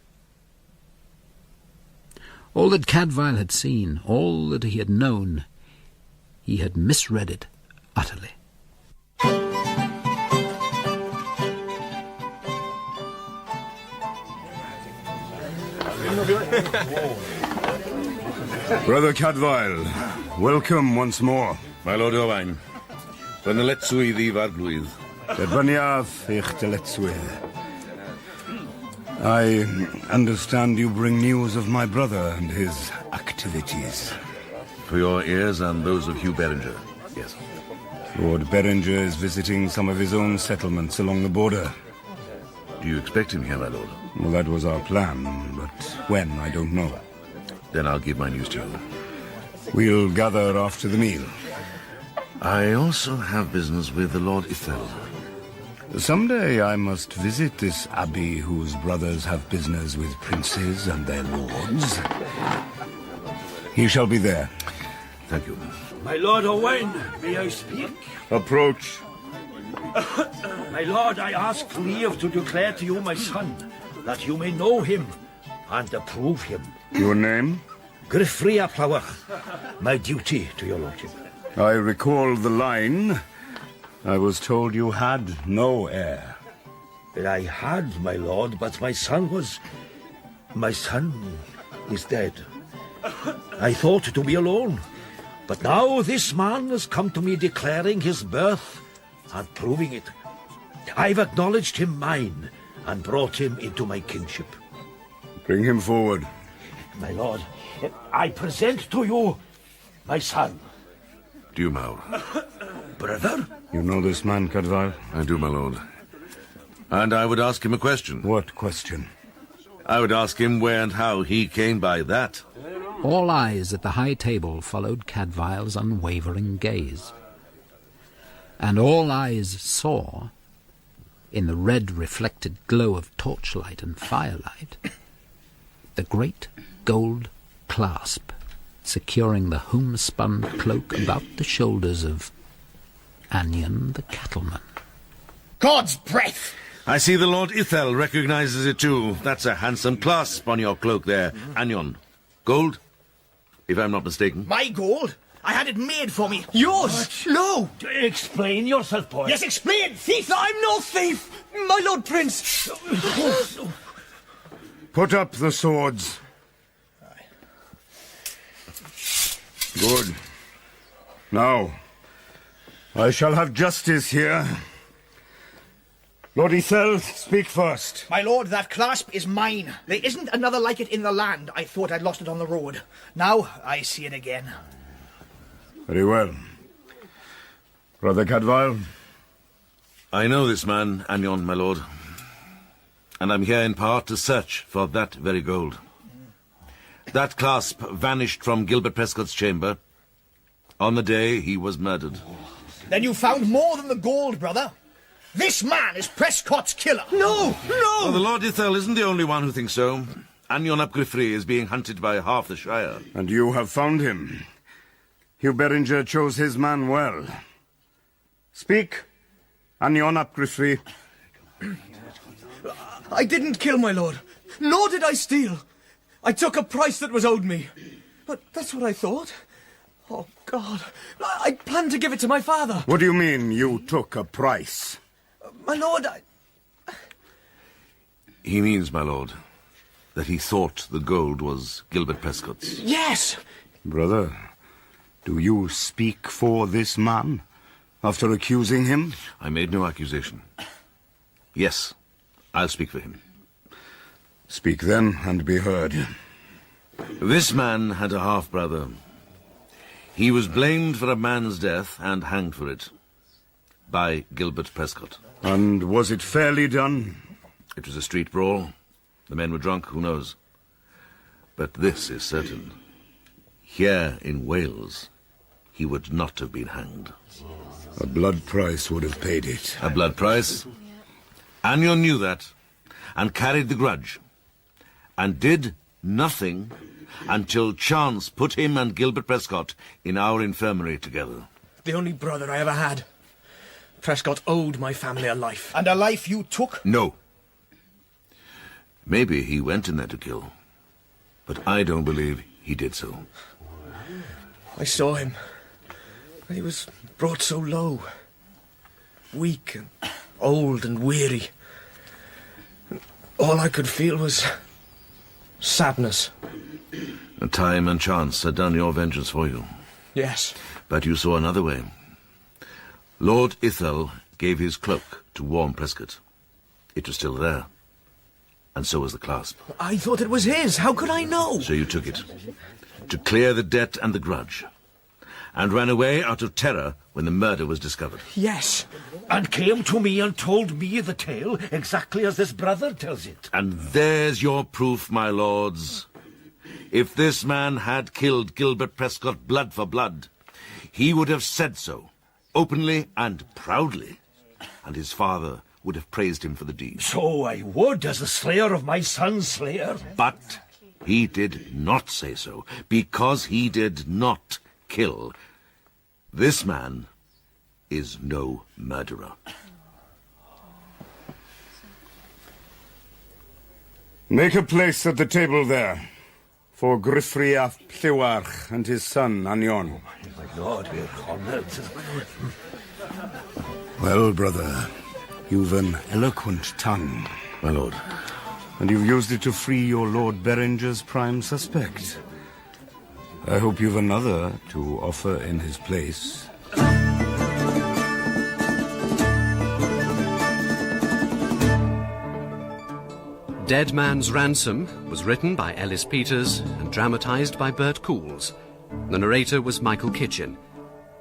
Speaker 4: All that Cadfael had seen, all that he had known, he had misread it utterly.
Speaker 12: Brother Cadfael, welcome once more.
Speaker 6: My Lord Owain, when the letswydd I farglwydd.
Speaker 12: Derbaniath eich dyletswydd. I understand you bring news of my brother and his activities.
Speaker 6: For your ears and those of Hugh Beringer, yes.
Speaker 12: Lord Beringer is visiting some of his own settlements along the border.
Speaker 6: Do you expect him here, my lord?
Speaker 12: Well, that was our plan, but when, I don't know.
Speaker 6: Then I'll give my news to you.
Speaker 12: We'll gather after the meal.
Speaker 6: I also have business with the Lord Ithel.
Speaker 12: Someday I must visit this abbey whose brothers have business with princes and their lords. He shall be there.
Speaker 6: Thank you.
Speaker 15: My Lord Owain, may I speak?
Speaker 12: Approach.
Speaker 15: My lord, I ask leave to declare to you my son, that you may know him and approve him.
Speaker 12: Your name?
Speaker 15: Griffith Flower. My duty to your lordship.
Speaker 12: I recall the line. I was told you had no heir.
Speaker 15: Well, I had, my lord, but my son is dead. I thought to be alone. But now this man has come to me declaring his birth and proving it. I've acknowledged him mine and brought him into my kingship.
Speaker 12: Bring him forward.
Speaker 15: My lord, I present to you my son.
Speaker 6: Do, Maud.
Speaker 15: Brother?
Speaker 12: You know this man, Cadfael?
Speaker 6: I do, my lord. And I would ask him a question.
Speaker 12: What question?
Speaker 6: I would ask him where and how he came by that.
Speaker 4: All eyes at the high table followed Cadfael's unwavering gaze. And all eyes saw, in the red reflected glow of torchlight and firelight, the great gold clasp securing the homespun cloak about the shoulders of Anion the cattleman.
Speaker 17: God's breath!
Speaker 6: I see the Lord Ithel recognizes it too. That's a handsome clasp on your cloak there, Anion. Gold, if I'm not mistaken.
Speaker 17: My gold? I had it made for me. Yours? No!
Speaker 15: Explain yourself, boy.
Speaker 17: Yes, explain, thief!
Speaker 16: I'm no thief! My Lord Prince!
Speaker 12: Put up the swords. Good. Now, I shall have justice here. Lord Ithel, speak first.
Speaker 17: My lord, that clasp is mine. There isn't another like it in the land. I thought I'd lost it on the road. Now I see it again.
Speaker 12: Very well. Brother Cadfael?
Speaker 6: I know this man, Anion, my lord. And I'm here in part to search for that very gold. That clasp vanished from Gilbert Prescote's chamber on the day he was murdered.
Speaker 17: Then you found more than the gold, brother. This man is Prescote's killer.
Speaker 16: No!
Speaker 6: Well, the Lord Ithel isn't the only one who thinks so. Anion ap Griffith is being hunted by half the Shire.
Speaker 12: And you have found him. Hugh Beringer chose his man well. Speak, Anion ap Griffith.
Speaker 16: I didn't kill my lord, nor did I steal. I took a price that was owed me. But that's what I thought. Oh, God. I planned to give it to my father.
Speaker 12: What do you mean, you took a price?
Speaker 16: My lord,
Speaker 6: He means, my lord, that he thought the gold was Gilbert Prescote's.
Speaker 16: Yes!
Speaker 12: Brother, do you speak for this man after accusing him?
Speaker 6: I made no accusation. Yes, I'll speak for him.
Speaker 12: Speak then, and be heard.
Speaker 6: This man had a half-brother. He was blamed for a man's death and hanged for it by Gilbert Prescote.
Speaker 12: And was it fairly done?
Speaker 6: It was a street brawl. The men were drunk, who knows? But this is certain. Here in Wales, he would not have been hanged.
Speaker 12: A blood price would have paid it.
Speaker 6: A blood price? Anion knew that, and carried the grudge, and did nothing until chance put him and Gilbert Prescote in our infirmary together.
Speaker 16: The only brother I ever had. Prescote owed my family a life.
Speaker 17: And a life you took?
Speaker 6: No. Maybe he went in there to kill, but I don't believe he did so.
Speaker 16: I saw him. He was brought so low. Weak and old and weary. All I could feel was sadness.
Speaker 6: Time and chance had done your vengeance for you.
Speaker 17: Yes.
Speaker 6: But you saw another way. Lord Ithel gave his cloak to warn Prescote. It was still there. And so was the clasp.
Speaker 17: I thought it was his. How could I know?
Speaker 6: So you took it. To clear the debt and the grudge. And ran away out of terror when the murder was discovered.
Speaker 15: Yes, and came to me and told me the tale exactly as this brother tells it.
Speaker 6: And there's your proof, my lords. If this man had killed Gilbert Prescote blood for blood, he would have said so, openly and proudly, and his father would have praised him for the deed.
Speaker 15: So I would, as the slayer of my son's slayer.
Speaker 6: But he did not say so, because he did not kill. This man is no murderer.
Speaker 12: Make a place at the table there for Griffith ap Llywarch and his son, Anion.
Speaker 15: My lord, we're honoured.
Speaker 12: Well, brother, you've an eloquent tongue.
Speaker 6: My lord.
Speaker 12: And you've used it to free your Lord Beringer's prime suspect. I hope you've another to offer in his place.
Speaker 3: Dead Man's Ransom was written by Ellis Peters and dramatised by Bert Coules. The narrator was Michael Kitchen.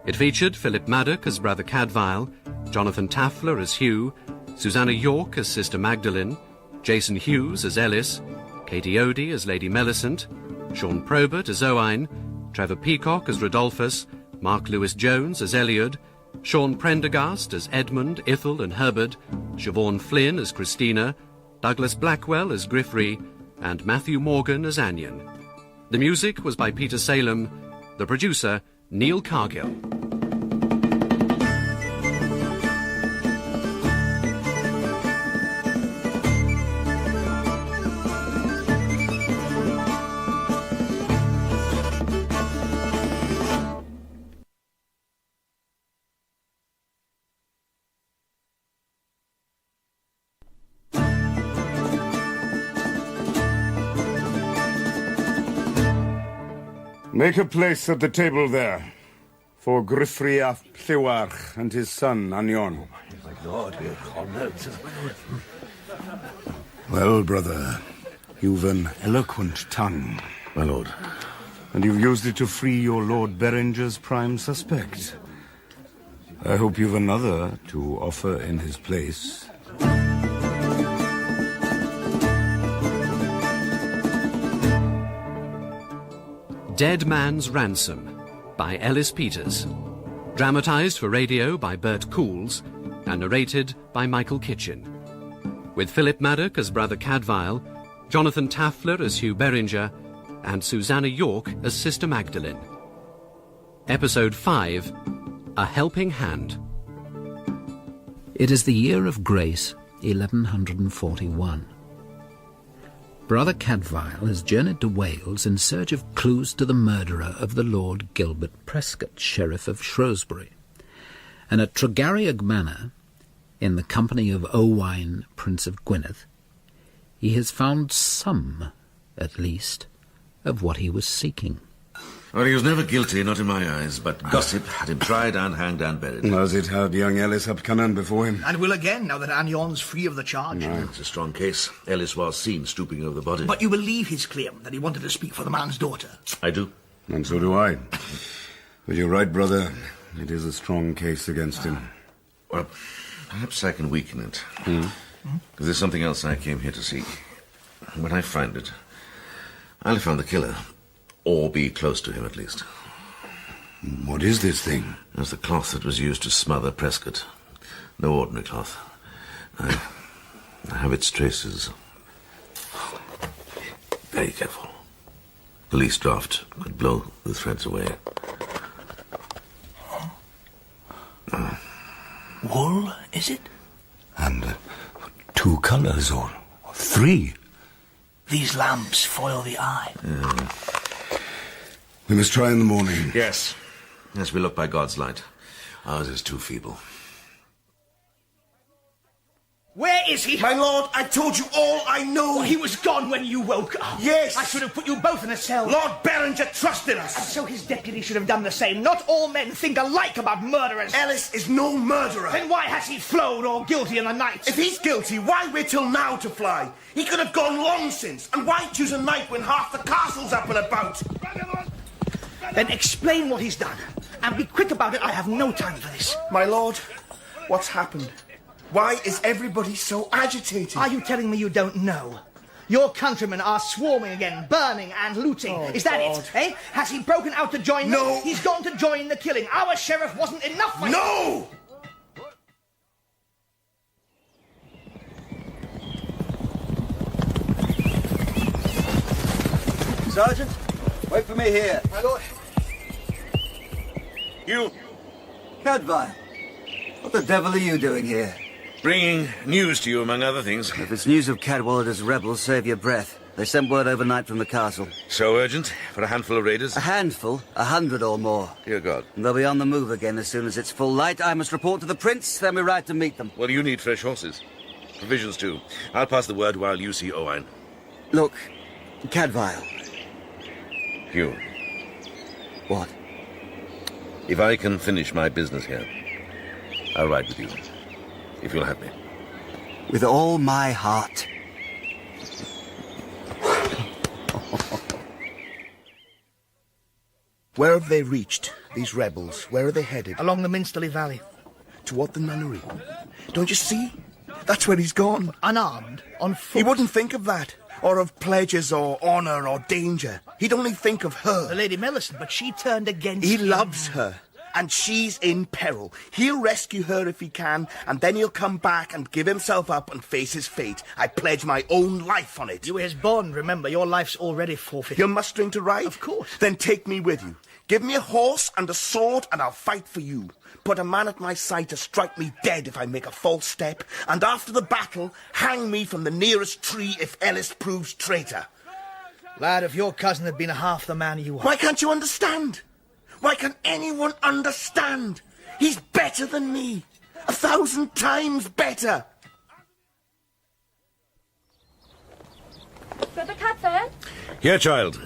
Speaker 3: It featured Philip Madoc as Brother Cadfael, Jonathan Tafler as Hugh, Susannah York as Sister Magdalen, Jason Hughes as Ellis, Katie Odie as Lady Millicent, Sean Probert as Owain, Trevor Peacock as Radalfus, Mark Lewis-Jones as Eliud, Sean Prendergast as Edmund, Ithel and Herbert, Siobhan Flynn as Cristina, Douglas Blackwell as Griffith, and Matthew Morgan as Anion. The music was by Peter Salem, the producer, Neil Cargill.
Speaker 12: Make a place at the table there for Griffith ap Llywarch and his son, Anion.
Speaker 15: My lord, we're honoured.
Speaker 12: Well, brother, you've an eloquent tongue.
Speaker 6: My lord.
Speaker 12: And you've used it to free your Lord Beringer's prime suspect. I hope you've another to offer in his place.
Speaker 3: Dead Man's Ransom by Ellis Peters. Dramatised for radio by Bert Coules and narrated by Michael Kitchen. With Philip Madoc as Brother Cadfael, Jonathan Tafler as Hugh Beringer, and Susannah York as Sister Magdalen. Episode 5, A Helping Hand.
Speaker 4: It is the year of grace, 1141. Brother Cadfael has journeyed to Wales in search of clues to the murderer of the Lord Gilbert Prescote, Sheriff of Shrewsbury. And at Tregarriog Manor, in the company of Owain, Prince of Gwynedd, he has found some, at least, of what he was seeking.
Speaker 6: Well, he was never guilty, not in my eyes, but gossip had him tried and hanged and buried.
Speaker 12: As it had young Ellis ap Cynan before him.
Speaker 17: And will again, now that Anion's free of the charge.
Speaker 6: No, it's a strong case. Ellis was seen stooping over the body.
Speaker 17: But you believe his claim that he wanted to speak for the man's daughter?
Speaker 6: I do.
Speaker 12: And so do I. But you're right, brother. It is a strong case against him.
Speaker 6: Well, perhaps I can weaken it. Because there's something else I came here to seek. When I find it, I'll have found the killer. Or be close to him, at least.
Speaker 12: What is this thing?
Speaker 6: It's the cloth that was used to smother Prescote. No ordinary cloth. I have its traces. Very careful. The least draught could blow the threads away.
Speaker 17: Wool, is it?
Speaker 12: And 2 colours, or 3.
Speaker 17: These lamps foil the eye.
Speaker 12: We must try in the morning.
Speaker 6: Yes. Yes, we look by God's light. Ours is too feeble.
Speaker 17: Where is he?
Speaker 1: My lord, I told you all I know.
Speaker 17: Oh, he was gone when you woke up.
Speaker 1: Yes.
Speaker 17: I should have put you both in a cell.
Speaker 1: Lord Beringer trusted us.
Speaker 17: And so his deputy should have done the same. Not all men think alike about murderers.
Speaker 1: Ellis is no murderer.
Speaker 17: Then why has he flown all guilty in the night?
Speaker 1: If he's guilty, why wait till now to fly? He could have gone long since. And why choose a night when half the castle's up and about?
Speaker 17: Then explain what he's done. And be quick about it. I have no time for this.
Speaker 1: My lord, what's happened? Why is everybody so agitated?
Speaker 17: Are you telling me you don't know? Your countrymen are swarming again, burning and looting. Is that it, eh? Has he broken out to join them?
Speaker 1: No.
Speaker 17: He's gone to join the killing. Our sheriff wasn't enough for him.
Speaker 1: No!
Speaker 19: Sergeant, wait for me here.
Speaker 17: My lord.
Speaker 6: Hugh.
Speaker 19: Cadfael, what the devil are you doing here?
Speaker 6: Bringing news to you, among other things.
Speaker 11: If it's news of Cadwallader's rebels, save your breath. They sent word overnight from the castle.
Speaker 6: So urgent for a handful of raiders?
Speaker 11: A handful? 100 or more.
Speaker 6: Dear God.
Speaker 11: And they'll be on the move again as soon as it's full light. I must report to the prince, then we ride to meet them.
Speaker 6: Well, you need fresh horses. Provisions, too. I'll pass the word while you see Owain.
Speaker 11: Look, Cadfael.
Speaker 6: Hugh.
Speaker 11: What?
Speaker 6: If I can finish my business here, I'll ride with you. If you'll have me.
Speaker 11: With all my heart.
Speaker 1: Where have they reached, these rebels? Where are they headed?
Speaker 17: Along the Minsterly Valley.
Speaker 1: Toward the nunnery. Don't you see? That's where he's gone.
Speaker 17: Unarmed, on foot.
Speaker 1: He wouldn't think of that. Or of pledges or honour or danger. He'd only think of her.
Speaker 17: The Lady Millicent, but she turned against
Speaker 1: He
Speaker 17: him.
Speaker 1: loves her. And she's in peril. He'll rescue her if he can, and then he'll come back and give himself up and face his fate. I pledge my own life on it.
Speaker 17: You were his bond, remember. Your life's already forfeit.
Speaker 1: You're mustering to ride?
Speaker 17: Of course.
Speaker 1: Then take me with you. Give me a horse and a sword, and I'll fight for you. Put a man at my side to strike me dead if I make a false step, and after the battle, hang me from the nearest tree if Ellis proves traitor.
Speaker 17: Lad, if your cousin had been half the man you are...
Speaker 1: Why can't you understand? Why can anyone understand? He's better than me. 1,000 times better.
Speaker 7: Brother Cadfael?
Speaker 6: Here, child.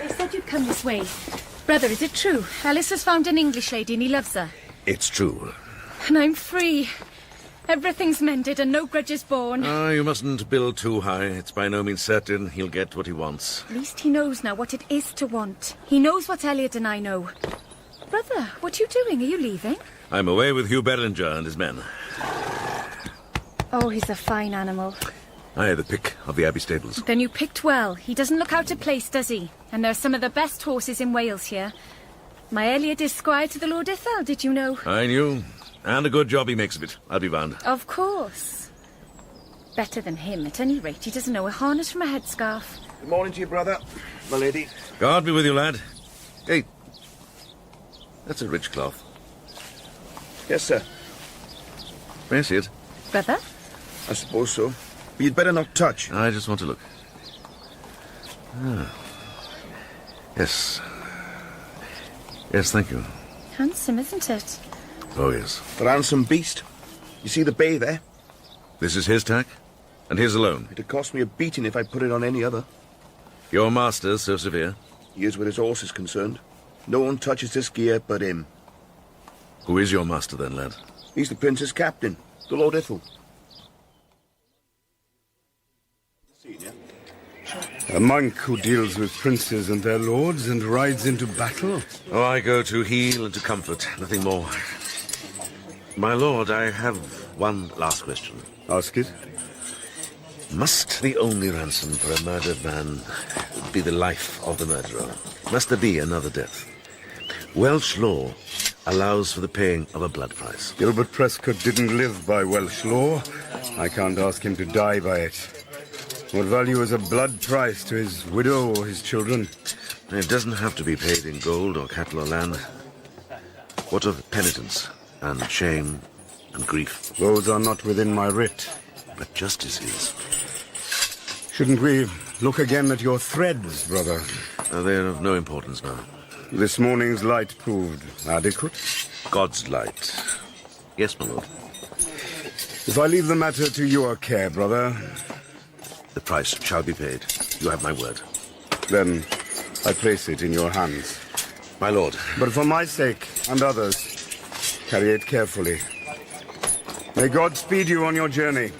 Speaker 7: They said you'd come this way. Brother, is it true? Ellis has found an English lady and he loves her.
Speaker 6: It's true.
Speaker 7: And I'm free. Everything's mended and no grudges born.
Speaker 6: You mustn't build too high. It's by no means certain he'll get what he wants.
Speaker 7: At least he knows now what it is to want. He knows what Eliud and I know. Brother, what are you doing? Are you leaving?
Speaker 6: I'm away with Hugh Beringer and his men.
Speaker 7: Oh, he's a fine animal.
Speaker 6: I the pick of the Abbey stables.
Speaker 7: Then you picked well. He doesn't look out of place, does he? And there's some of the best horses in Wales here. My Eliud is squire to the Lord Ithel, did you know?
Speaker 6: I knew. And a good job he makes of it, I'll be bound.
Speaker 7: Of course. Better than him, at any rate. He doesn't know a harness from a headscarf.
Speaker 1: Good morning to you, brother. My lady.
Speaker 6: God be with you, lad. Hey, that's a rich cloth.
Speaker 1: Yes, sir.
Speaker 6: May I see it?
Speaker 7: Brother?
Speaker 1: I suppose so. But you'd better not touch.
Speaker 6: I just want to look. Yes. Yes, thank you.
Speaker 7: Handsome, isn't it?
Speaker 6: Oh, yes.
Speaker 1: The Ransom beast. You see the bay there?
Speaker 6: This is his tack? And his alone?
Speaker 1: It'd cost me a beating if I put it on any other.
Speaker 6: Your master's so severe?
Speaker 1: He is where his horse is concerned. No one touches this gear but him.
Speaker 6: Who is your master then, lad?
Speaker 1: He's the prince's captain, the Lord Ithel.
Speaker 12: A monk who deals with princes and their lords and rides into battle?
Speaker 6: Oh, I go to heal and to comfort, nothing more. My lord, I have one last question.
Speaker 12: Ask it.
Speaker 6: Must the only ransom for a murdered man be the life of the murderer? Must there be another death? Welsh law allows for the paying of a blood price.
Speaker 12: Gilbert Prescote didn't live by Welsh law. I can't ask him to die by it. What value is a blood price to his widow or his children?
Speaker 6: It doesn't have to be paid in gold or cattle or land. What of penitence and shame and grief?
Speaker 12: Those are not within my writ.
Speaker 6: But justice is.
Speaker 12: Shouldn't we look again at your threads, brother?
Speaker 6: They're of no importance now.
Speaker 12: This morning's light proved adequate?
Speaker 6: God's light. Yes, my lord.
Speaker 12: If I leave the matter to your care, brother...
Speaker 6: The price shall be paid. You have my word.
Speaker 12: Then I place it in your hands.
Speaker 6: My lord.
Speaker 12: But for my sake and others, carry it carefully. May God speed you on your journey.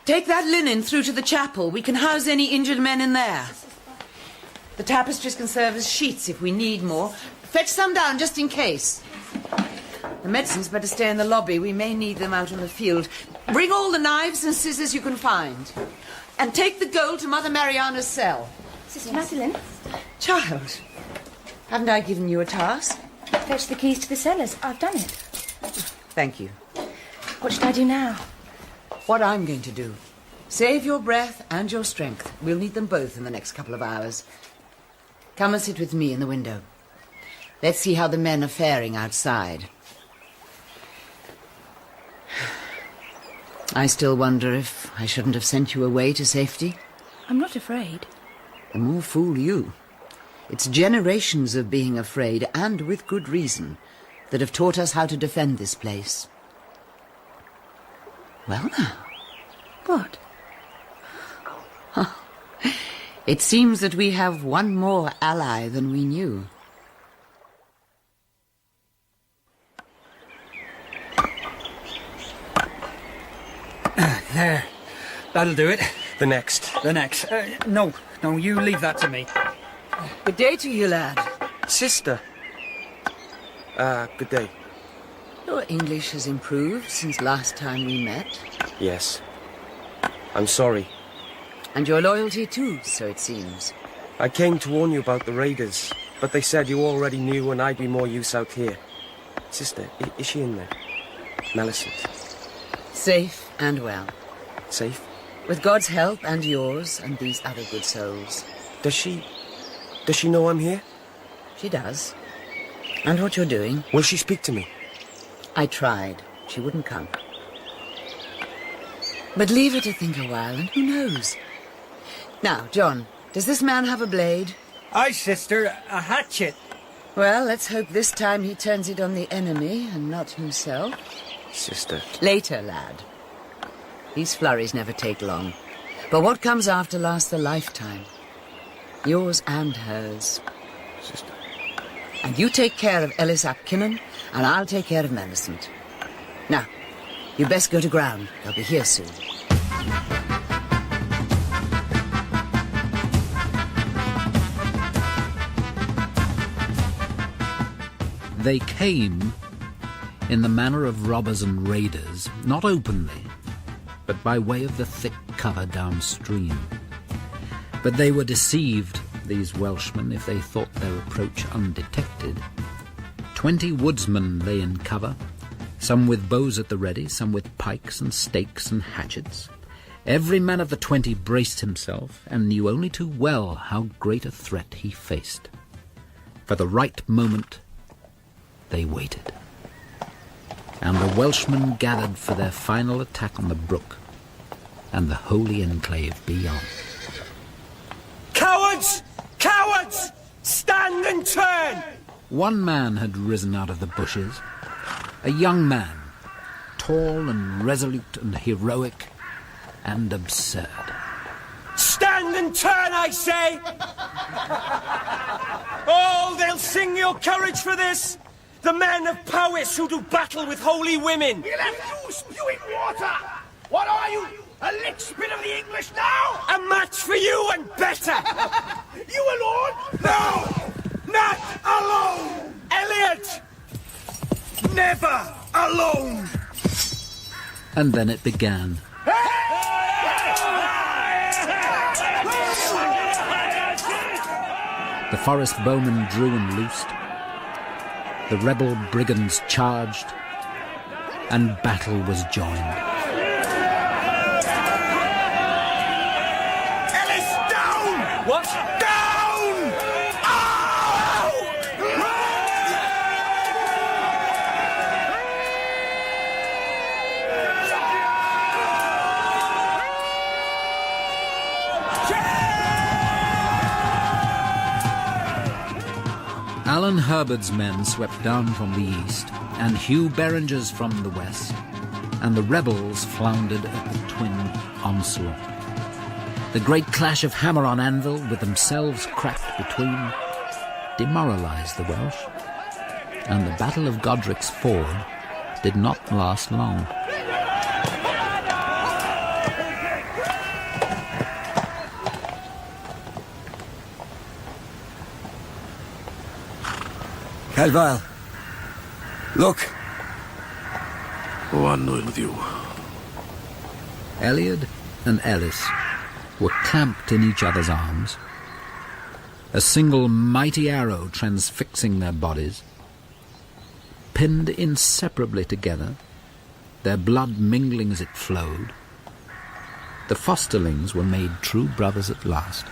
Speaker 10: Take that linen through to the chapel. We can house any injured men in there. The tapestries can serve as sheets if we need more. Fetch some down just in case. The medicines better stay in the lobby. We may need them out in the field. Bring all the knives and scissors you can find. And take the gold to Mother Mariana's cell.
Speaker 13: Sister Magdalen?
Speaker 10: Child, haven't I given you a task?
Speaker 13: Fetch the keys to the cellars. I've done it.
Speaker 10: Thank you.
Speaker 13: What should I do now?
Speaker 10: What I'm going to do. Save your breath and your strength. We'll need them both in the next couple of hours. Come and sit with me in the window. Let's see how the men are faring outside. I still wonder if I shouldn't have sent you away to safety.
Speaker 13: I'm not afraid.
Speaker 10: The more fool you. It's generations of being afraid, and with good reason, that have taught us how to defend this place. Well now.
Speaker 13: What?
Speaker 10: It seems that we have one more ally than we knew.
Speaker 16: There. That'll do it.
Speaker 9: The next.
Speaker 16: The next. No, you leave that to me.
Speaker 10: Good day to you, lad.
Speaker 9: Sister. Good day.
Speaker 10: Your English has improved since last time we met.
Speaker 9: Yes. I'm sorry.
Speaker 10: And your loyalty too, so it seems.
Speaker 9: I came to warn you about the raiders, but they said you already knew and I'd be more use out here. Sister, is she in there? Millicent.
Speaker 10: Safe and well.
Speaker 9: Safe?
Speaker 10: With God's help and yours and these other good souls.
Speaker 9: Does she know I'm here?
Speaker 10: She does. And what you're doing.
Speaker 9: Will she speak to me?
Speaker 10: I tried. She wouldn't come. But leave her to think a while, and who knows? Now, John, does this man have a blade?
Speaker 16: Aye, sister, a hatchet.
Speaker 10: Well, let's hope this time he turns it on the enemy and not himself.
Speaker 9: Sister.
Speaker 10: Later, lad. These flurries never take long. But what comes after lasts a lifetime. Yours and hers.
Speaker 9: Sister.
Speaker 10: And you take care of Ellis ap Cynan, and I'll take care of Millicent. Now, you'd best go to ground. They'll be here soon.
Speaker 4: They came in the manner of robbers and raiders, not openly, but by way of the thick cover downstream. But they were deceived, these Welshmen, if they thought their approach undetected. 20 woodsmen lay in cover, some with bows at the ready, some with pikes and stakes and hatchets. Every man of the 20 braced himself and knew only too well how great a threat he faced. For the right moment, they waited. And the Welshmen gathered for their final attack on the brook and the holy enclave beyond.
Speaker 9: Cowards! Cowards! Stand and turn!
Speaker 4: One man had risen out of the bushes, a young man, tall and resolute and heroic and absurd.
Speaker 9: Stand and turn, I say! Oh, they'll sing your courage for this! The men of Powys who do battle with holy women!
Speaker 1: He left you spewing water! What are you, a lick spit of the English now?
Speaker 9: A match for you and better!
Speaker 1: You alone? No! Not alone!
Speaker 9: Eliud!
Speaker 1: Never alone!
Speaker 4: And then it began. The forest bowmen drew and loosed. The rebel brigands charged, and battle was joined.
Speaker 1: Ellis, down!
Speaker 9: What?
Speaker 1: Down! Ow!
Speaker 4: Alan Herbert's men swept down from the east, and Hugh Beringer's from the west, and the rebels floundered at the twin onslaught. The great clash of hammer on anvil, with themselves cracked between, demoralised the Welsh, and the Battle of Godric's Ford did not last long.
Speaker 19: Cadfael, look.
Speaker 6: One with you.
Speaker 4: Eliud and Ellis were clamped in each other's arms, a single mighty arrow transfixing their bodies. Pinned inseparably together, their blood mingling as it flowed, the fosterlings were made true brothers at last.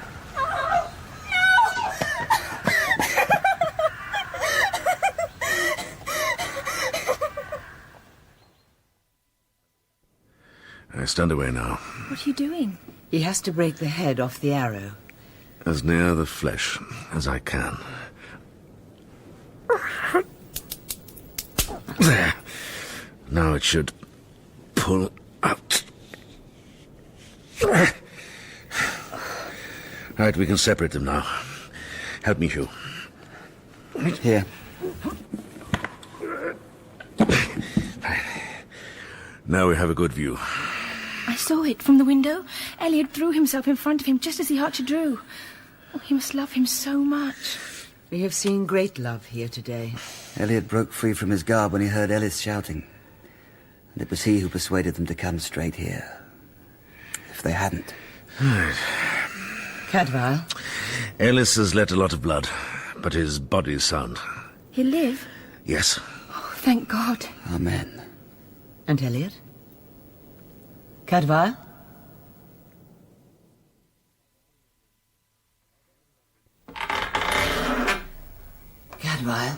Speaker 6: I stand away now.
Speaker 7: What are you doing?
Speaker 10: He has to break the head off the arrow.
Speaker 6: As near the flesh as I can. There. Now it should pull out. Right, we can separate them now. Help me, Hugh.
Speaker 11: Here.
Speaker 6: Now we have a good view.
Speaker 13: I saw it from the window. Eliud threw himself in front of him just as the archer drew. Oh, he must love him so much.
Speaker 10: We have seen great love here today.
Speaker 11: Eliud broke free from his guard when he heard Ellis shouting. And it was he who persuaded them to come straight here. If they hadn't...
Speaker 10: Cadfael?
Speaker 6: Ellis has let a lot of blood, but his body's sound.
Speaker 13: He'll live?
Speaker 6: Yes.
Speaker 13: Oh, thank God.
Speaker 11: Amen.
Speaker 10: And Eliud? Cadfael? Cadfael?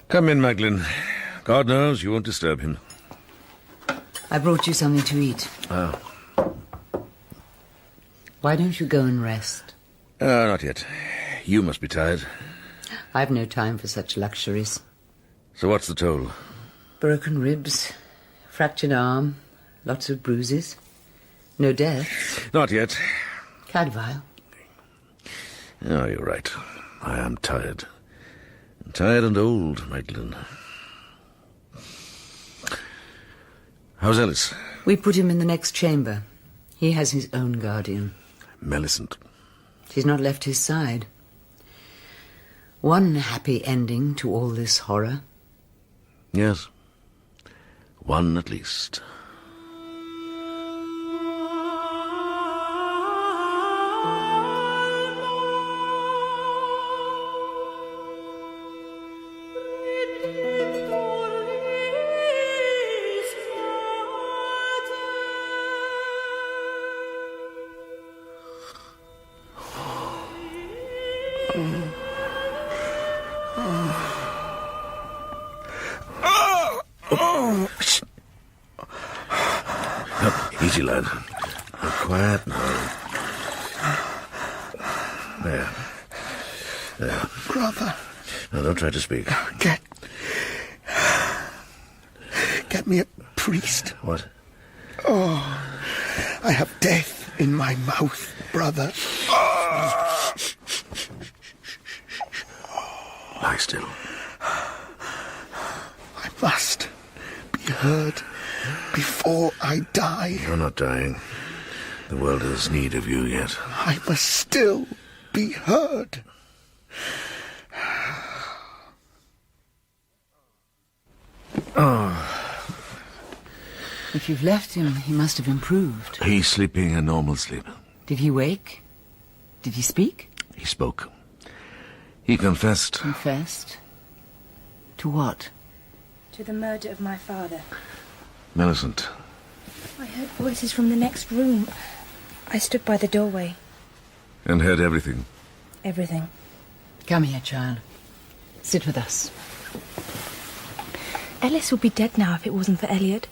Speaker 6: Come in, Magdalen. God knows you won't disturb him.
Speaker 10: I brought you something to eat.
Speaker 6: Oh.
Speaker 10: Why don't you go and rest?
Speaker 6: Not yet. You must be tired.
Speaker 10: I've no time for such luxuries.
Speaker 6: So what's the toll?
Speaker 10: Broken ribs, fractured arm, lots of bruises. No death.
Speaker 6: Not yet.
Speaker 10: Cadfael?
Speaker 6: Oh, you're right. I am tired. Tired and old, Magdalen. How's Ellis?
Speaker 10: We put him in the next chamber. He has his own guardian.
Speaker 6: Millicent.
Speaker 10: She's not left his side. One happy ending to all this horror.
Speaker 6: Yes. One at least. Easy, lad. Quiet now. There. There.
Speaker 14: Brother.
Speaker 6: Now, don't try to speak.
Speaker 14: Get me a priest.
Speaker 6: What?
Speaker 14: Oh, I have death in my mouth, brother.
Speaker 6: Lie still.
Speaker 14: I must be heard before I die.
Speaker 6: You're not dying. The world has need of you yet.
Speaker 14: I must still be heard.
Speaker 6: Oh.
Speaker 10: If you've left him, he must have improved.
Speaker 6: He's sleeping a normal sleep.
Speaker 10: Did he wake? Did he speak?
Speaker 6: He spoke. He confessed.
Speaker 10: Confessed? To what?
Speaker 13: To the murder of my father.
Speaker 6: Millicent.
Speaker 13: I heard voices from the next room. I stood by the doorway.
Speaker 6: And heard everything.
Speaker 13: Everything.
Speaker 10: Come here, child. Sit with us.
Speaker 13: Ellis would be dead now if it wasn't for Eliud.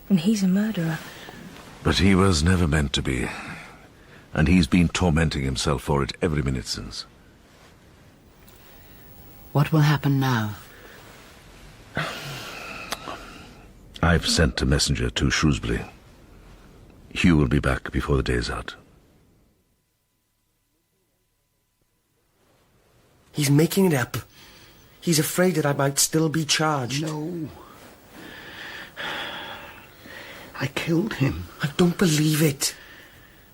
Speaker 13: And he's a murderer.
Speaker 6: But he was never meant to be. And he's been tormenting himself for it every minute since.
Speaker 10: What will happen now?
Speaker 6: I've sent a messenger to Shrewsbury. Hugh will be back before the day's out.
Speaker 9: He's making it up. He's afraid that I might still be charged.
Speaker 1: No. I killed him.
Speaker 9: I don't believe it.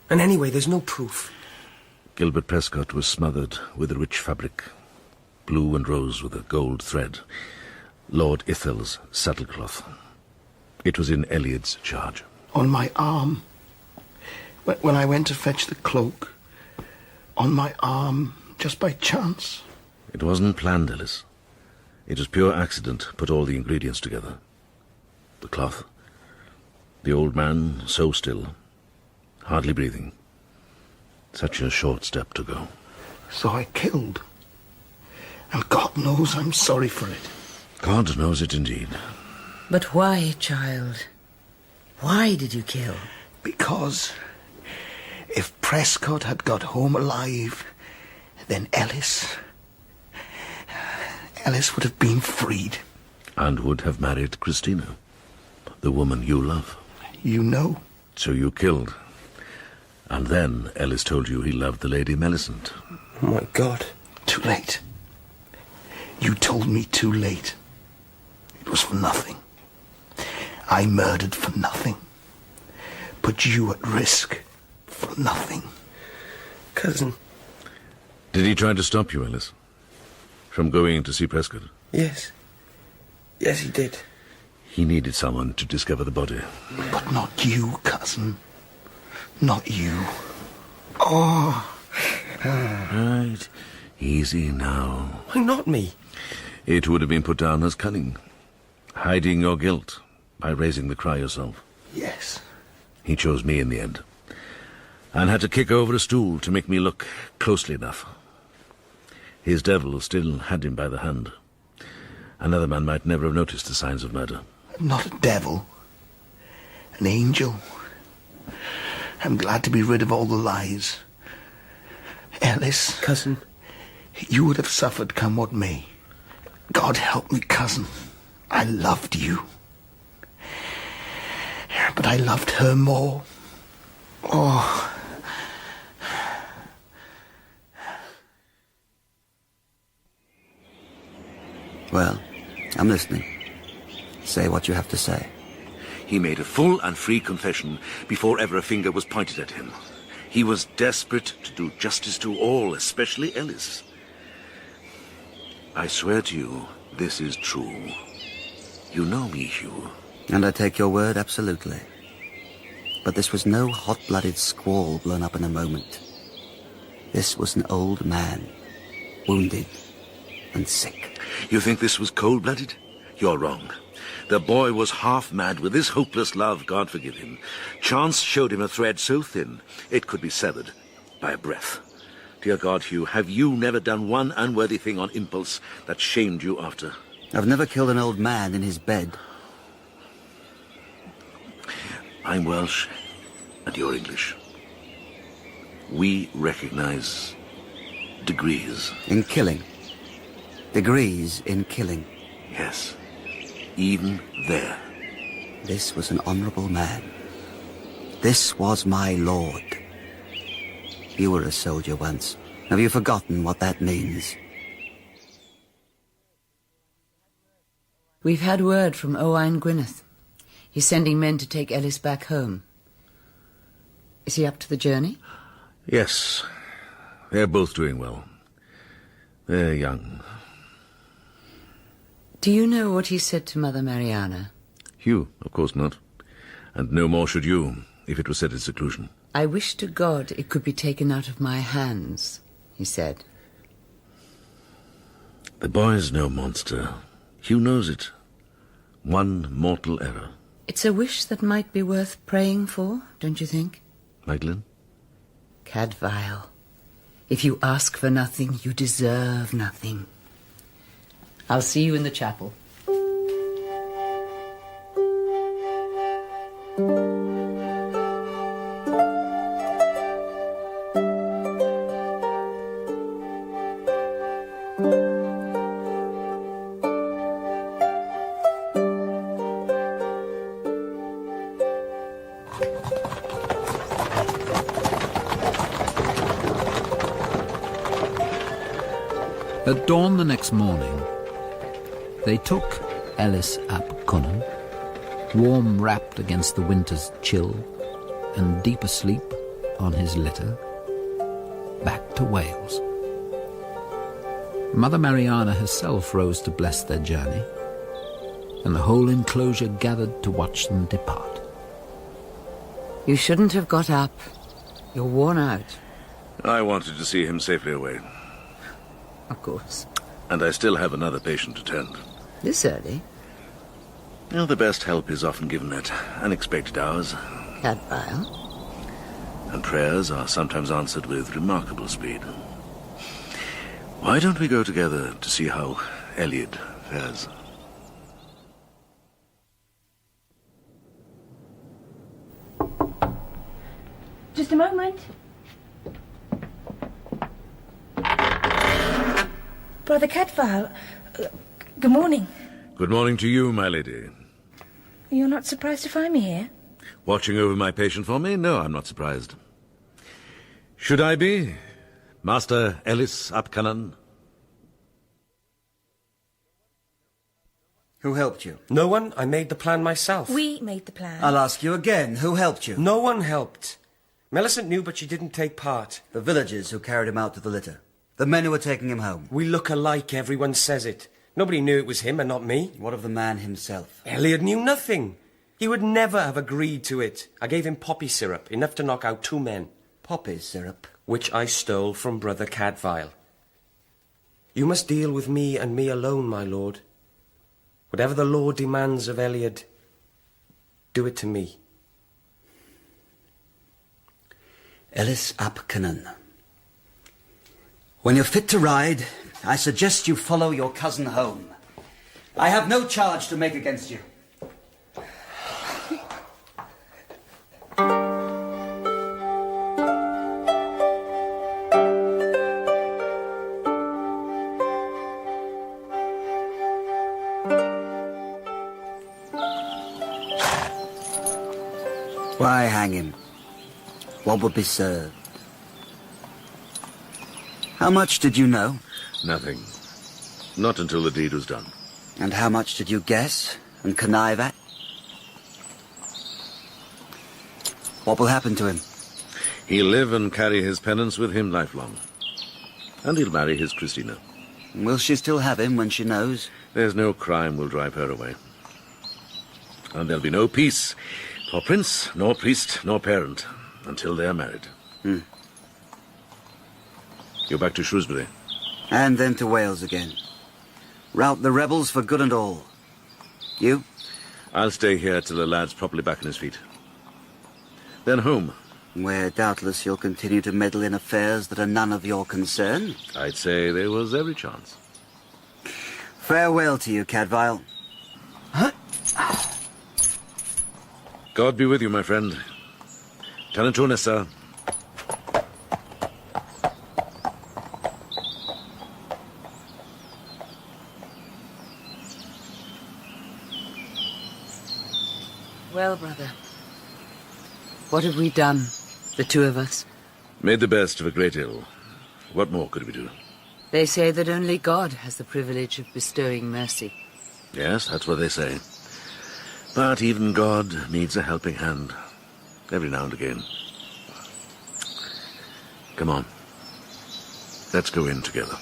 Speaker 9: And anyway, there's no proof.
Speaker 6: Gilbert Prescote was smothered with a rich fabric, blue and rose with a gold thread, Lord Ithel's saddlecloth. It was in Eliud's charge.
Speaker 1: On my arm. When I went to fetch the cloak. On my arm, just by chance.
Speaker 6: It wasn't planned, Ellis. It was pure accident, put all the ingredients together. The cloth. The old man, so still, hardly breathing. Such a short step to go.
Speaker 1: So I killed. And God knows I'm sorry for it.
Speaker 6: God knows it indeed.
Speaker 10: But why, child? Why did you kill?
Speaker 1: Because if Prescote had got home alive, then Ellis would have been freed.
Speaker 6: And would have married Cristina, the woman you love.
Speaker 1: You know.
Speaker 6: So you killed. And then Ellis told you he loved the Lady Melisande.
Speaker 9: Oh, my God.
Speaker 1: Too late. You told me too late. It was for nothing. I murdered for nothing. Put you at risk for nothing.
Speaker 9: Cousin.
Speaker 6: Did he try to stop you, Ellis? From going to see Prescote?
Speaker 9: Yes. Yes, he did.
Speaker 6: He needed someone to discover the body.
Speaker 1: But not you, cousin. Not you. Oh.
Speaker 6: Right. Easy now.
Speaker 9: Why not me?
Speaker 6: It would have been put down as cunning. Hiding your guilt by raising the cry yourself.
Speaker 1: Yes.
Speaker 6: He chose me in the end. And had to kick over a stool to make me look closely enough. His devil still had him by the hand. Another man might never have noticed the signs of murder.
Speaker 1: I'm not a devil. An angel. I'm glad to be rid of all the lies. Ellis.
Speaker 9: Cousin.
Speaker 1: You would have suffered come what may. God help me, cousin. I loved you. But I loved her more. Oh.
Speaker 11: Well, I'm listening. Say what you have to say.
Speaker 6: He made a full and free confession before ever a finger was pointed at him. He was desperate to do justice to all, especially Ellis. I swear to you, this is true. You know me, Hugh.
Speaker 11: And I take your word absolutely. But this was no hot-blooded squall blown up in a moment. This was an old man, wounded and sick.
Speaker 6: You think this was cold-blooded? You're wrong. The boy was half-mad with this hopeless love, God forgive him. Chance showed him a thread so thin it could be severed by a breath. Dear God, Hugh, have you never done one unworthy thing on impulse that shamed you after?
Speaker 11: I've never killed an old man in his bed.
Speaker 6: I'm Welsh, and you're English. We recognize degrees.
Speaker 11: In killing. Degrees in killing.
Speaker 6: Yes. Even there.
Speaker 11: This was an honourable man. This was my lord. You were a soldier once. Have you forgotten what that means?
Speaker 10: We've had word from Owain Gwynned. He's sending men to take Ellis back home. Is he up to the journey?
Speaker 6: Yes. They're both doing well. They're young.
Speaker 10: Do you know what he said to Mother Mariana?
Speaker 6: Hugh, of course not. And no more should you, if it was set in seclusion.
Speaker 10: I wish to God it could be taken out of my hands, he said.
Speaker 6: The boy's no monster. Hugh knows it. One mortal error.
Speaker 10: It's a wish that might be worth praying for, don't you think?
Speaker 6: Magdalen?
Speaker 10: Cadfael. If you ask for nothing, you deserve nothing. I'll see you in the chapel.
Speaker 4: At dawn the next morning, they took Ellis ap Cynan, warm wrapped against the winter's chill and deep asleep on his litter, back to Wales. Mother Mariana herself rose to bless their journey, and the whole enclosure gathered to watch them depart.
Speaker 10: You shouldn't have got up. You're worn out.
Speaker 6: I wanted to see him safely away.
Speaker 10: Of course.
Speaker 6: And I still have another patient to tend.
Speaker 10: This early?
Speaker 6: Well, the best help is often given at unexpected hours.
Speaker 10: Cadfael?
Speaker 6: And prayers are sometimes answered with remarkable speed. Why don't we go together to see how Eliud fares?
Speaker 13: Just a moment. Brother Cadfael, good morning.
Speaker 6: Good morning to you, my lady.
Speaker 13: You're not surprised to find me here?
Speaker 6: Watching over my patient for me? No, I'm not surprised. Should I be? Master Ellis ap Cynan?
Speaker 19: Who helped you?
Speaker 9: No one. I made the plan myself.
Speaker 13: We made the plan.
Speaker 19: I'll ask you again. Who helped you?
Speaker 9: No one helped. Millicent knew, but she didn't take part.
Speaker 19: The villagers who carried him out to the litter. The men who were taking him home.
Speaker 9: We look alike, everyone says it. Nobody knew it was him and not me.
Speaker 19: What of the man himself?
Speaker 9: Eliud knew nothing. He would never have agreed to it. I gave him poppy syrup, enough to knock out 2 men.
Speaker 19: Poppy syrup?
Speaker 9: Which I stole from Brother Cadfael. You must deal with me and me alone, my lord. Whatever the law demands of Eliud, do it to me.
Speaker 11: Ellis ap Cynan. When you're fit to ride, I suggest you follow your cousin home. I have no charge to make against you. Why hang him? What would be served? How much did you know?
Speaker 6: Nothing. Not until the deed was done.
Speaker 11: And how much did you guess and connive at? What will happen to him?
Speaker 6: He'll live and carry his penance with him lifelong. And he'll marry his Cristina.
Speaker 11: Will she still have him when she knows?
Speaker 6: There's no crime will drive her away. And there'll be no peace for prince, nor priest, nor parent, until they are married. You're back to Shrewsbury.
Speaker 11: And then to Wales again. Rout the rebels for good and all. You?
Speaker 6: I'll stay here till the lad's properly back on his feet. Then home.
Speaker 11: Where doubtless you'll continue to meddle in affairs that are none of your concern.
Speaker 6: I'd say there was every chance.
Speaker 11: Farewell to you, Cadfael.
Speaker 6: God be with you, my friend. Tanantuna, sir.
Speaker 10: Well, brother, what have we done, the 2 of us?
Speaker 6: Made the best of a great ill. What more could we do?
Speaker 10: They say that only God has the privilege of bestowing mercy.
Speaker 6: Yes, that's what they say. But even God needs a helping hand, every now and again. Come on. Let's go in together.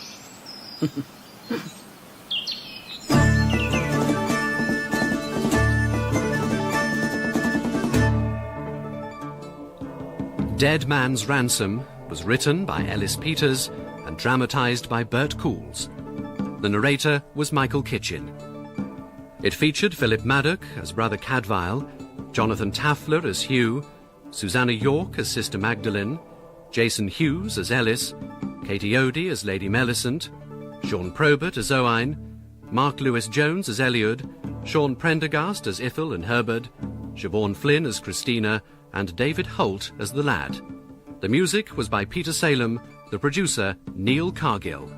Speaker 3: Dead Man's Ransom was written by Ellis Peters and dramatised by Bert Coules. The narrator was Michael Kitchen. It featured Philip Madoc as Brother Cadfael, Jonathan Tafler as Hugh, Susannah York as Sister Magdalen, Jason Hughes as Ellis, Katie Odie as Lady Millicent, Sean Probert as Owain, Mark Lewis-Jones as Eliud, Sean Prendergast as Ithel and Herbert, Siobhan Flynn as Cristina, and David Holt as the lad. The music was by Peter Salem, the producer Neil Cargill.